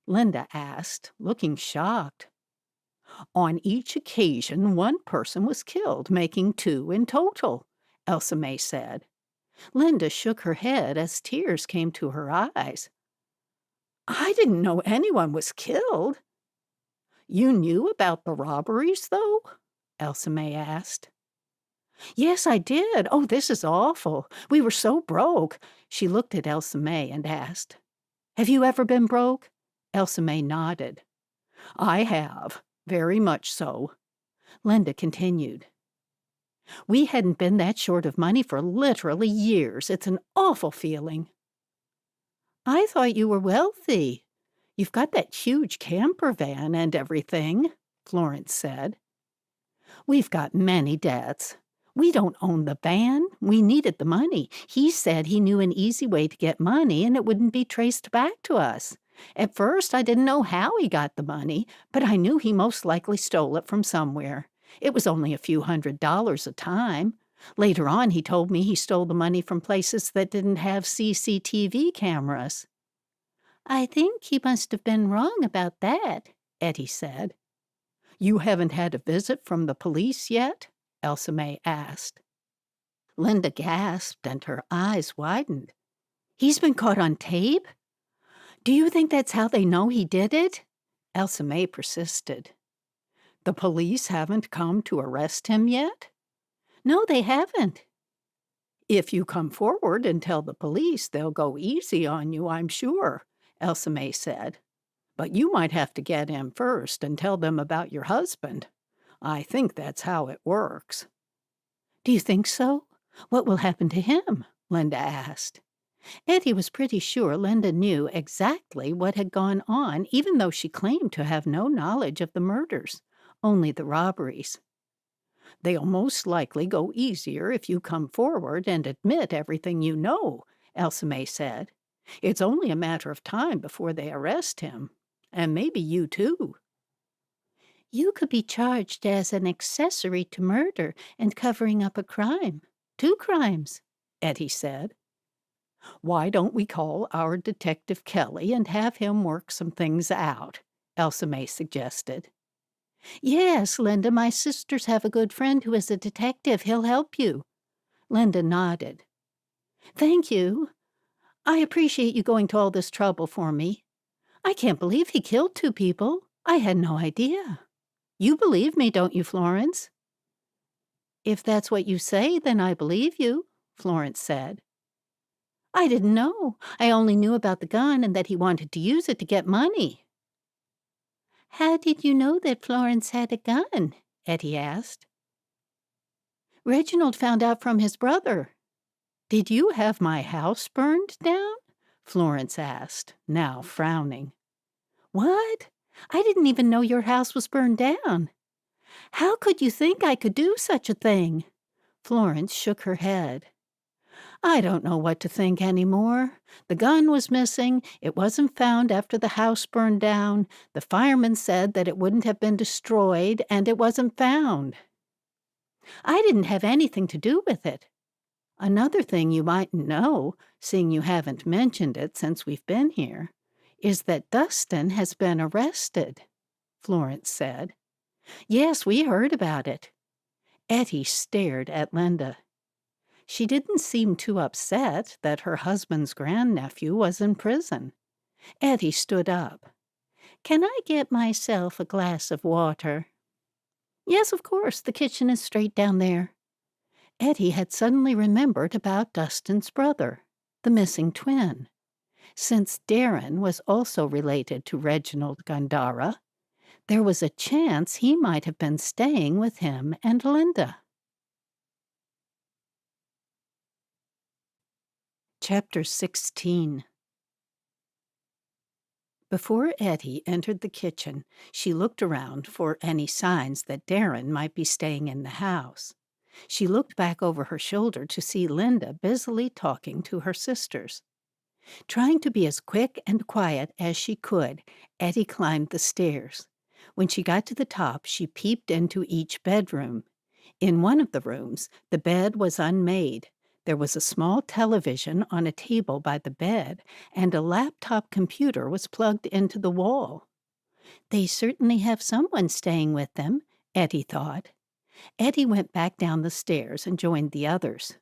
Linda asked, looking shocked. On each occasion, one person was killed, making 2 in total, Elsa May said. Linda shook her head as tears came to her eyes. I didn't know anyone was killed. You knew about the robberies, though? Elsa May asked. Yes, I did. Oh, this is awful. We were so broke. She looked at Elsa May and asked, Have you ever been broke? Elsa May nodded. I have, very much so. Linda continued. We hadn't been that short of money for literally years. It's an awful feeling. I thought you were wealthy. You've got that huge camper van and everything, Florence said. We've got many debts. We don't own the van. We needed the money. He said he knew an easy way to get money and it wouldn't be traced back to us. At first, I didn't know how he got the money, but I knew he most likely stole it from somewhere. It was only a few $100s a time. Later on, he told me he stole the money from places that didn't have CCTV cameras. I think he must have been wrong about that, Ettie said. You haven't had a visit from the police yet? Elsa May asked. Linda gasped and her eyes widened. He's been caught on tape? Do you think that's how they know he did it? Elsa May persisted. The police haven't come to arrest him yet? No, they haven't. If you come forward and tell the police, they'll go easy on you, I'm sure, Elsa May said. But you might have to get in first and tell them about your husband. I think that's how it works. Do you think so? What will happen to him? Linda asked. Ettie was pretty sure Linda knew exactly what had gone on, even though she claimed to have no knowledge of the murders, only the robberies. They'll most likely go easier if you come forward and admit everything you know, Elsa May said. It's only a matter of time before they arrest him. And maybe you too. You could be charged as an accessory to murder and covering up a crime. 2 crimes, Ettie said. Why don't we call our Detective Kelly and have him work some things out? Elsa May suggested. Yes, Linda, my sisters have a good friend who is a detective. He'll help you. Linda nodded. Thank you. I appreciate you going to all this trouble for me. I can't believe he killed 2 people. I had no idea. You believe me, don't you, Florence?" "If that's what you say, then I believe you," Florence said. "I didn't know. I only knew about the gun and that he wanted to use it to get money." "How did you know that Florence had a gun?" Ettie asked. "Reginald found out from his brother." "Did you have my house burned down?" Florence asked, now frowning. "What? I didn't even know your house was burned down. How could you think I could do such a thing?" Florence shook her head. "I don't know what to think anymore. The gun was missing. It wasn't found after the house burned down. The fireman said that it wouldn't have been destroyed, and it wasn't found. I didn't have anything to do with it. Another thing you mightn't know, seeing you haven't mentioned it since we've been here, is that Dustin has been arrested," Florence said. "Yes, we heard about it." Ettie stared at Linda. She didn't seem too upset that her husband's grandnephew was in prison. Ettie stood up. "Can I get myself a glass of water?" "Yes, of course. The kitchen is straight down there." Ettie had suddenly remembered about Dustin's brother, the missing twin. Since Darren was also related to Reginald Gandara, there was a chance he might have been staying with him and Linda. Chapter 16. Before Ettie entered the kitchen, she looked around for any signs that Darren might be staying in the house. She looked back over her shoulder to see Linda busily talking to her sisters. Trying to be as quick and quiet as she could, Ettie climbed the stairs. When she got to the top, she peeped into each bedroom. In one of the rooms, the bed was unmade. There was a small television on a table by the bed, and a laptop computer was plugged into the wall. "They certainly have someone staying with them," Ettie thought. Ettie went back down the stairs and joined the others.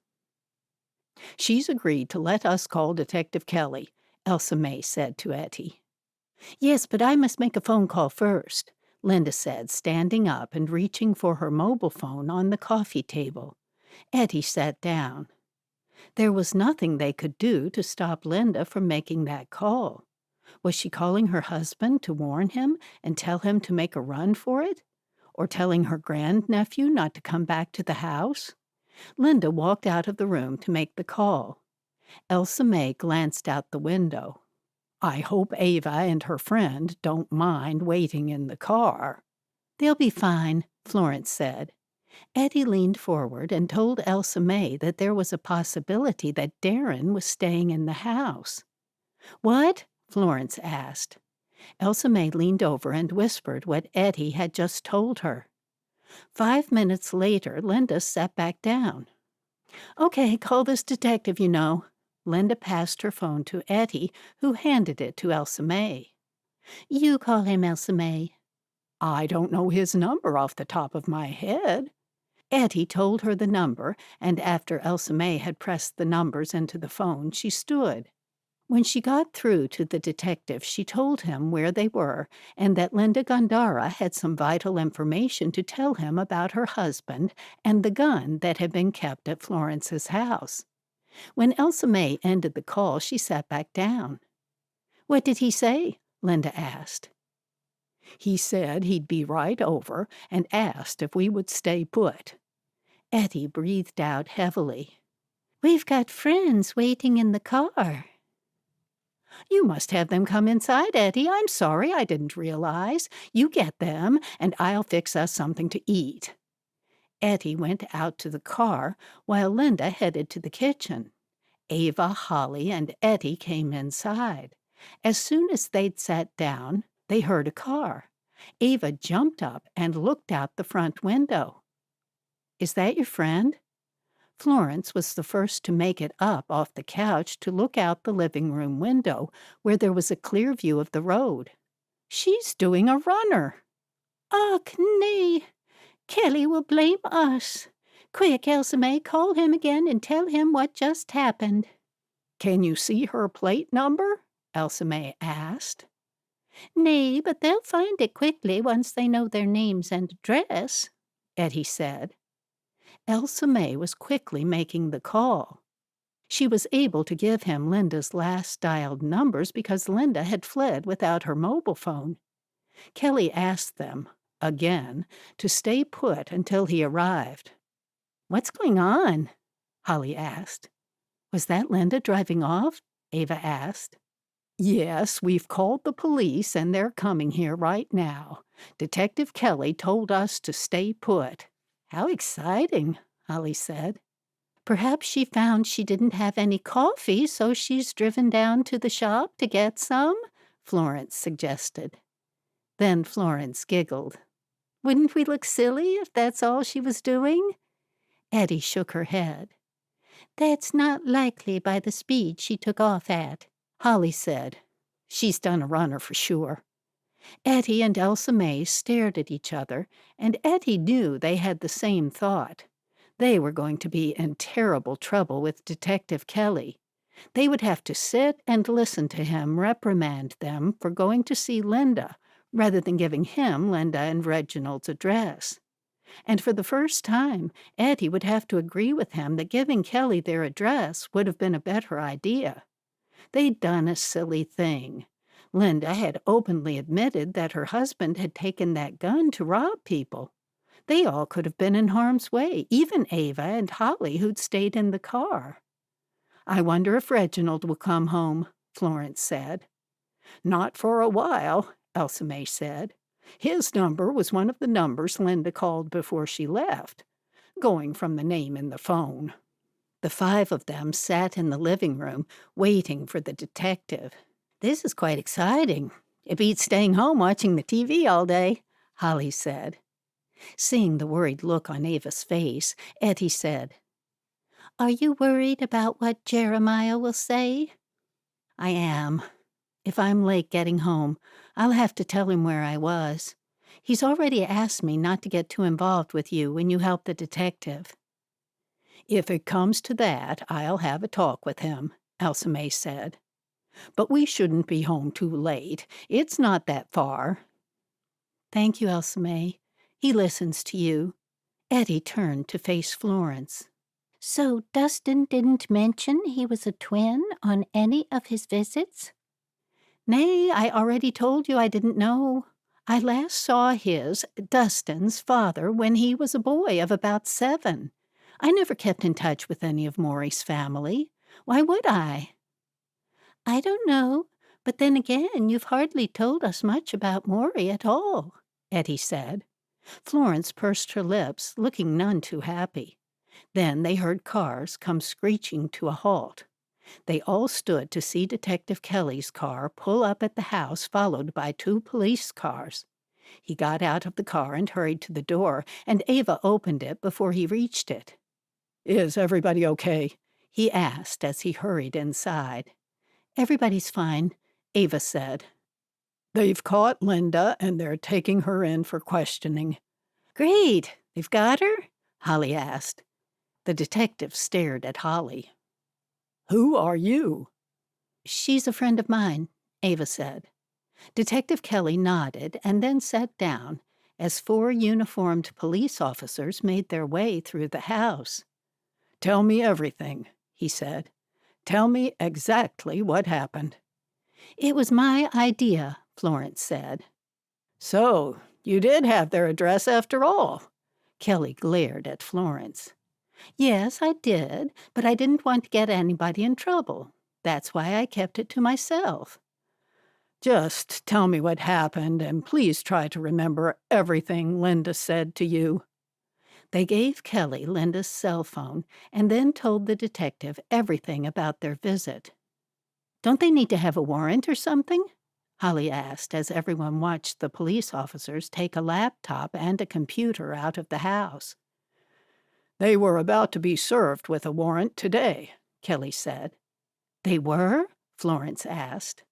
"She's agreed to let us call Detective Kelly," Elsa May said to Ettie. "Yes, but I must make a phone call first," Linda said, standing up and reaching for her mobile phone on the coffee table. Ettie sat down. There was nothing they could do to stop Linda from making that call. Was she calling her husband to warn him and tell him to make a run for it? Or telling her grandnephew not to come back to the house? Linda walked out of the room to make the call. Elsa May glanced out the window. "I hope Ava and her friend don't mind waiting in the car." "They'll be fine," Florence said. Ettie leaned forward and told Elsa May that there was a possibility that Darren was staying in the house. "What?" Florence asked. Elsa May leaned over and whispered what Ettie had just told her. 5 minutes later, Linda sat back down. "Okay, call this detective, you know." Linda passed her phone to Ettie, who handed it to Elsa May. "You call him, Elsa May." "I don't know his number off the top of my head." Ettie told her the number, and after Elsa May had pressed the numbers into the phone, she stood. When she got through to the detective, she told him where they were and that Linda Gandara had some vital information to tell him about her husband and the gun that had been kept at Florence's house. When Elsa May ended the call, she sat back down. "What did he say?" Linda asked. "He said he'd be right over and asked if we would stay put." Ettie breathed out heavily. "We've got friends waiting in the car." "You must have them come inside, Ettie. I'm sorry, I didn't realize. You get them, and I'll fix us something to eat." Ettie went out to the car, while Linda headed to the kitchen. Ava, Holly, and Ettie came inside. As soon as they'd sat down, they heard a car. Ava jumped up and looked out the front window. "Is that your friend?" Florence was the first to make it up off the couch to look out the living room window, where there was a clear view of the road. "She's doing a runner." "Ach, nee. Kelly will blame us. Quick, Elsa May, call him again and tell him what just happened." "Can you see her plate number?" Elsa May asked. Nay, but they'll find it quickly once they know their names and address, Ettie said. Elsa May was quickly making the call. She was able to give him Linda's last dialed numbers because Linda had fled without her mobile phone. Kelly asked them, again, to stay put until he arrived. "What's going on?" Holly asked. "Was that Linda driving off?" Ava asked. "Yes, we've called the police and they're coming here right now. Detective Kelly told us to stay put." "How exciting," Holly said. "Perhaps she found she didn't have any coffee, so she's driven down to the shop to get some," Florence suggested. Then Florence giggled. "Wouldn't we look silly if that's all she was doing?" Ettie shook her head. "That's not likely by the speed she took off at," Holly said. "She's done a runner for sure." Ettie and Elsa May stared at each other, and Ettie knew they had the same thought. They were going to be in terrible trouble with Detective Kelly. They would have to sit and listen to him reprimand them for going to see Linda, rather than giving him Linda and Reginald's address. And for the first time, Ettie would have to agree with him that giving Kelly their address would have been a better idea. They'd done a silly thing. Linda had openly admitted that her husband had taken that gun to rob people. They all could have been in harm's way, even Ava and Holly, who'd stayed in the car. "I wonder if Reginald will come home," Florence said. "Not for a while," Elsa May said. "His number was one of the numbers Linda called before she left, going from the name in the phone." The five of them sat in the living room, waiting for the detective. "This is quite exciting. It beats staying home watching the TV all day," Holly said. Seeing the worried look on Ava's face, Ettie said, "Are you worried about what Jeremiah will say?" "I am. If I'm late getting home, I'll have to tell him where I was. He's already asked me not to get too involved with you when you help the detective." "If it comes to that, I'll have a talk with him," Elsa May said. "But we shouldn't be home too late. It's not that far." "Thank you, Elsa May. He listens to you." Ettie turned to face Florence. "So Dustin didn't mention he was a twin on any of his visits?" "Nay, I already told you I didn't know. I last saw Dustin's father, when he was a boy of about 7. I never kept in touch with any of Maury's family. Why would I?" "I don't know, but then again, you've hardly told us much about Maury at all," Ettie said. Florence pursed her lips, looking none too happy. Then they heard cars come screeching to a halt. They all stood to see Detective Kelly's car pull up at the house, followed by 2 police cars. He got out of the car and hurried to the door, and Ava opened it before he reached it. "Is everybody okay?" he asked as he hurried inside. "Everybody's fine," Ava said. "They've caught Linda, and they're taking her in for questioning." "Great! They've got her?" Holly asked. The detective stared at Holly. "Who are you?" "She's a friend of mine," Ava said. Detective Kelly nodded and then sat down as 4 uniformed police officers made their way through the house. "Tell me everything," he said. "Tell me exactly what happened." "It was my idea," Florence said. "So, you did have their address after all?" Kelly glared at Florence. "Yes, I did, but I didn't want to get anybody in trouble. That's why I kept it to myself." "Just tell me what happened, and please try to remember everything Linda said to you." They gave Kelly Linda's cell phone and then told the detective everything about their visit. "Don't they need to have a warrant or something?" Holly asked as everyone watched the police officers take a laptop and a computer out of the house. "They were about to be served with a warrant today," Kelly said. "They were?" Florence asked.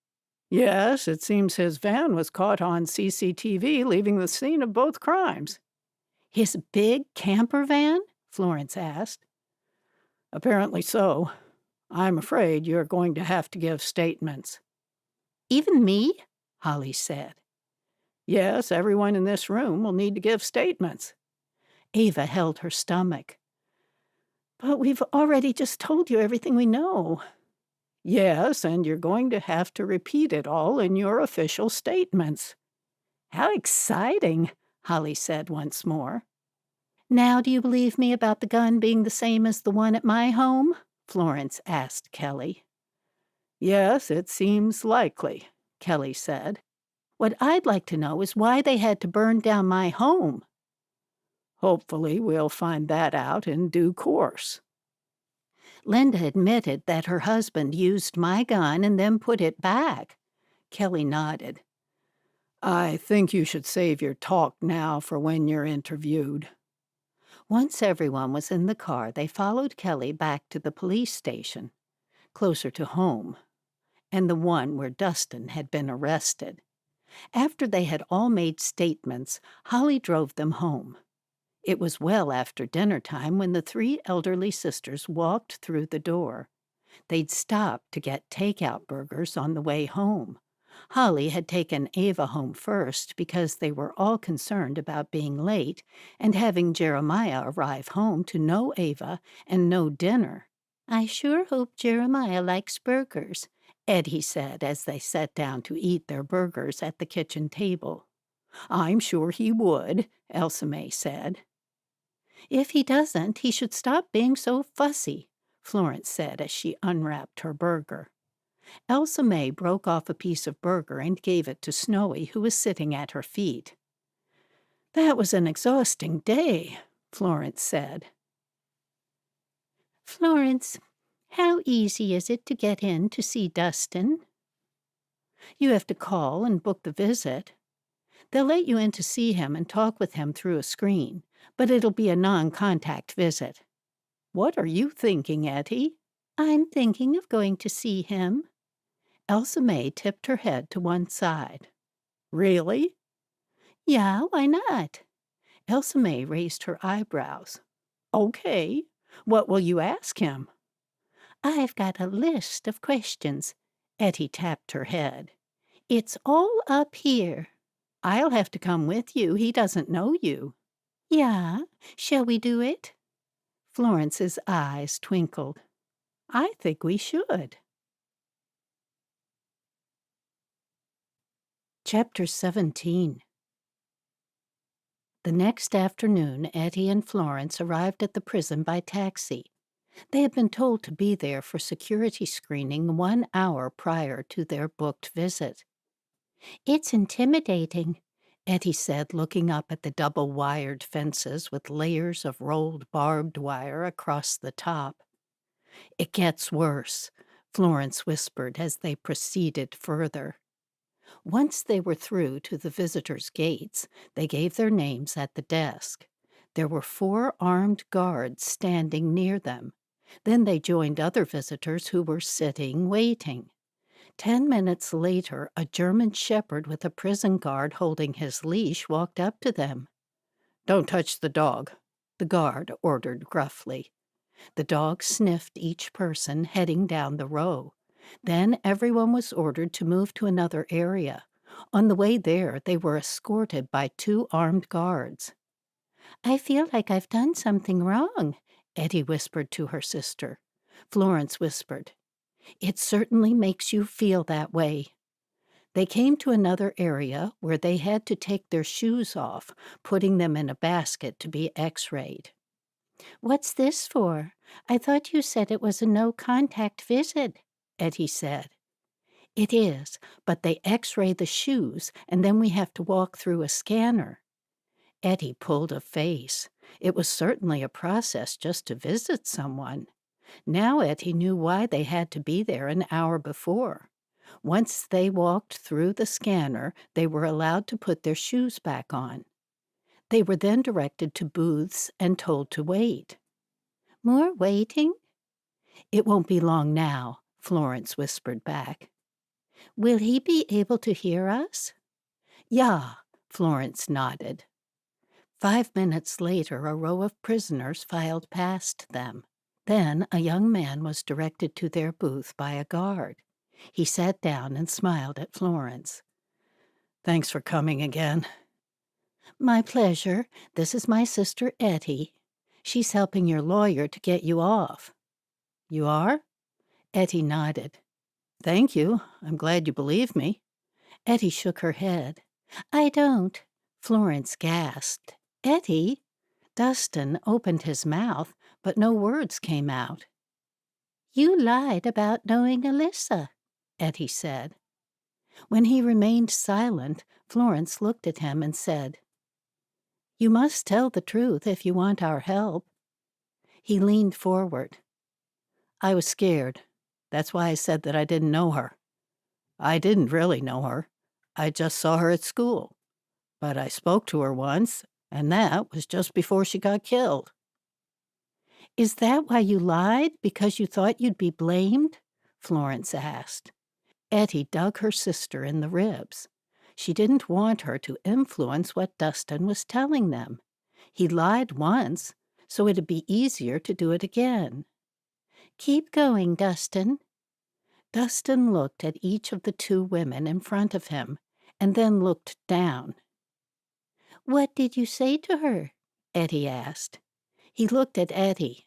"Yes, it seems his van was caught on CCTV leaving the scene of both crimes." "His big camper van?" Florence asked. "Apparently so. I'm afraid you're going to have to give statements." "Even me?" Holly said. Yes, everyone in this room will need to give statements. Ava held her stomach. But we've already just told you everything we know. Yes, and you're going to have to repeat it all in your official statements. How exciting, Holly said once more. Now do you believe me about the gun being the same as the one at my home? Florence asked Kelly. Yes, it seems likely, Kelly said. What I'd like to know is why they had to burn down my home. Hopefully we'll find that out in due course. Linda admitted that her husband used my gun and then put it back. Kelly nodded. I think you should save your talk now for when you're interviewed. Once everyone was in the car, they followed Kelly back to the police station, closer to home, and the one where Dustin had been arrested. After they had all made statements, Holly drove them home. It was well after dinner time when the three elderly sisters walked through the door. They'd stopped to get takeout burgers on the way home. Holly had taken Ava home first because they were all concerned about being late and having Jeremiah arrive home to no Ava and no dinner. I sure hope Jeremiah likes burgers, Ettie said as they sat down to eat their burgers at the kitchen table. I'm sure he would, Elsa May said. If he doesn't, he should stop being so fussy, Florence said as she unwrapped her burger. Elsa May broke off a piece of burger and gave it to Snowy, who was sitting at her feet. That was an exhausting day, Florence said. Florence, how easy is it to get in to see Dustin? You have to call and book the visit. They'll let you in to see him and talk with him through a screen, but it'll be a non-contact visit. What are you thinking, Ettie? I'm thinking of going to see him. Elsa May tipped her head to one side. Really? Yeah, why not? Elsa May raised her eyebrows. Okay, what will you ask him? I've got a list of questions. Ettie tapped her head. It's all up here. I'll have to come with you. He doesn't know you. Yeah, shall we do it? Florence's eyes twinkled. I think we should. Chapter 17. The next afternoon, Ettie and Florence arrived at the prison by taxi. They had been told to be there for security screening 1 hour prior to their booked visit. It's intimidating, Ettie said, looking up at the double-wired fences with layers of rolled barbed wire across the top. It gets worse, Florence whispered as they proceeded further. Once they were through to the visitors' gates, they gave their names at the desk. There were 4 armed guards standing near them. Then they joined other visitors who were sitting, waiting. 10 minutes later, a German shepherd with a prison guard holding his leash walked up to them. Don't touch the dog, the guard ordered gruffly. The dog sniffed each person heading down the row. Then everyone was ordered to move to another area. On the way there, they were escorted by 2 armed guards. I feel like I've done something wrong, Ettie whispered to her sister. Florence whispered, It certainly makes you feel that way. They came to another area where they had to take their shoes off, putting them in a basket to be x-rayed. What's this for? I thought you said it was a no-contact visit, Ettie said. It is, but they x-ray the shoes, and then we have to walk through a scanner. Ettie pulled a face. It was certainly a process just to visit someone. Now Ettie knew why they had to be there an hour before. Once they walked through the scanner, they were allowed to put their shoes back on. They were then directed to booths and told to wait. More waiting? It won't be long now, Florence whispered back. Will he be able to hear us? Yeah, Florence nodded. 5 minutes later, a row of prisoners filed past them. Then a young man was directed to their booth by a guard. He sat down and smiled at Florence. Thanks for coming again. My pleasure. This is my sister Ettie. She's helping your lawyer to get you off. You are? Ettie nodded. Thank you. I'm glad you believe me. Ettie shook her head. I don't. Florence gasped. Ettie? Dustin opened his mouth, but no words came out. You lied about knowing Alyssa, Ettie said. When he remained silent, Florence looked at him and said, You must tell the truth if you want our help. He leaned forward. I was scared. That's why I said that I didn't know her. I didn't really know her. I just saw her at school. But I spoke to her once, and that was just before she got killed. Is that why you lied? Because you thought you'd be blamed? Florence asked. Ettie dug her sister in the ribs. She didn't want her to influence what Dustin was telling them. He lied once, so it'd be easier to do it again. Keep going, Dustin. Dustin looked at each of the two women in front of him and then looked down. What did you say to her? Ettie asked. He looked at Ettie.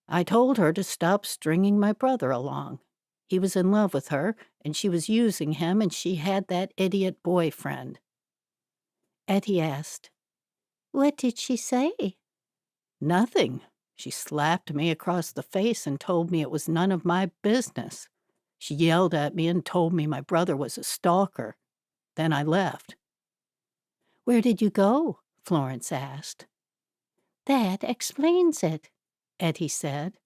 I told her to stop stringing my brother along. He was in love with her, and she was using him, and she had that idiot boyfriend. Ettie asked, What did she say? Nothing. She slapped me across the face and told me it was none of my business. She yelled at me and told me my brother was a stalker. Then I left. Where did you go? Florence asked. That explains it, Ettie said.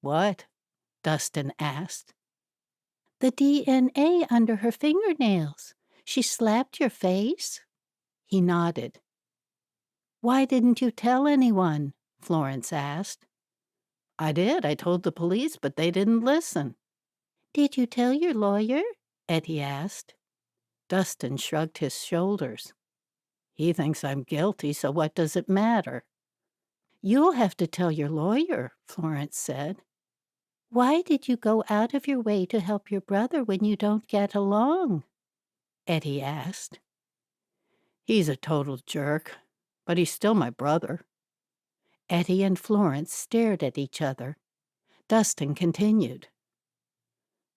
What? Dustin asked. The DNA under her fingernails. She slapped your face? He nodded. Why didn't you tell anyone? Florence asked. I did. I told the police, but they didn't listen. Did you tell your lawyer? Ettie asked. Dustin shrugged his shoulders. He thinks I'm guilty, so what does it matter? You'll have to tell your lawyer, Florence said. Why did you go out of your way to help your brother when you don't get along? Ettie asked. He's a total jerk, but he's still my brother. Ettie and Florence stared at each other. Dustin continued.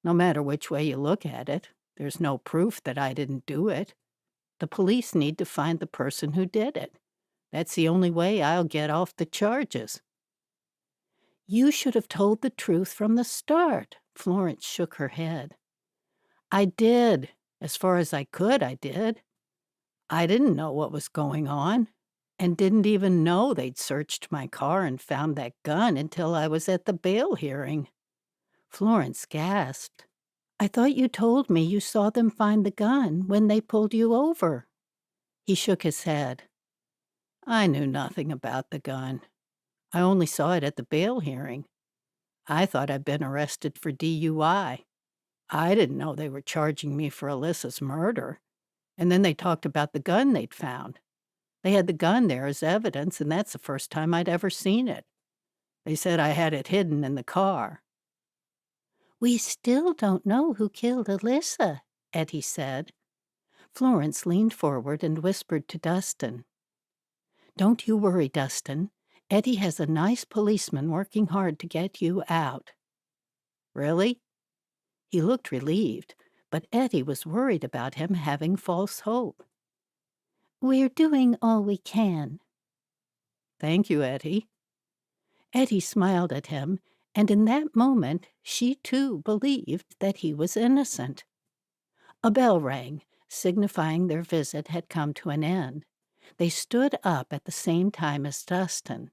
No matter which way you look at it, there's no proof that I didn't do it. The police need to find the person who did it. That's the only way I'll get off the charges. You should have told the truth from the start, Florence shook her head. I did. As far as I could, I did. I didn't know what was going on, and didn't even know they'd searched my car and found that gun until I was at the bail hearing. Florence gasped. I thought you told me you saw them find the gun when they pulled you over. He shook his head. I knew nothing about the gun. I only saw it at the bail hearing. I thought I'd been arrested for DUI. I didn't know they were charging me for Alyssa's murder. And then they talked about the gun they'd found. They had the gun there as evidence, and that's the first time I'd ever seen it. They said I had it hidden in the car. We still don't know who killed Alyssa, Ettie said. Florence leaned forward and whispered to Dustin. Don't you worry, Dustin. Ettie has a nice policeman working hard to get you out. Really? He looked relieved, but Ettie was worried about him having false hope. We're doing all we can. Thank you, Ettie. Ettie smiled at him, and in that moment she too believed that he was innocent. A bell rang, signifying their visit had come to an end. They stood up at the same time as Dustin.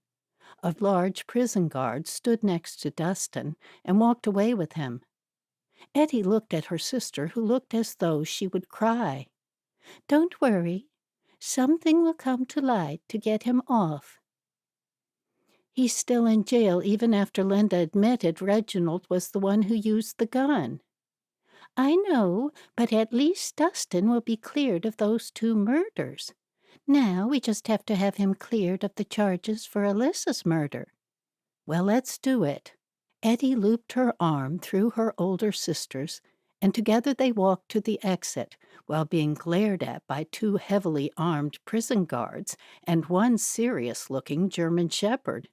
A large prison guard stood next to Dustin and walked away with him. Ettie looked at her sister, who looked as though she would cry. Don't worry. Something will come to light to get him off. He's still in jail even after Linda admitted Reginald was the one who used the gun. I know, but at least Dustin will be cleared of those 2 murders. Now we just have to have him cleared of the charges for Alyssa's murder. Well, let's do it. Ettie looped her arm through her older sister's and together they walked to the exit while being glared at by two heavily armed prison guards and one serious-looking German shepherd.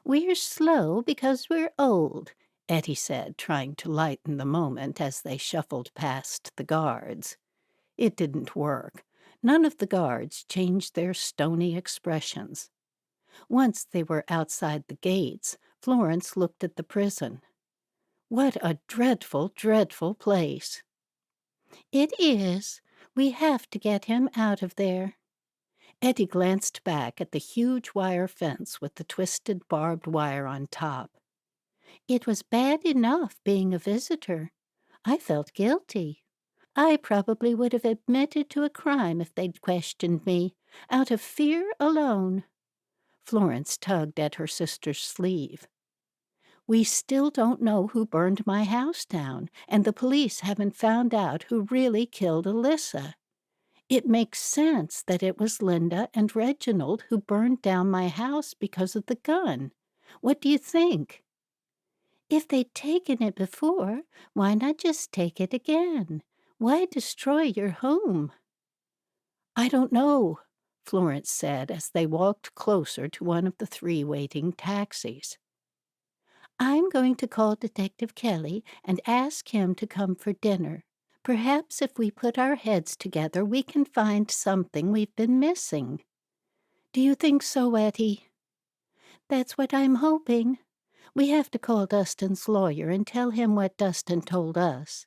"We're slow because we're old," Ettie said, trying to lighten the moment as they shuffled past the guards. It didn't work. None of the guards changed their stony expressions. Once they were outside the gates, Florence looked at the prison. What a dreadful, dreadful place. "It is. We have to get him out of there." Ettie glanced back at the huge wire fence with the twisted barbed wire on top. "It was bad enough being a visitor. I felt guilty. I probably would have admitted to a crime if they'd questioned me, out of fear alone." Florence tugged at her sister's sleeve. "We still don't know who burned my house down, and the police haven't found out who really killed Alyssa. It makes sense that it was Linda and Reginald who burned down my house because of the gun. What do you think?" "If they'd taken it before, why not just take it again? Why destroy your home?" "I don't know," Florence said as they walked closer to one of the three waiting taxis. "I'm going to call Detective Kelly and ask him to come for dinner. Perhaps if we put our heads together, we can find something we've been missing." "Do you think so, Ettie?" "That's what I'm hoping. We have to call Dustin's lawyer and tell him what Dustin told us.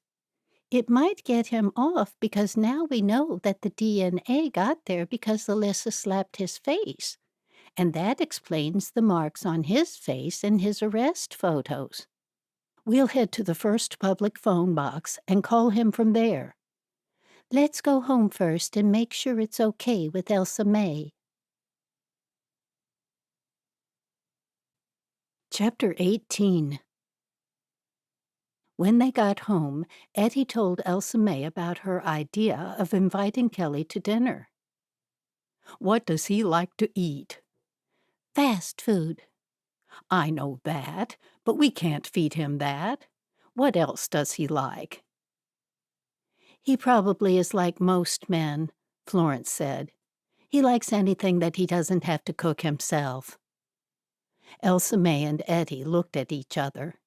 It might get him off because now we know that the DNA got there because Alyssa slapped his face, and that explains the marks on his face in his arrest photos. We'll head to the first public phone box and call him from there. Let's go home first and make sure it's okay with Elsa May." Chapter 18. When they got home, Ettie told Elsa May about her idea of inviting Kelly to dinner. What does he like to eat? "Fast food." I know that, but we can't feed him that. What else does he like? "He probably is like most men," Florence said. "He likes anything that he doesn't have to cook himself." Elsa May and Ettie looked at each other.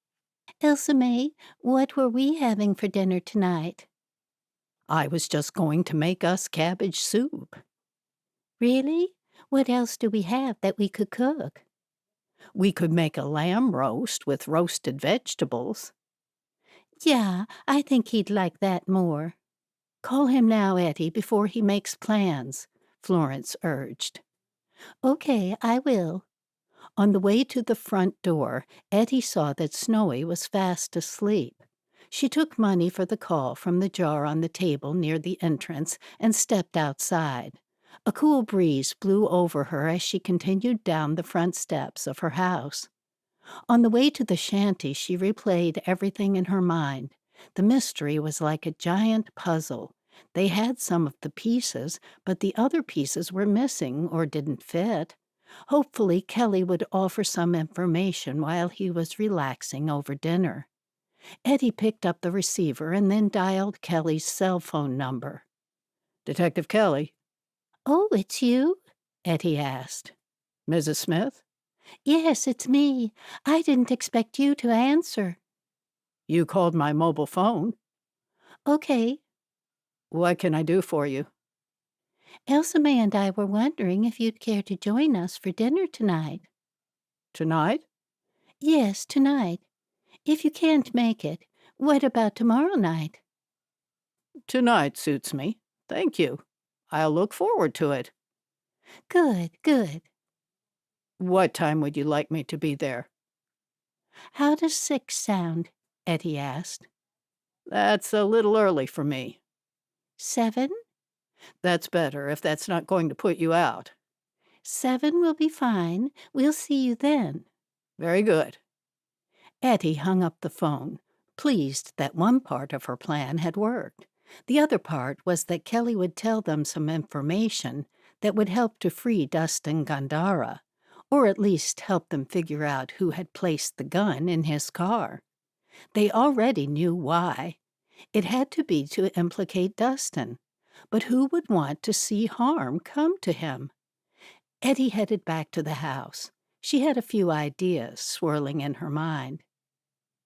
"Elsa May, what were we having for dinner tonight?" I was just going to make us cabbage soup. "Really? What else do we have that we could cook?" We could make a lamb roast with roasted vegetables. "Yeah, I think he'd like that more." "Call him now, Ettie, before he makes plans," Florence urged. "Okay, I will." On the way to the front door, Ettie saw that Snowy was fast asleep. She took money for the call from the jar on the table near the entrance and stepped outside. A cool breeze blew over her as she continued down the front steps of her house. On the way to the shanty, she replayed everything in her mind. The mystery was like a giant puzzle. They had some of the pieces, but the other pieces were missing or didn't fit. Hopefully, Kelly would offer some information while he was relaxing over dinner. Ettie picked up the receiver and then dialed Kelly's cell phone number. Detective Kelly. "Oh, it's you?" Ettie asked. Mrs. Smith? "Yes, it's me. I didn't expect you to answer." You called my mobile phone. "Okay." What can I do for you? "Elsa May and I were wondering if you'd care to join us for dinner tonight." Tonight? "Yes, tonight. If you can't make it, what about tomorrow night?" Tonight suits me. Thank you. I'll look forward to it. "Good, good. What time would you like me to be there? How does 6 sound?" Ettie asked. That's a little early for me. 7? That's better if that's not going to put you out. 7 will be fine. We'll see you then." Very good. Ettie hung up the phone, pleased that one part of her plan had worked. The other part was that Kelly would tell them some information that would help to free Dustin Gandara, or at least help them figure out who had placed the gun in his car. They already knew why. It had to be to implicate Dustin. But who would want to see harm come to him? Ettie headed back to the house. She had a few ideas swirling in her mind.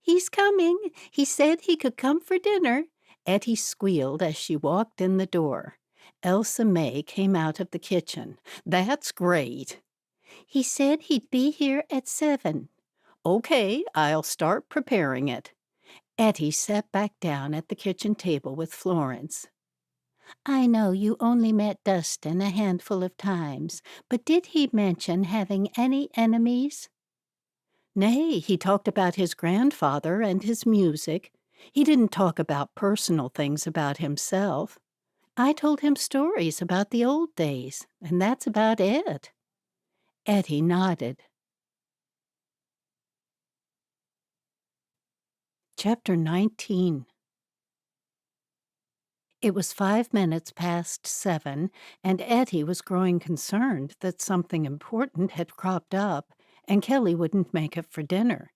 "He's coming. He said he could come for dinner." Ettie squealed as she walked in the door. Elsa May came out of the kitchen. "That's great." "He said he'd be here at 7. "Okay, I'll start preparing it." Ettie sat back down at the kitchen table with Florence. "I know you only met Dustin a handful of times, but did he mention having any enemies?" "Nay, he talked about his grandfather and his music. He didn't talk about personal things about himself. I told him stories about the old days, and that's about it." Ettie nodded. Chapter 19. It was 5 minutes past 7, and Ettie was growing concerned that something important had cropped up, and Kelly wouldn't make it for dinner.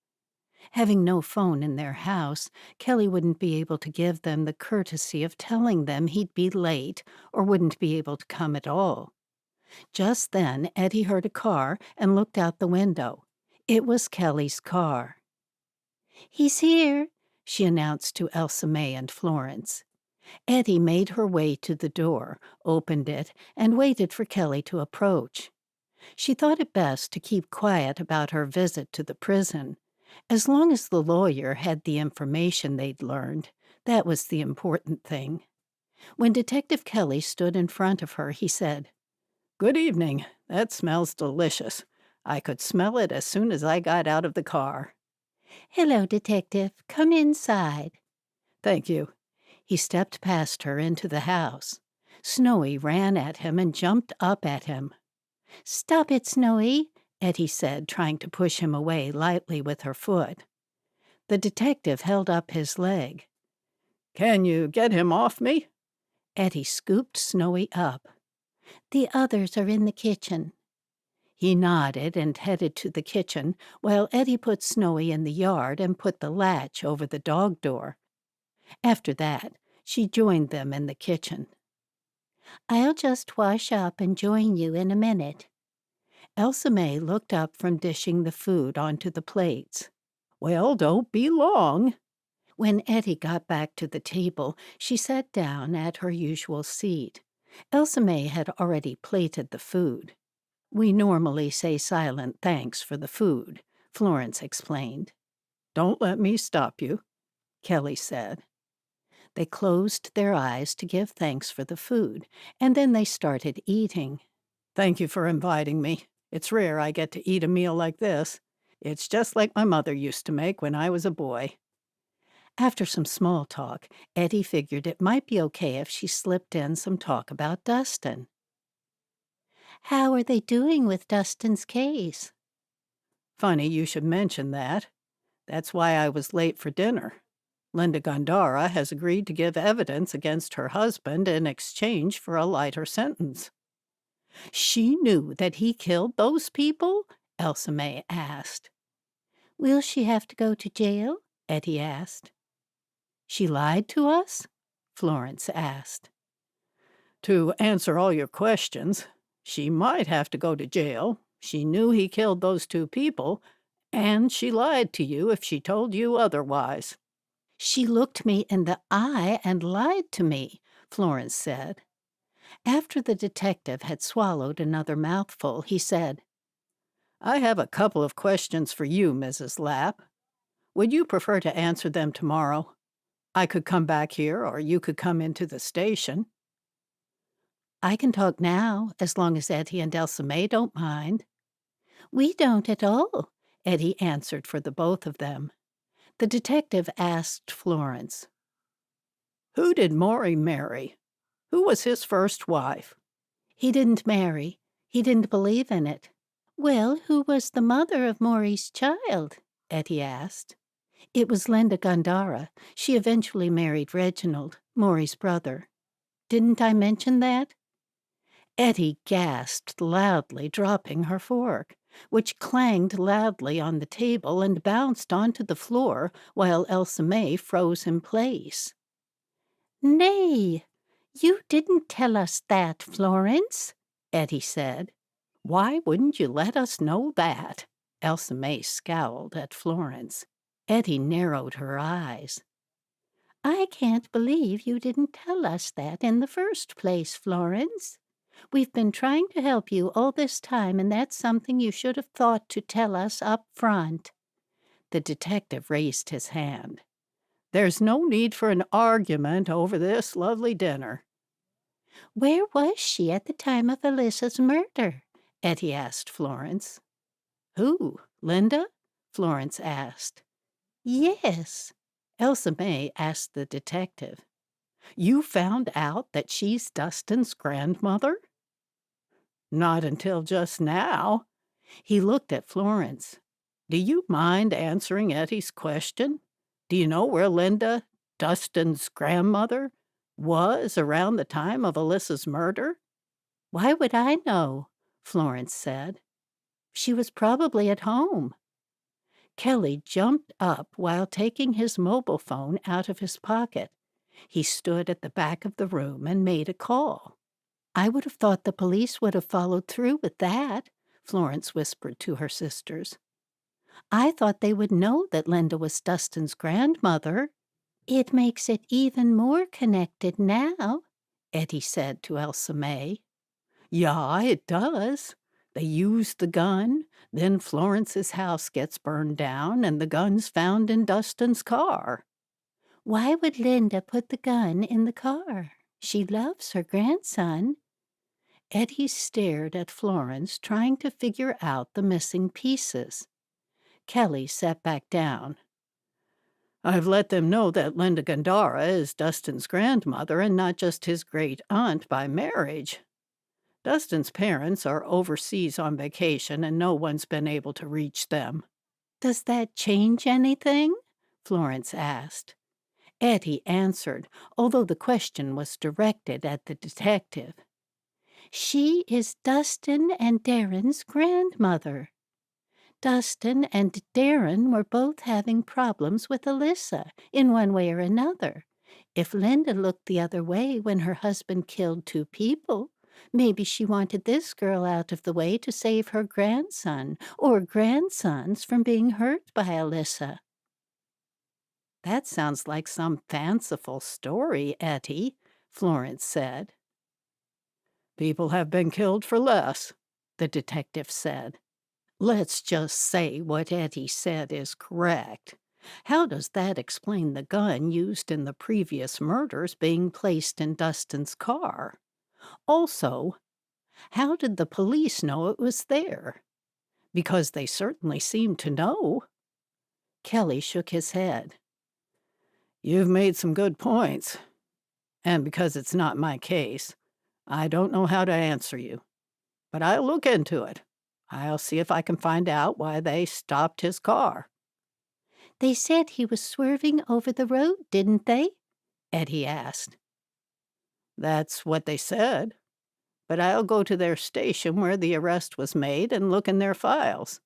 Having no phone in their house, Kelly wouldn't be able to give them the courtesy of telling them he'd be late or wouldn't be able to come at all. Just then, Ettie heard a car and looked out the window. It was Kelly's car. "He's here," she announced to Elsa May and Florence. Ettie made her way to the door, opened it, and waited for Kelly to approach. She thought it best to keep quiet about her visit to the prison. As long as the lawyer had the information they'd learned, that was the important thing. When Detective Kelly stood in front of her, he said, Good evening. That smells delicious. I could smell it as soon as I got out of the car. "Hello, Detective. Come inside." Thank you. He stepped past her into the house. Snowy ran at him and jumped up at him. "Stop it, Snowy," Ettie said, trying to push him away lightly with her foot. The detective held up his leg. Can you get him off me? Ettie scooped Snowy up. "The others are in the kitchen." He nodded and headed to the kitchen, while Ettie put Snowy in the yard and put the latch over the dog door. After that, she joined them in the kitchen. "I'll just wash up and join you in a minute." Elsa May looked up from dishing the food onto the plates. Well, don't be long. When Ettie got back to the table, she sat down at her usual seat. Elsa May had already plated the food. "We normally say silent thanks for the food," Florence explained. Don't let me stop you. Kelly said. They closed their eyes to give thanks for the food, and then they started eating. Thank you for inviting me. It's rare I get to eat a meal like this. It's just like my mother used to make when I was a boy. After some small talk, Ettie figured it might be okay if she slipped in some talk about Dustin. "How are they doing with Dustin's case?" Funny you should mention that. That's why I was late for dinner. Linda Gandara has agreed to give evidence against her husband in exchange for a lighter sentence. "She knew that he killed those people?" Elsa May asked. "Will she have to go to jail?" Ettie asked. "She lied to us?" Florence asked. To answer all your questions, she might have to go to jail. She knew he killed those two people, and she lied to you if she told you otherwise. "She looked me in the eye and lied to me," Florence said. After the detective had swallowed another mouthful, he said, I have a couple of questions for you, Mrs. Lapp. Would you prefer to answer them tomorrow? I could come back here, or you could come into the station. "I can talk now, as long as Ettie and Elsa May don't mind." "We don't at all," Ettie answered for the both of them. The detective asked Florence, Who did Maury marry? Who was his first wife? "He didn't marry. He didn't believe in it." "Well, who was the mother of Maury's child?" Ettie asked. "It was Linda Gandara. She eventually married Reginald, Maury's brother. Didn't I mention that?" Ettie gasped loudly, dropping her fork, which clanged loudly on the table and bounced onto the floor while Elsa May froze in place. Nay, you didn't tell us that, Florence, Ettie said. Why wouldn't you let us know that? Elsa May scowled at Florence. Ettie narrowed her eyes. I can't believe you didn't tell us that in the first place, Florence. We've been trying to help you all this time, and that's something you should have thought to tell us up front. The detective raised his hand. There's no need for an argument over this lovely dinner. Where was she at the time of Alyssa's murder? Ettie asked Florence. Who, Linda? Florence asked. Yes, Elsa May asked the detective. You found out that she's Dustin's grandmother? Not until just now. He looked at Florence. Do you mind answering Ettie's question? Do you know where Linda, Dustin's grandmother, was around the time of Alyssa's murder? Why would I know? Florence said. She was probably at home. Kelly jumped up while taking his mobile phone out of his pocket. He stood at the back of the room and made a call. I would have thought the police would have followed through with that, Florence whispered to her sisters. I thought they would know that Linda was Dustin's grandmother. It makes it even more connected now, Ettie said to Elsa May. Yeah, it does. They use the gun, then Florence's house gets burned down and the gun's found in Dustin's car. Why would Linda put the gun in the car? She loves her grandson. Ettie stared at Florence, trying to figure out the missing pieces. Kelly sat back down. I've let them know that Linda Gandara is Dustin's grandmother and not just his great-aunt by marriage. Dustin's parents are overseas on vacation and no one's been able to reach them. Does that change anything? Florence asked. Ettie answered, although the question was directed at the detective. She is Dustin and Darren's grandmother. Dustin and Darren were both having problems with Alyssa in one way or another. If Linda looked the other way when her husband killed two people, maybe she wanted this girl out of the way to save her grandson or grandsons from being hurt by Alyssa. That sounds like some fanciful story, Ettie, Florence said. People have been killed for less, the detective said. Let's just say what Ettie said is correct. How does that explain the gun used in the previous murders being placed in Dustin's car? Also, how did the police know it was there? Because they certainly seemed to know. Kelly shook his head. You've made some good points. And because it's not my case, I don't know how to answer you. But I'll look into it. I'll see if I can find out why they stopped his car. They said he was swerving over the road, didn't they? Ettie asked. That's what they said. But I'll go to their station where the arrest was made and look in their files.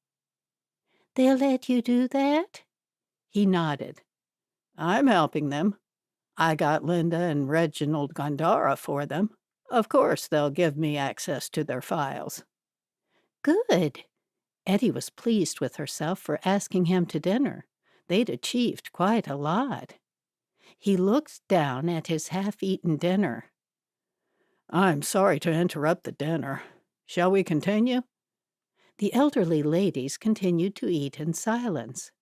They'll let you do that? He nodded. I'm helping them. I got Linda and Reginald Gondara for them. Of course they'll give me access to their files. Good. Ettie was pleased with herself for asking him to dinner. They'd achieved quite a lot. He looked down at his half-eaten dinner. I'm sorry to interrupt the dinner. Shall we continue? The elderly ladies continued to eat in silence.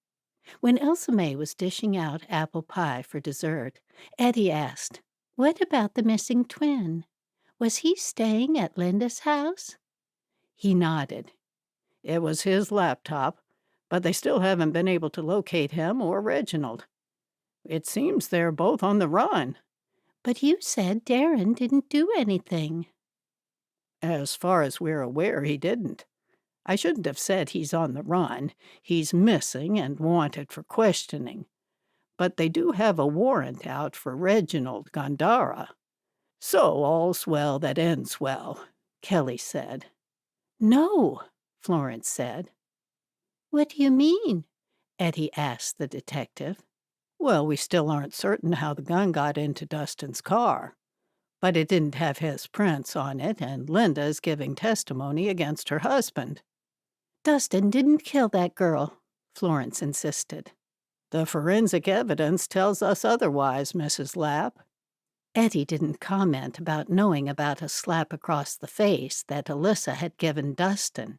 When Elsa May was dishing out apple pie for dessert, Ettie asked, What about the missing twin? Was he staying at Linda's house? He nodded. It was his laptop, but they still haven't been able to locate him or Reginald. It seems they're both on the run. But you said Darren didn't do anything. As far as we're aware, he didn't. I shouldn't have said he's on the run. He's missing and wanted for questioning. But they do have a warrant out for Reginald Gondara. So all's well that ends well, Kelly said. No, Florence said. What do you mean? Ettie asked the detective. Well, we still aren't certain how the gun got into Dustin's car, but it didn't have his prints on it, and Linda is giving testimony against her husband. Dustin didn't kill that girl, Florence insisted. The forensic evidence tells us otherwise, Mrs. Lapp. Ettie didn't comment about knowing about a slap across the face that Alyssa had given Dustin.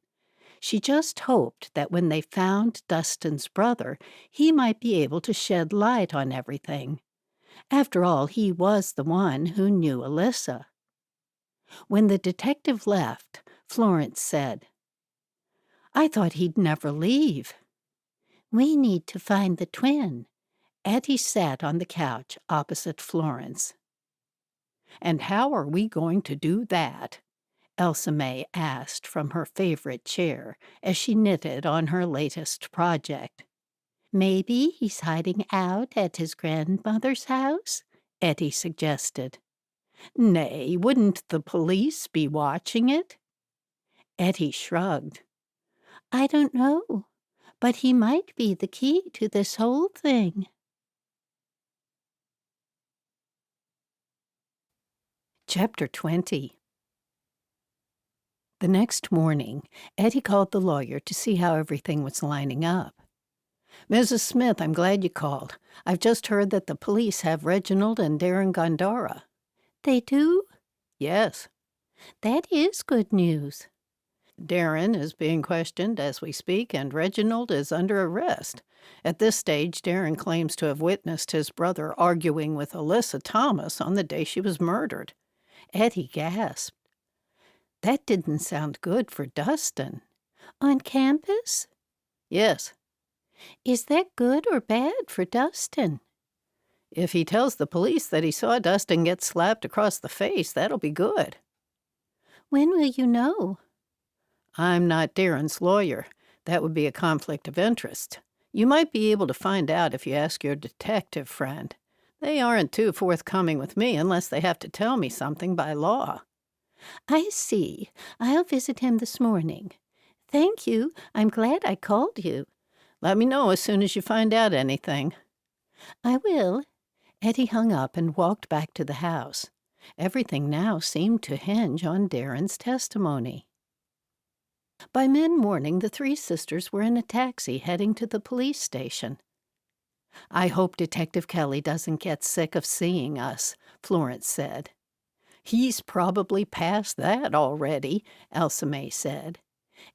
She just hoped that when they found Dustin's brother, he might be able to shed light on everything. After all, he was the one who knew Alyssa. When the detective left, Florence said, "I thought he'd never leave." "We need to find the twin." Ettie sat on the couch opposite Florence. And how are we going to do that? Elsa May asked from her favorite chair as she knitted on her latest project. "Maybe he's hiding out at his grandmother's house," Ettie suggested. Nay, wouldn't the police be watching it? Ettie shrugged. "I don't know, but he might be the key to this whole thing." Chapter 20. The next morning, Ettie called the lawyer to see how everything was lining up. Mrs. Smith, I'm glad you called. I've just heard that the police have Reginald and Darren Gondara. "They do?" Yes. "That is good news." Darren is being questioned as we speak, and Reginald is under arrest. At this stage, Darren claims to have witnessed his brother arguing with Alyssa Thomas on the day she was murdered. Ettie gasped. That didn't sound good for Dustin. On campus? Yes. Is that good or bad for Dustin? If he tells the police that he saw Dustin get slapped across the face, that'll be good. When will you know? I'm not Darren's lawyer. That would be a conflict of interest. You might be able to find out if you ask your detective friend. They aren't too forthcoming with me unless they have to tell me something by law. I see. I'll visit him this morning. Thank you. I'm glad I called you. Let me know as soon as you find out anything. I will. Ettie hung up and walked back to the house. Everything now seemed to hinge on Darren's testimony. By mid-morning, the three sisters were in a taxi heading to the police station. "I hope Detective Kelly doesn't get sick of seeing us," Florence said. "He's probably past that already," Elsa May said.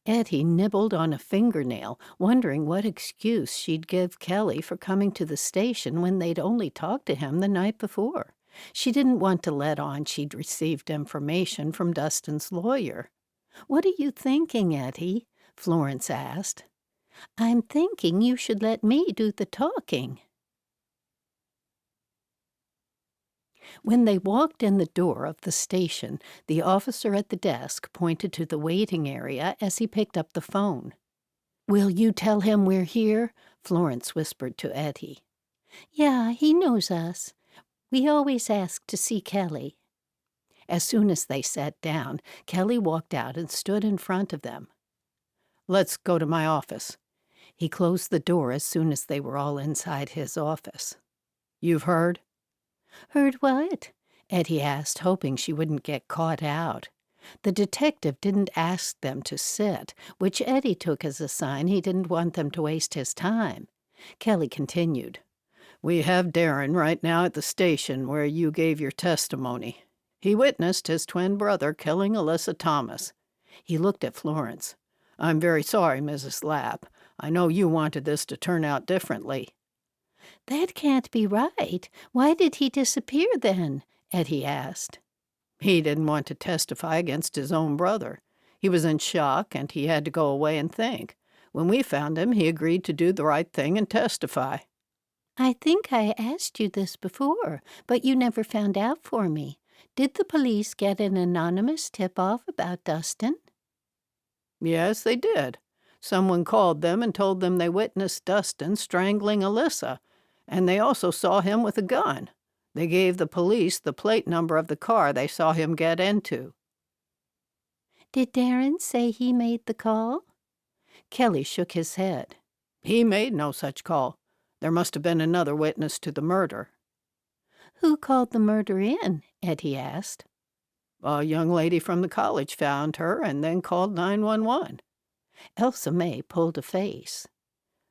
Ettie nibbled on a fingernail, wondering what excuse she'd give Kelly for coming to the station when they'd only talked to him the night before. She didn't want to let on she'd received information from Dustin's lawyer. "What are you thinking, Ettie?" Florence asked. "I'm thinking you should let me do the talking." When they walked in the door of the station, the officer at the desk pointed to the waiting area as he picked up the phone. "Will you tell him we're here?" Florence whispered to Ettie. "Yeah, he knows us. We always ask to see Kelly." As soon as they sat down, Kelly walked out and stood in front of them. "Let's go to my office." He closed the door as soon as they were all inside his office. "You've heard?" "Heard what?" Ettie asked, hoping she wouldn't get caught out. The detective didn't ask them to sit, which Ettie took as a sign he didn't want them to waste his time. Kelly continued. "We have Darren right now at the station where you gave your testimony. He witnessed his twin brother killing Alyssa Thomas." He looked at Florence. "I'm very sorry, Mrs. Lapp. I know you wanted this to turn out differently." "That can't be right. Why did he disappear then?" Ettie asked. "He didn't want to testify against his own brother. He was in shock, and he had to go away and think. When we found him, he agreed to do the right thing and testify." "I think I asked you this before, but you never found out for me. Did the police get an anonymous tip-off about Dustin?" "Yes, they did. Someone called them and told them they witnessed Dustin strangling Alyssa, and they also saw him with a gun. They gave the police the plate number of the car they saw him get into." "Did Darren say he made the call?" Kelly shook his head. "He made no such call. There must have been another witness to the murder. Who called the murder in? Ettie asked. A young lady from the college found her and then called 911. Elsa May pulled a face.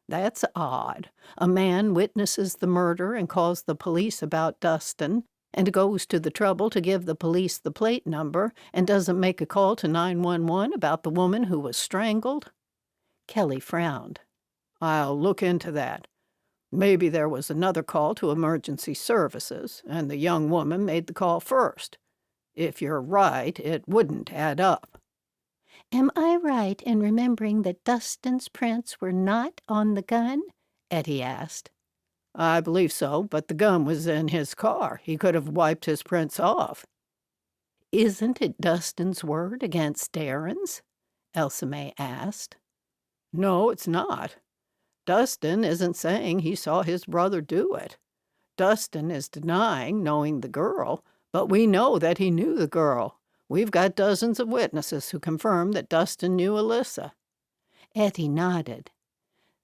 That's odd. A man witnesses the murder and calls the police about Dustin and goes to the trouble to give the police the plate number and doesn't make a call to 911 about the woman who was strangled. Kelly frowned. I'll look into that. Maybe there was another call to emergency services, and the young woman made the call first. If you're right, it wouldn't add up. Am I right in remembering that Dustin's prints were not on the gun? Ettie asked. I believe so, but the gun was in his car. He could have wiped his prints off. Isn't it Dustin's word against Darren's? Elsa May asked. No, it's not. Dustin isn't saying he saw his brother do it. Dustin is denying knowing the girl, but we know that he knew the girl. We've got dozens of witnesses who confirm that Dustin knew Alyssa. Ettie nodded.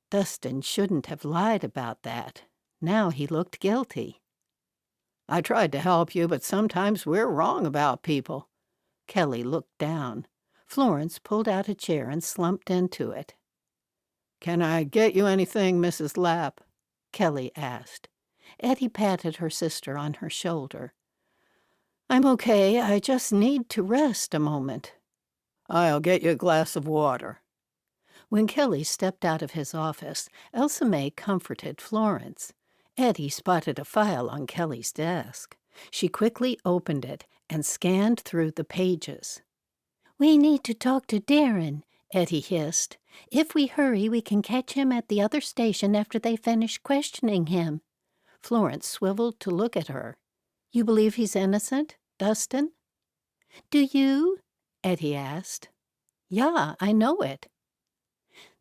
Dustin shouldn't have lied about that. Now he looked guilty. I tried to help you, but sometimes we're wrong about people. Kelly looked down. Florence pulled out a chair and slumped into it. Can I get you anything, Mrs. Lapp? Kelly asked. Ettie patted her sister on her shoulder. I'm okay. I just need to rest a moment. I'll get you a glass of water. When Kelly stepped out of his office, Elsa May comforted Florence. Ettie spotted a file on Kelly's desk. She quickly opened it and scanned through the pages. We need to talk to Darren, Ettie hissed. If we hurry, we can catch him at the other station after they finish questioning him. Florence swiveled to look at her. You believe he's innocent, Dustin? Do you? Ettie asked. Yeah, I know it.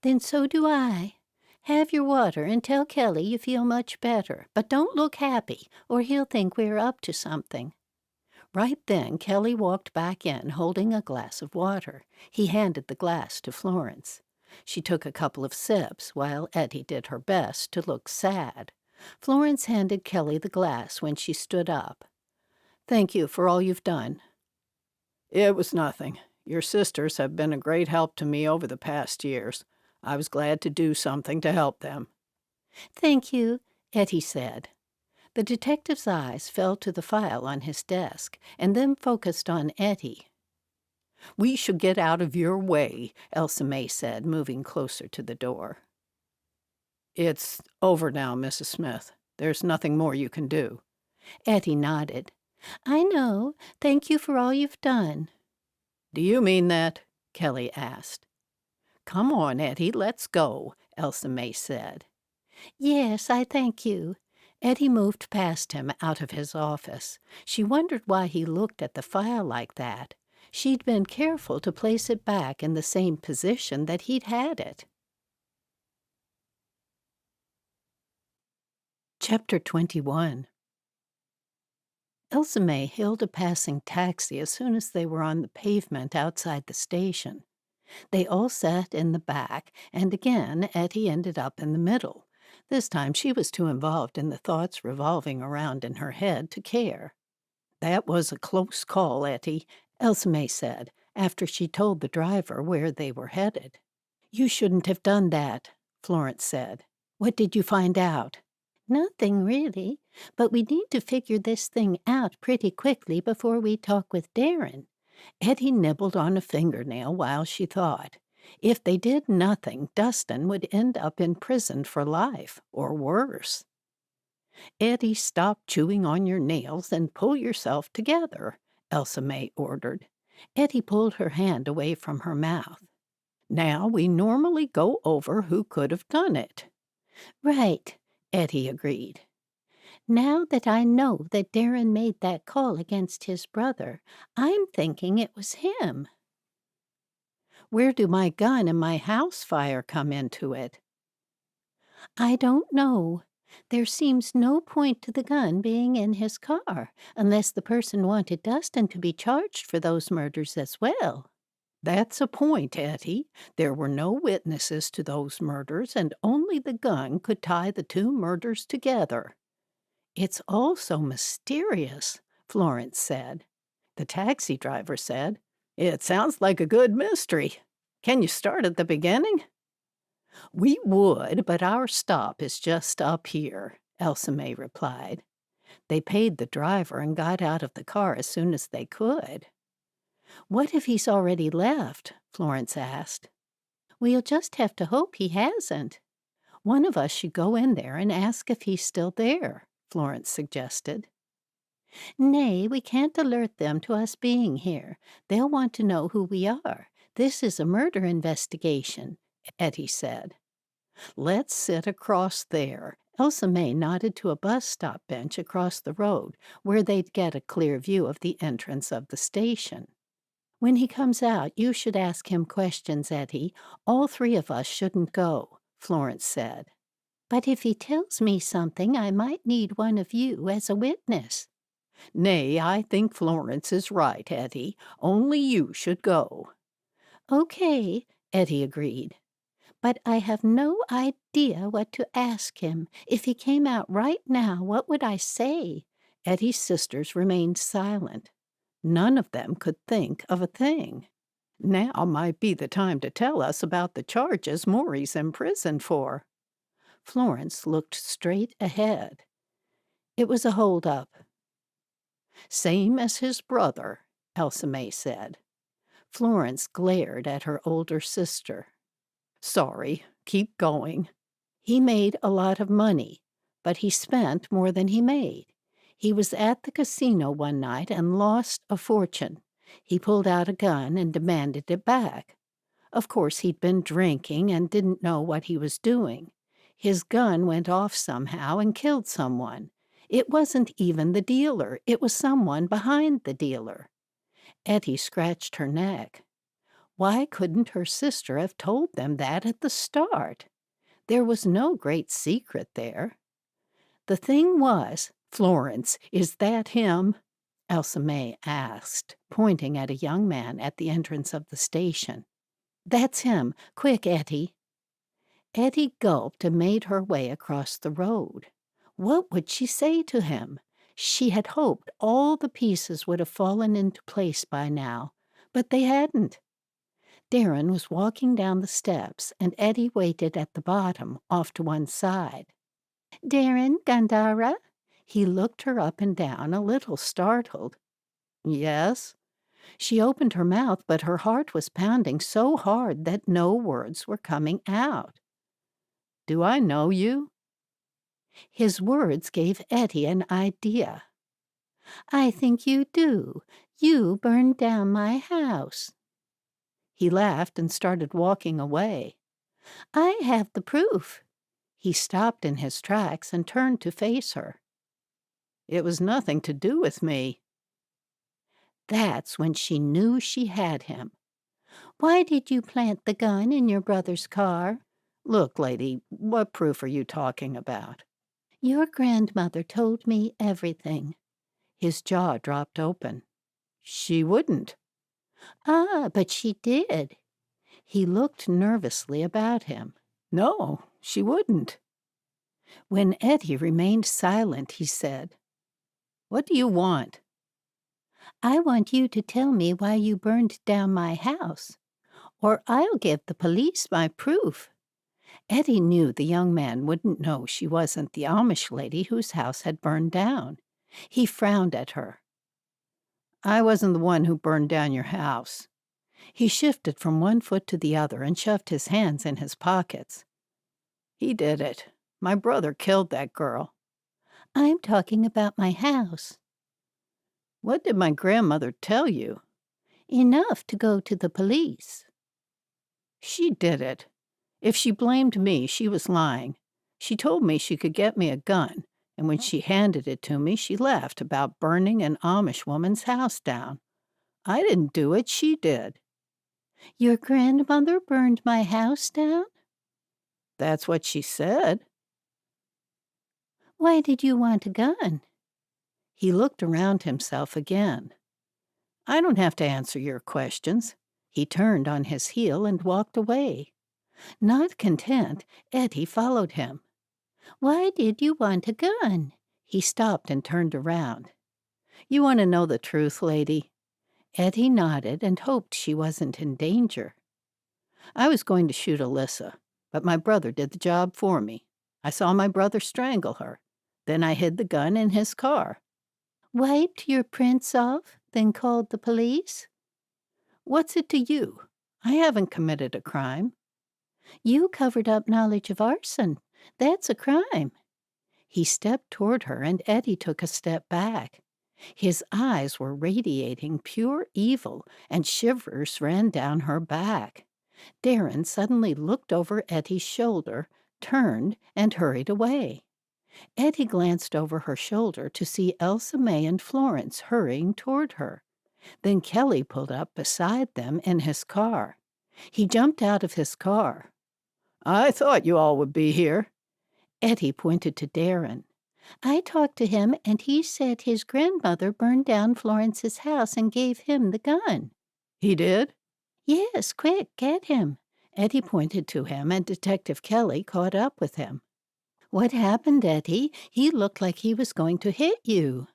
Then so do I. Have your water and tell Kelly you feel much better, but don't look happy, or he'll think we're up to something. Right then, Kelly walked back in, holding a glass of water. He handed the glass to Florence. She took a couple of sips, while Ettie did her best to look sad. Florence handed Kelly the glass when she stood up. Thank you for all you've done. It was nothing. Your sisters have been a great help to me over the past years. I was glad to do something to help them. Thank you, Ettie said. The detective's eyes fell to the file on his desk and then focused on Ettie. We should get out of your way, Elsa May said, moving closer to the door. It's over now, Mrs. Smith. There's nothing more you can do. Ettie nodded. I know. Thank you for all you've done. Do you mean that? Kelly asked. Come on, Ettie, let's go, Elsa May said. Yes, I thank you. Ettie moved past him out of his office. She wondered why he looked at the file like that. She'd been careful to place it back in the same position that he'd had it. Chapter 21. Elsa May hailed a passing taxi as soon as they were on the pavement outside the station. They all sat in the back, and again Ettie ended up in the middle. This time she was too involved in the thoughts revolving around in her head to care. That was a close call, Ettie, Elsa May said, after she told the driver where they were headed. You shouldn't have done that, Florence said. What did you find out? Nothing, really, but we need to figure this thing out pretty quickly before we talk with Darren. Ettie nibbled on a fingernail while she thought. If they did nothing, Dustin would end up in prison for life, or worse. Ettie, stop chewing on your nails and pull yourself together, Elsa May ordered. Ettie pulled her hand away from her mouth. Now we normally go over who could have done it. Right, Ettie agreed. Now that I know that Darren made that call against his brother, I'm thinking it was him. Where do my gun and my house fire come into it? I don't know. There seems no point to the gun being in his car, unless the person wanted Dustin to be charged for those murders as well. That's a point, Ettie. There were no witnesses to those murders, and only the gun could tie the two murders together. It's all so mysterious, Florence said. The taxi driver said, "It sounds like a good mystery. Can you start at the beginning?" "We would, but our stop is just up here," Elsa May replied. They paid the driver and got out of the car as soon as they could. "What if he's already left?" Florence asked. "We'll just have to hope he hasn't. One of us should go in there and ask if he's still there," Florence suggested. "Nay, we can't alert them to us being here. They'll want to know who we are. This is a murder investigation," Ettie said. "Let's sit across there." Elsa May nodded to a bus stop bench across the road where they'd get a clear view of the entrance of the station. "When he comes out, you should ask him questions, Ettie. All three of us shouldn't go," Florence said. "But if he tells me something, I might need one of you as a witness." "Nay, I think Florence is right, Ettie. Only you should go." "Okay," Ettie agreed. "But I have no idea what to ask him. If he came out right now, what would I say?" Ettie's sisters remained silent. None of them could think of a thing. "Now might be the time to tell us about the charges Maury's in prison for." Florence looked straight ahead. "It was a hold-up." "Same as his brother," Elsa May said. Florence glared at her older sister. "Sorry, keep going." "He made a lot of money, but he spent more than he made. He was at the casino one night and lost a fortune. He pulled out a gun and demanded it back. Of course, he'd been drinking and didn't know what he was doing. His gun went off somehow and killed someone. It wasn't even the dealer. It was someone behind the dealer." Ettie scratched her neck. Why couldn't her sister have told them that at the start? There was no great secret there. "The thing was, Florence, is that him?" Elsa May asked, pointing at a young man at the entrance of the station. "That's him. Quick, Ettie." Ettie gulped and made her way across the road. What would she say to him? She had hoped all the pieces would have fallen into place by now, but they hadn't. Darren was walking down the steps, and Ettie waited at the bottom, off to one side. "Darren, Gandara?" He looked her up and down, a little startled. "Yes?" She opened her mouth, but her heart was pounding so hard that no words were coming out. "Do I know you?" His words gave Ettie an idea. "I think you do. You burned down my house." He laughed and started walking away. "I have the proof." He stopped in his tracks and turned to face her. "It was nothing to do with me." That's when she knew she had him. "Why did you plant the gun in your brother's car?" "Look, lady, what proof are you talking about?" "Your grandmother told me everything." His jaw dropped open. "She wouldn't." "Ah, but she did." He looked nervously about him. "No, she wouldn't." When Ettie remained silent, he said, "What do you want?" "I want you to tell me why you burned down my house, or I'll give the police my proof." Ettie knew the young man wouldn't know she wasn't the Amish lady whose house had burned down. He frowned at her. "I wasn't the one who burned down your house." He shifted from one foot to the other and shoved his hands in his pockets. "He did it. My brother killed that girl." "I'm talking about my house." "What did my grandmother tell you?" "Enough to go to the police." "She did it. If she blamed me, she was lying. She told me she could get me a gun, and when she handed it to me, she laughed about burning an Amish woman's house down. I didn't do it, she did." "Your grandmother burned my house down?" "That's what she said." "Why did you want a gun?" He looked around himself again. "I don't have to answer your questions. He turned on his heel and walked away. Not content, Ettie followed him. "Why did you want a gun?" He stopped and turned around. "You want to know the truth, lady?" Ettie nodded and hoped she wasn't in danger. "I was going to shoot Alyssa, but my brother did the job for me. I saw my brother strangle her. Then I hid the gun in his car." "Wiped your prints off, then called the police?" "What's it to you? I haven't committed a crime." "You covered up knowledge of arson. That's a crime." He stepped toward her, and Ettie took a step back. His eyes were radiating pure evil, and shivers ran down her back. Darren suddenly looked over Ettie's shoulder, turned, and hurried away. Ettie glanced over her shoulder to see Elsa May and Florence hurrying toward her. Then Kelly pulled up beside them in his car. He jumped out of his car. "I thought you all would be here." Ettie pointed to Darren. "I talked to him, and he said his grandmother burned down Florence's house and gave him the gun." "He did?" "Yes, quick, get him." Ettie pointed to him, and Detective Kelly caught up with him. "What happened, Ettie? He looked like he was going to hit you."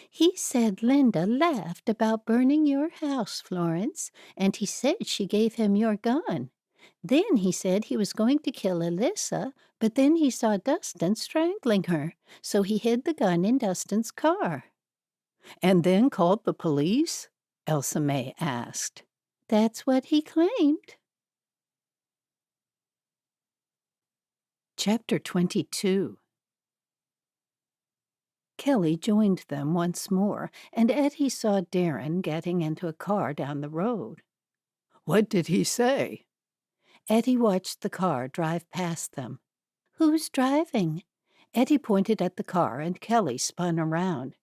"He said Linda laughed about burning your house, Florence, and he said she gave him your gun. Then he said he was going to kill Alyssa, but then he saw Dustin strangling her, so he hid the gun in Dustin's car." "And then called the police?" Elsa May asked. "That's what he claimed." Chapter 22. Kelly joined them once more, and Ettie saw Darren getting into a car down the road. "What did he say?" Ettie watched the car drive past them. "Who's driving?" Ettie pointed at the car, and Kelly spun around.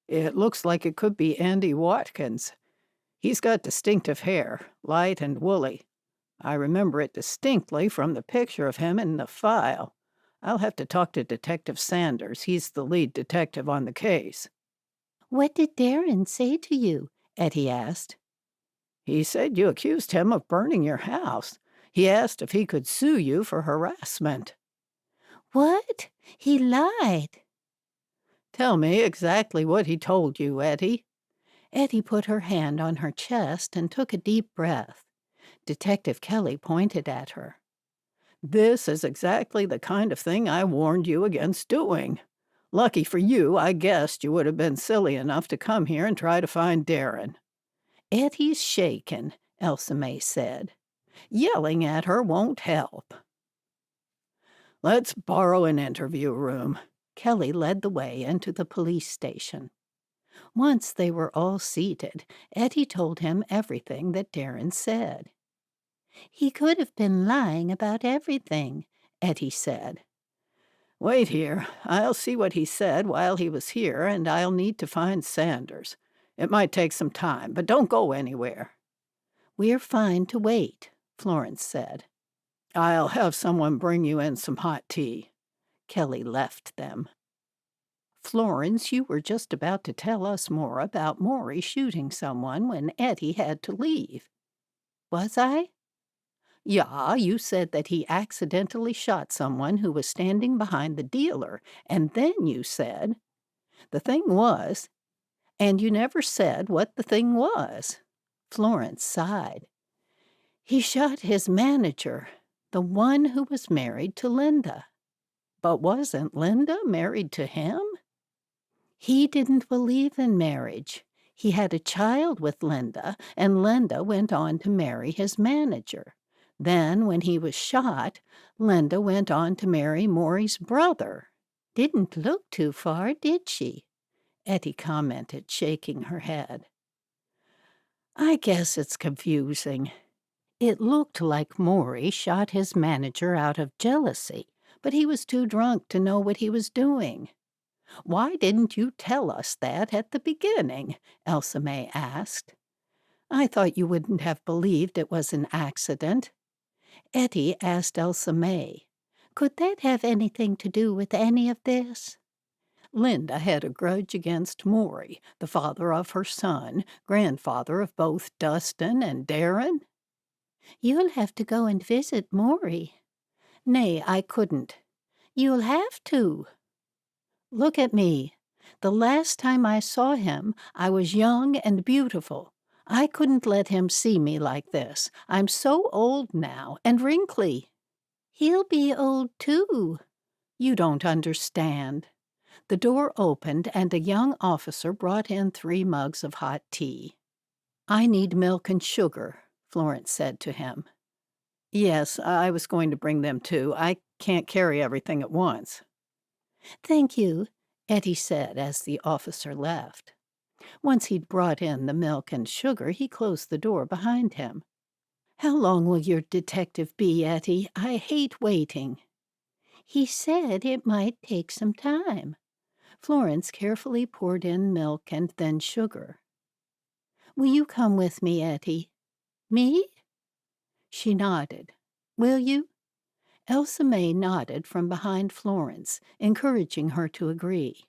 "It looks like it could be Andy Watkins. He's got distinctive hair, light and woolly. I remember it distinctly from the picture of him in the file. I'll have to talk to Detective Sanders. He's the lead detective on the case." "What did Darren say to you?" Ettie asked. "He said you accused him of burning your house. He asked if he could sue you for harassment." "What? He lied." "Tell me exactly what he told you, Ettie." Ettie put her hand on her chest and took a deep breath. Detective Kelly pointed at her. "This is exactly the kind of thing I warned you against doing. Lucky for you, I guessed you would have been silly enough to come here and try to find Darren." "Ettie's shaken," Elsa May said. "Yelling at her won't help." "Let's borrow an interview room." Kelly led the way into the police station. Once they were all seated, Ettie told him everything that Darren said. "He could have been lying about everything," Ettie said. "Wait here. I'll see what he said while he was here, and I'll need to find Sanders. It might take some time, but don't go anywhere." "We're fine to wait," Florence said. "I'll have someone bring you in some hot tea." Kelly left them. "Florence, you were just about to tell us more about Maury shooting someone when Ettie had to leave." "Was I?" "Yeah, you said that he accidentally shot someone who was standing behind the dealer, and then you said, 'The thing was,' and you never said what the thing was." Florence sighed. "He shot his manager, the one who was married to Linda." "But wasn't Linda married to him?" "He didn't believe in marriage. He had a child with Linda, and Linda went on to marry his manager. Then, when he was shot, Linda went on to marry Maury's brother. Didn't look too far, did she?" Ettie commented, shaking her head. "I guess it's confusing. It looked like Maury shot his manager out of jealousy, but he was too drunk to know what he was doing." "Why didn't you tell us that at the beginning?" Elsa May asked. "I thought you wouldn't have believed it was an accident." Ettie asked Elsa May, "Could that have anything to do with any of this?" Linda had a grudge against Maury, the father of her son, grandfather of both Dustin and Darren. You'll have to go and visit Maury. Nay, I couldn't. You'll have to. Look at me. The last time I saw him, I was young and beautiful. I couldn't let him see me like this. I'm so old now and wrinkly. He'll be old too. You don't understand. The door opened and a young officer brought in 3 mugs of hot tea. I need milk and sugar, Florence said to him. Yes, I was going to bring them too. I can't carry everything at once. Thank you, Ettie said as the officer left. Once he'd brought in the milk and sugar, he closed the door behind him. How long will your detective be, Ettie? I hate waiting. He said it might take some time. Florence carefully poured in milk and then sugar. Will you come with me, Ettie? Me? She nodded. Will you? Elsa May nodded from behind Florence, encouraging her to agree.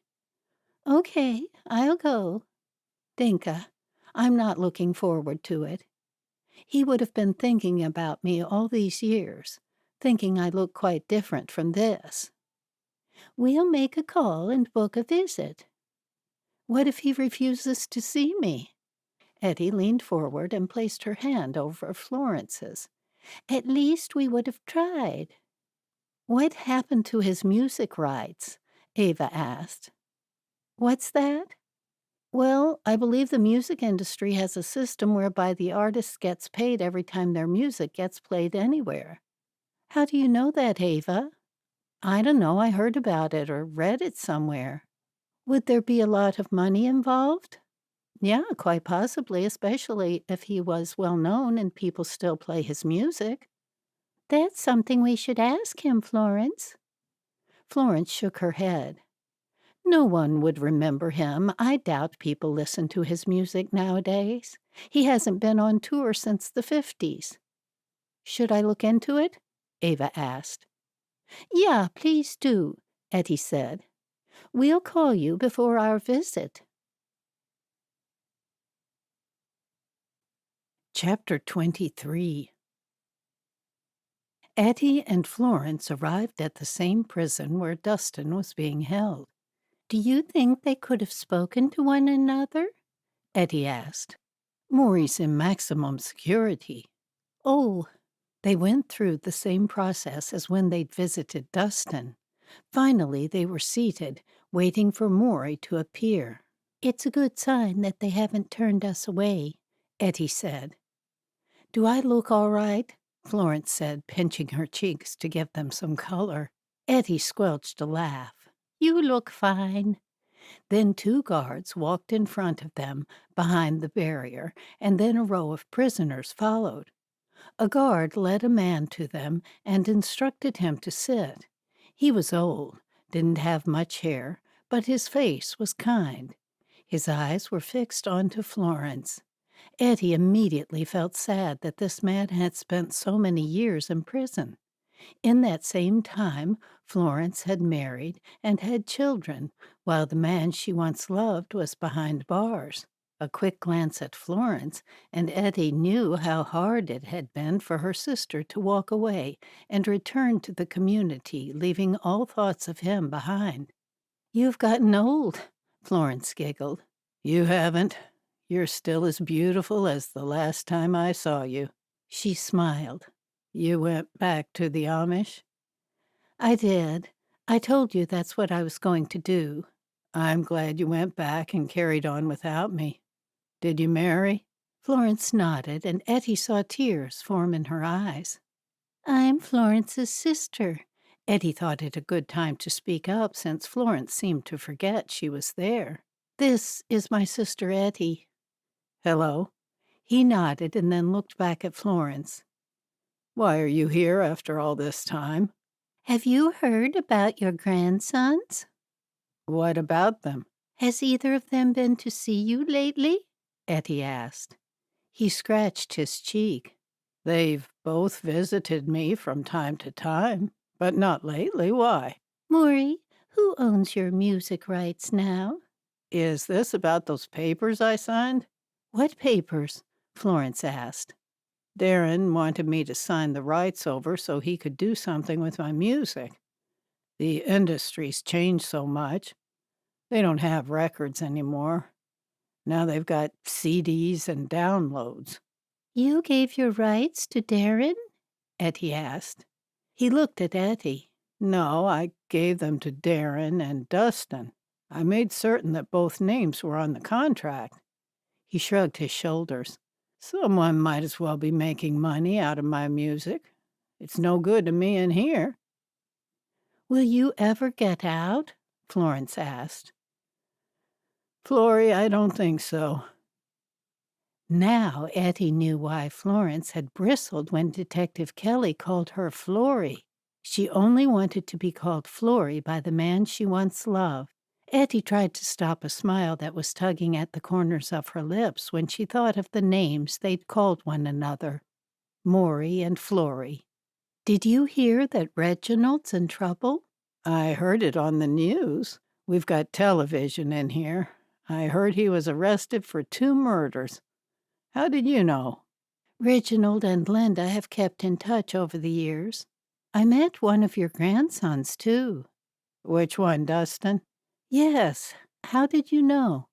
Okay, I'll go. Dinka, I'm not looking forward to it. He would have been thinking about me all these years, thinking I look quite different from this. We'll make a call and book a visit. What if he refuses to see me? Ettie leaned forward and placed her hand over Florence's. At least we would have tried. What happened to his music rights? Ava asked. What's that? Well, I believe the music industry has a system whereby the artist gets paid every time their music gets played anywhere. How do you know that, Ava? I don't know, I heard about it or read it somewhere. Would there be a lot of money involved? Yeah, quite possibly, especially if he was well known and people still play his music. That's something we should ask him, Florence. Florence shook her head. No one would remember him. I doubt people listen to his music nowadays. He hasn't been on tour since the 50s. Should I look into it? Ava asked. Yeah, please do, Ettie said. We'll call you before our visit. Chapter 23. Ettie and Florence arrived at the same prison where Dustin was being held. Do you think they could have spoken to one another? Ettie asked. Maury's in maximum security. Oh. They went through the same process as when they'd visited Dustin. Finally, they were seated, waiting for Maury to appear. It's a good sign that they haven't turned us away, Ettie said. Do I look all right? Florence said, pinching her cheeks to give them some color. Ettie squelched a laugh. You look fine. Then 2 guards walked in front of them, behind the barrier, and then a row of prisoners followed. A guard led a man to them and instructed him to sit. He was old, didn't have much hair, but his face was kind. His eyes were fixed onto Florence. Ettie immediately felt sad that this man had spent so many years in prison. In that same time, Florence had married and had children, while the man she once loved was behind bars. A quick glance at Florence, and Ettie knew how hard it had been for her sister to walk away and return to the community, leaving all thoughts of him behind. You've gotten old, Florence giggled. You haven't. You're still as beautiful as the last time I saw you. She smiled. You went back to the Amish? I did. I told you that's what I was going to do. I'm glad you went back and carried on without me. Did you marry? Florence nodded, and Ettie saw tears form in her eyes. I'm Florence's sister. Ettie thought it a good time to speak up since Florence seemed to forget she was there. This is my sister Ettie. Hello. He nodded and then looked back at Florence. Why are you here after all this time? Have you heard about your grandsons? What about them? Has either of them been to see you lately? Ettie asked. He scratched his cheek. They've both visited me from time to time, but not lately. Why? Maury, Who owns your music rights now? Is this about those papers I signed? What papers? Florence asked. Darren wanted me to sign the rights over so he could do something with my music. The industry's changed so much. They don't have records anymore. Now they've got CDs and downloads. You gave your rights to Darren? Ettie asked. He looked at Ettie. No, I gave them to Darren and Dustin. I made certain that both names were on the contract. He shrugged his shoulders. Someone might as well be making money out of my music. It's no good to me in here. Will you ever get out? Florence asked. Florrie, I don't think so. Now Ettie knew why Florence had bristled when Detective Kelly called her Florrie. She only wanted to be called Florrie by the man she once loved. Ettie tried to stop a smile that was tugging at the corners of her lips when she thought of the names they'd called one another, Maury and Florrie. Did you hear that Reginald's in trouble? I heard it on the news. We've got television in here. I heard he was arrested for 2 murders. How did you know? Reginald and Linda have kept in touch over the years. I met one of your grandsons, too. Which one, Dustin? Yes. How did you know?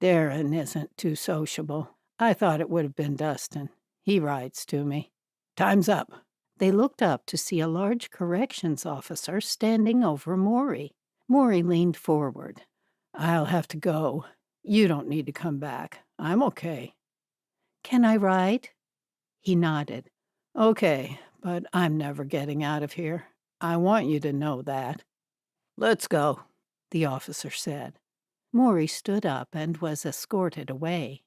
Darren isn't too sociable. I thought it would have been Dustin. He writes to me. Time's up. They looked up to see a large corrections officer standing over Maury. Maury leaned forward. I'll have to go. You don't need to come back. I'm okay. Can I ride? He nodded. Okay, but I'm never getting out of here. I want you to know that. Let's go, the officer said. Maury stood up and was escorted away.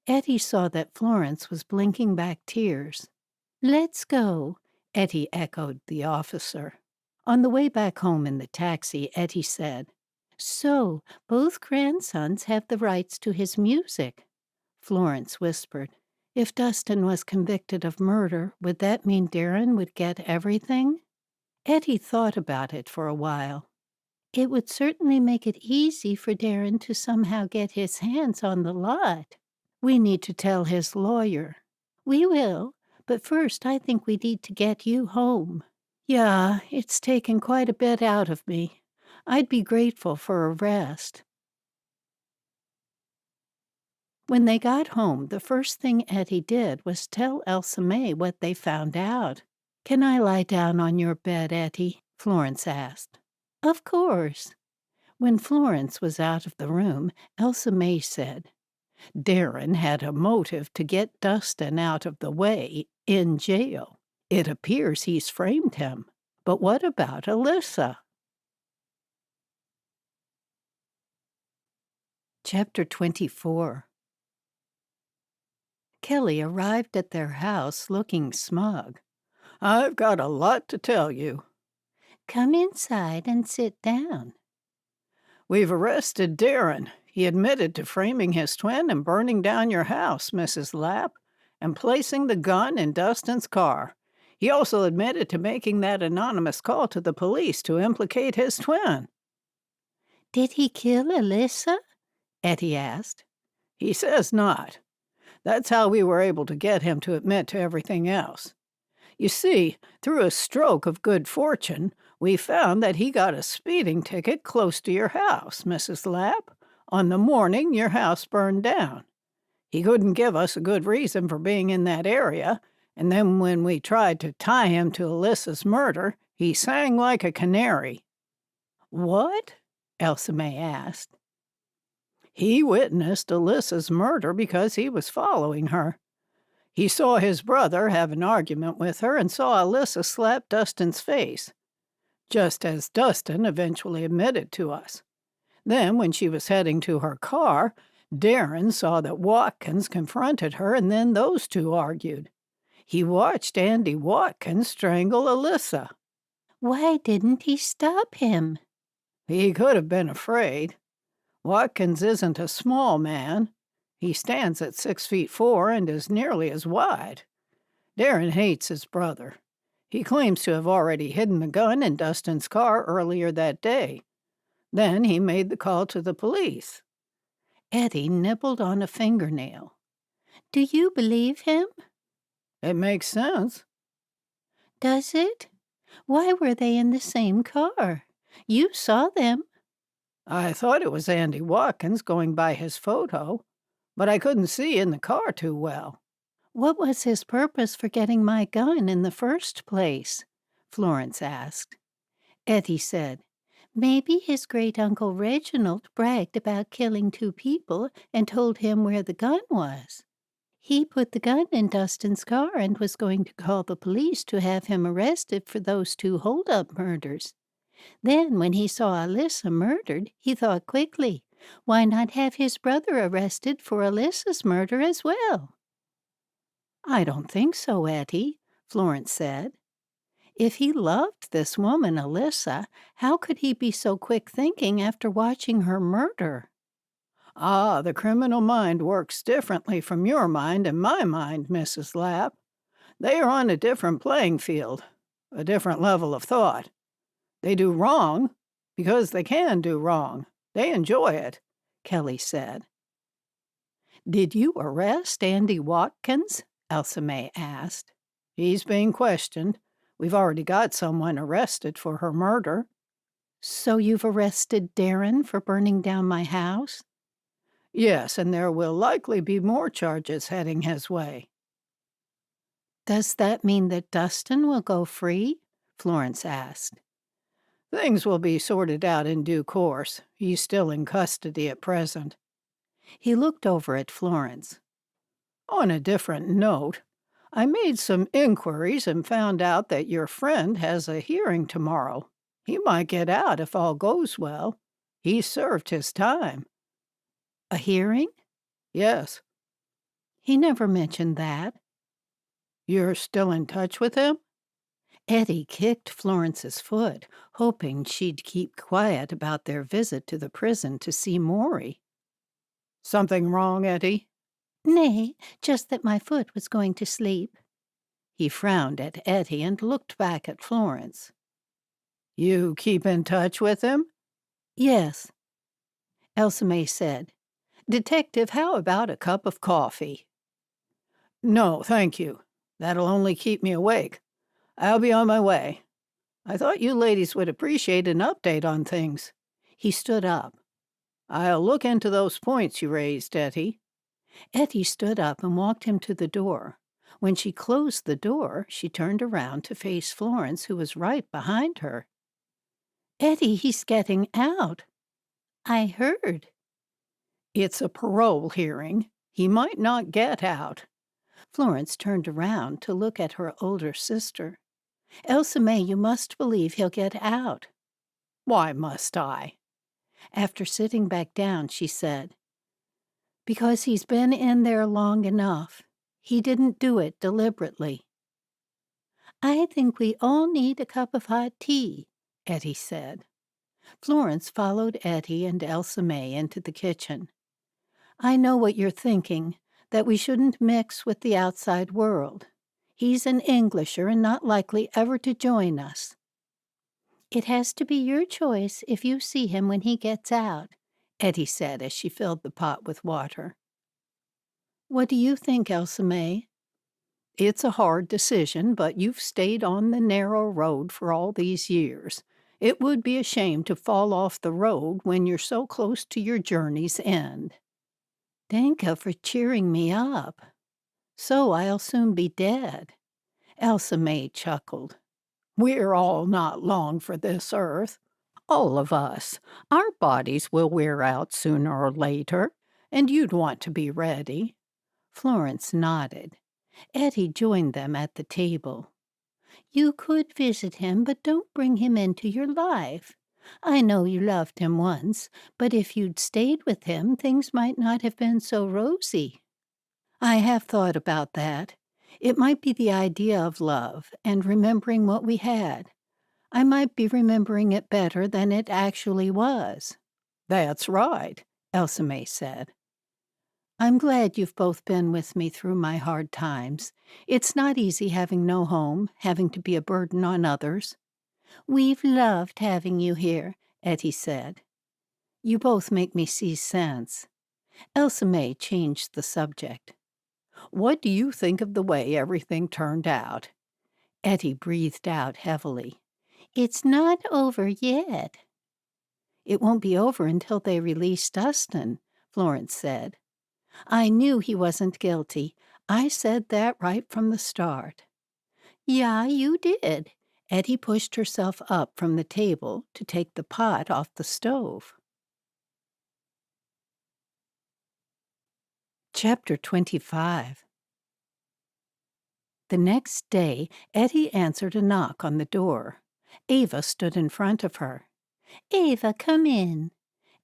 Ettie saw that Florence was blinking back tears. Let's go, Ettie echoed the officer. On the way back home in the taxi, Ettie said, So, both grandsons have the rights to his music. Florence whispered, If Dustin was convicted of murder, would that mean Darren would get everything? Ettie thought about it for a while. It would certainly make it easy for Darren to somehow get his hands on the lot. We need to tell his lawyer. We will, but first I think we need to get you home. Yeah, it's taken quite a bit out of me. I'd be grateful for a rest. When they got home, the first thing Ettie did was tell Elsa May what they found out. Can I lie down on your bed, Ettie? Florence asked. Of course. When Florence was out of the room, Elsa May said, Darren had a motive to get Dustin out of the way in jail. It appears he's framed him. But what about Alyssa? Chapter 24. Kelly arrived at their house looking smug. I've got a lot to tell you. Come inside and sit down. We've arrested Darren. He admitted to framing his twin and burning down your house, Mrs. Lapp, and placing the gun in Dustin's car. He also admitted to making that anonymous call to the police to implicate his twin. Did he kill Alyssa? Ettie asked. He says not. That's how we were able to get him to admit to everything else. You see, through a stroke of good fortune, we found that he got a speeding ticket close to your house, Mrs. Lapp, on the morning your house burned down. He couldn't give us a good reason for being in that area, and then when we tried to tie him to Alyssa's murder, he sang like a canary. What? Elsa May asked. He witnessed Alyssa's murder because he was following her. He saw his brother have an argument with her and saw Alyssa slap Dustin's face, just as Dustin eventually admitted to us. Then, when she was heading to her car, Darren saw that Watkins confronted her, and then those two argued. He watched Andy Watkins strangle Alyssa. Why didn't he stop him? He could have been afraid. Watkins isn't a small man. He stands at 6'4" and is nearly as wide. Darren hates his brother. He claims to have already hidden the gun in Dustin's car earlier that day. Then he made the call to the police. Ettie nibbled on a fingernail. Do you believe him? It makes sense. Does it? Why were they in the same car? You saw them. I thought it was Andy Watkins going by his photo, but I couldn't see in the car too well. What was his purpose for getting my gun in the first place? Florence asked. Ettie said, maybe his great-uncle Reginald bragged about killing 2 people and told him where the gun was. He put the gun in Dustin's car and was going to call the police to have him arrested for those 2 hold-up murders. Then, when he saw Alyssa murdered, he thought quickly, why not have his brother arrested for Alyssa's murder as well? I don't think so, Ettie, Florence said. If he loved this woman, Alyssa, how could he be so quick-thinking after watching her murder? Ah, the criminal mind works differently from your mind and my mind, Mrs. Lapp. They are on a different playing field, a different level of thought. They do wrong because they can do wrong. They enjoy it, Kelly said. Did you arrest Andy Watkins? Elsa May asked. He's being questioned. We've already got someone arrested for her murder. So you've arrested Darren for burning down my house? Yes, and there will likely be more charges heading his way. Does that mean that Dustin will go free? Florence asked. Things will be sorted out in due course. He's still in custody at present. He looked over at Florence. On a different note, I made some inquiries and found out that your friend has a hearing tomorrow. He might get out if all goes well. He served his time. A hearing? Yes. He never mentioned that. You're still in touch with him? Ettie kicked Florence's foot, hoping she'd keep quiet about their visit to the prison to see Maury. Something wrong, Ettie? Nay, just that my foot was going to sleep. He frowned at Ettie and looked back at Florence. You keep in touch with him? Yes. Elsa May said, Detective, how about a cup of coffee? No, thank you. That'll only keep me awake. I'll be on my way. I thought you ladies would appreciate an update on things. He stood up. I'll look into those points you raised, Ettie. Ettie stood up and walked him to the door. When she closed the door, she turned around to face Florence, who was right behind her. Ettie, he's getting out. I heard. It's a parole hearing. He might not get out. Florence turned around to look at her older sister. Elsa May, you must believe he'll get out. Why must I? After sitting back down, she said, because he's been in there long enough. He didn't do it deliberately. I think we all need a cup of hot tea, Ettie said. Florence followed Ettie and Elsa May into the kitchen. I know what you're thinking, that we shouldn't mix with the outside world. He's an Englisher and not likely ever to join us. It has to be your choice if you see him when he gets out, Ettie said as she filled the pot with water. What do you think, Elsa May? It's a hard decision, but you've stayed on the narrow road for all these years. It would be a shame to fall off the road when you're so close to your journey's end. Danka for cheering me up. So I'll soon be dead. Elsa May chuckled. We're all not long for this earth. All of us. Our bodies will wear out sooner or later, and you'd want to be ready. Florence nodded. Ettie joined them at the table. You could visit him, but don't bring him into your life. I know you loved him once, but if you'd stayed with him, things might not have been so rosy. I have thought about that. It might be the idea of love and remembering what we had. I might be remembering it better than it actually was. That's right, Elsa May said. I'm glad you've both been with me through my hard times. It's not easy having no home, having to be a burden on others. We've loved having you here, Ettie said. You both make me see sense. Elsa May changed the subject. What do you think of the way everything turned out? Ettie breathed out heavily. It's not over yet. It won't be over until they release Dustin, Florence said. I knew he wasn't guilty. I said that right from the start. Yeah, you did. Ettie pushed herself up from the table to take the pot off the stove. Chapter 25. The next day, Ettie answered a knock on the door. Ava stood in front of her. Ava, come in.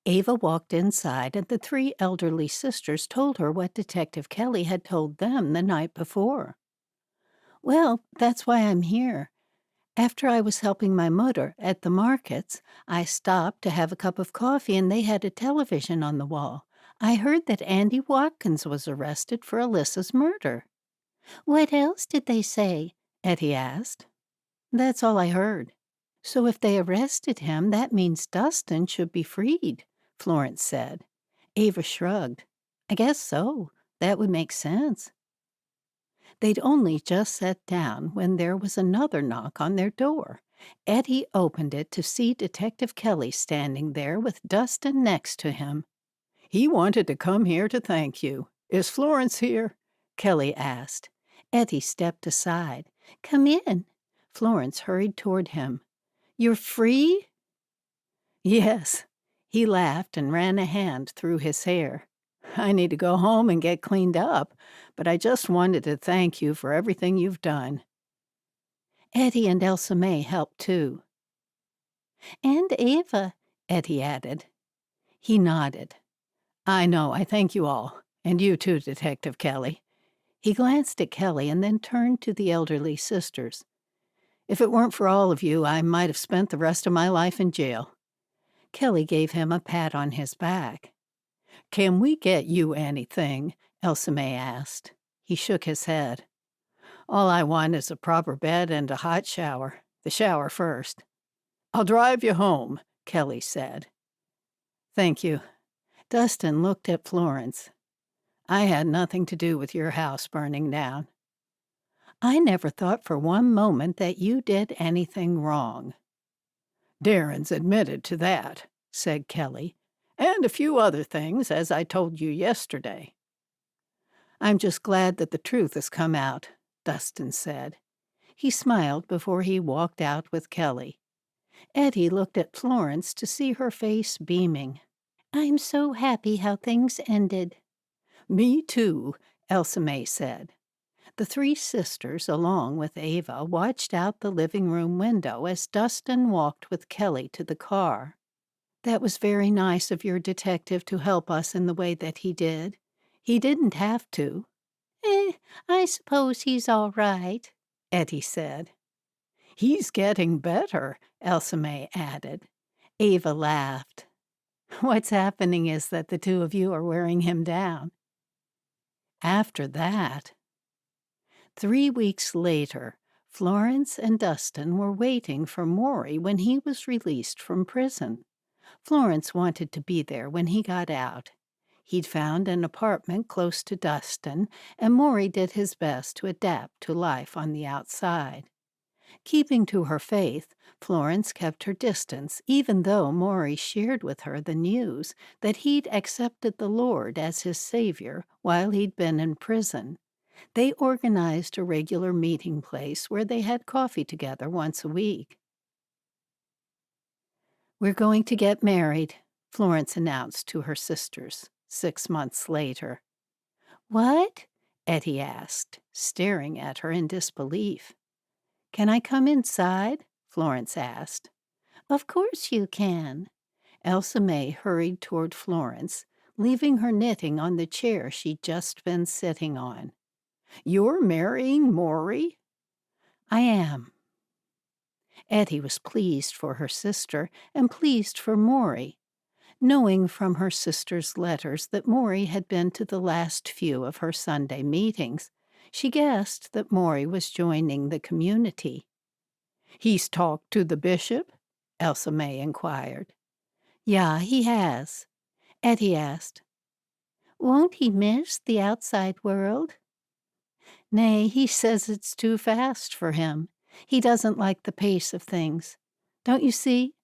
Ava walked inside, and the three elderly sisters told her what Detective Kelly had told them the night before. Well, that's why I'm here. After I was helping my mother at the markets, I stopped to have a cup of coffee, and they had a television on the wall. I heard that Andy Watkins was arrested for Alyssa's murder. What else did they say? Ettie asked. That's all I heard. So if they arrested him, that means Dustin should be freed, Florence said. Ava shrugged. I guess so. That would make sense. They'd only just sat down when there was another knock on their door. Ettie opened it to see Detective Kelly standing there with Dustin next to him. He wanted to come here to thank you. Is Florence here? Kelly asked. Ettie stepped aside. Come in. Florence hurried toward him. You're free? Yes. He laughed and ran a hand through his hair. I need to go home and get cleaned up, but I just wanted to thank you for everything you've done. Ettie and Elsa May helped too. And Ava, Ettie added. He nodded. I know, I thank you all, and you too, Detective Kelly. He glanced at Kelly and then turned to the elderly sisters. If it weren't for all of you, I might have spent the rest of my life in jail. Kelly gave him a pat on his back. Can we get you anything? Elsa May asked. He shook his head. All I want is a proper bed and a hot shower. The shower first. I'll drive you home, Kelly said. Thank you. Dustin looked at Florence. I had nothing to do with your house burning down. I never thought for one moment that you did anything wrong. Darren's admitted to that, said Kelly, and a few other things, as I told you yesterday. I'm just glad that the truth has come out, Dustin said. He smiled before he walked out with Kelly. Ettie looked at Florence to see her face beaming. I'm so happy how things ended. Me too, Elsa May said. The three sisters, along with Ava, watched out the living room window as Dustin walked with Kelly to the car. That was very nice of your detective to help us in the way that he did. He didn't have to. I suppose he's all right, Ettie said. He's getting better, Elsa May added. Ava laughed. What's happening is that the two of you are wearing him down. After that, 3 weeks later, Florence and Dustin were waiting for Maury when he was released from prison. Florence wanted to be there when he got out. He'd found an apartment close to Dustin, and Maury did his best to adapt to life on the outside. Keeping to her faith, Florence kept her distance, even though Maury shared with her the news that he'd accepted the Lord as his Savior while he'd been in prison. They organized a regular meeting place where they had coffee together once a week. We're going to get married, Florence announced to her sisters 6 months later. What? Ettie asked, staring at her in disbelief. Can I come inside? Florence asked. Of course you can. Elsa May hurried toward Florence, leaving her knitting on the chair she'd just been sitting on. You're marrying Maury? I am. Ettie was pleased for her sister and pleased for Maury. Knowing from her sister's letters that Maury had been to the last few of her Sunday meetings, she guessed that Maury was joining the community. He's talked to the bishop? Elsa May inquired. Yeah, he has. Ettie asked, "Won't he miss the outside world?" "Nay, he says it's too fast for him. He doesn't like the pace of things. Don't you see?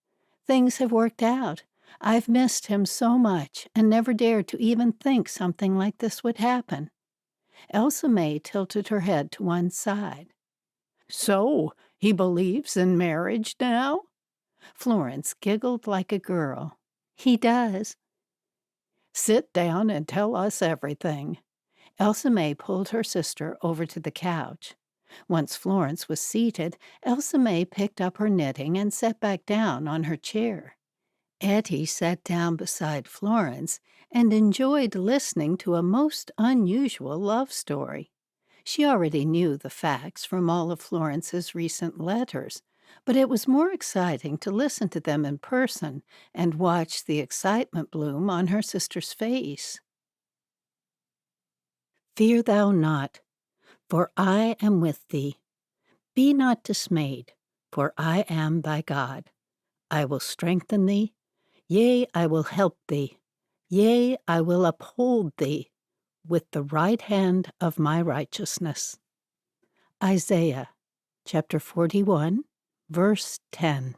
Things have worked out. I've missed him so much and never dared to even think something like this would happen." Elsa May tilted her head to one side. So, he believes in marriage now? Florence giggled like a girl. "He does." Sit down and tell us everything. Elsa May pulled her sister over to the couch. Once Florence was seated, Elsa May picked up her knitting and sat back down on her chair. Ettie sat down beside Florence and enjoyed listening to a most unusual love story. She already knew the facts from all of Florence's recent letters, but it was more exciting to listen to them in person and watch the excitement bloom on her sister's face. "Fear thou not, for I am with thee. Be not dismayed, for I am thy God. I will strengthen thee. Yea, I will help thee. Yea, I will uphold thee with the right hand of my righteousness." Isaiah chapter 41, verse 10.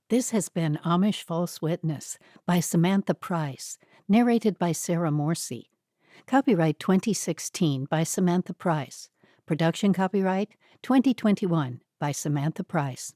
This has been Amish False Witness by Samantha Price, narrated by Sarah Morsi. Copyright 2016 by Samantha Price. Production copyright 2021 by Samantha Price.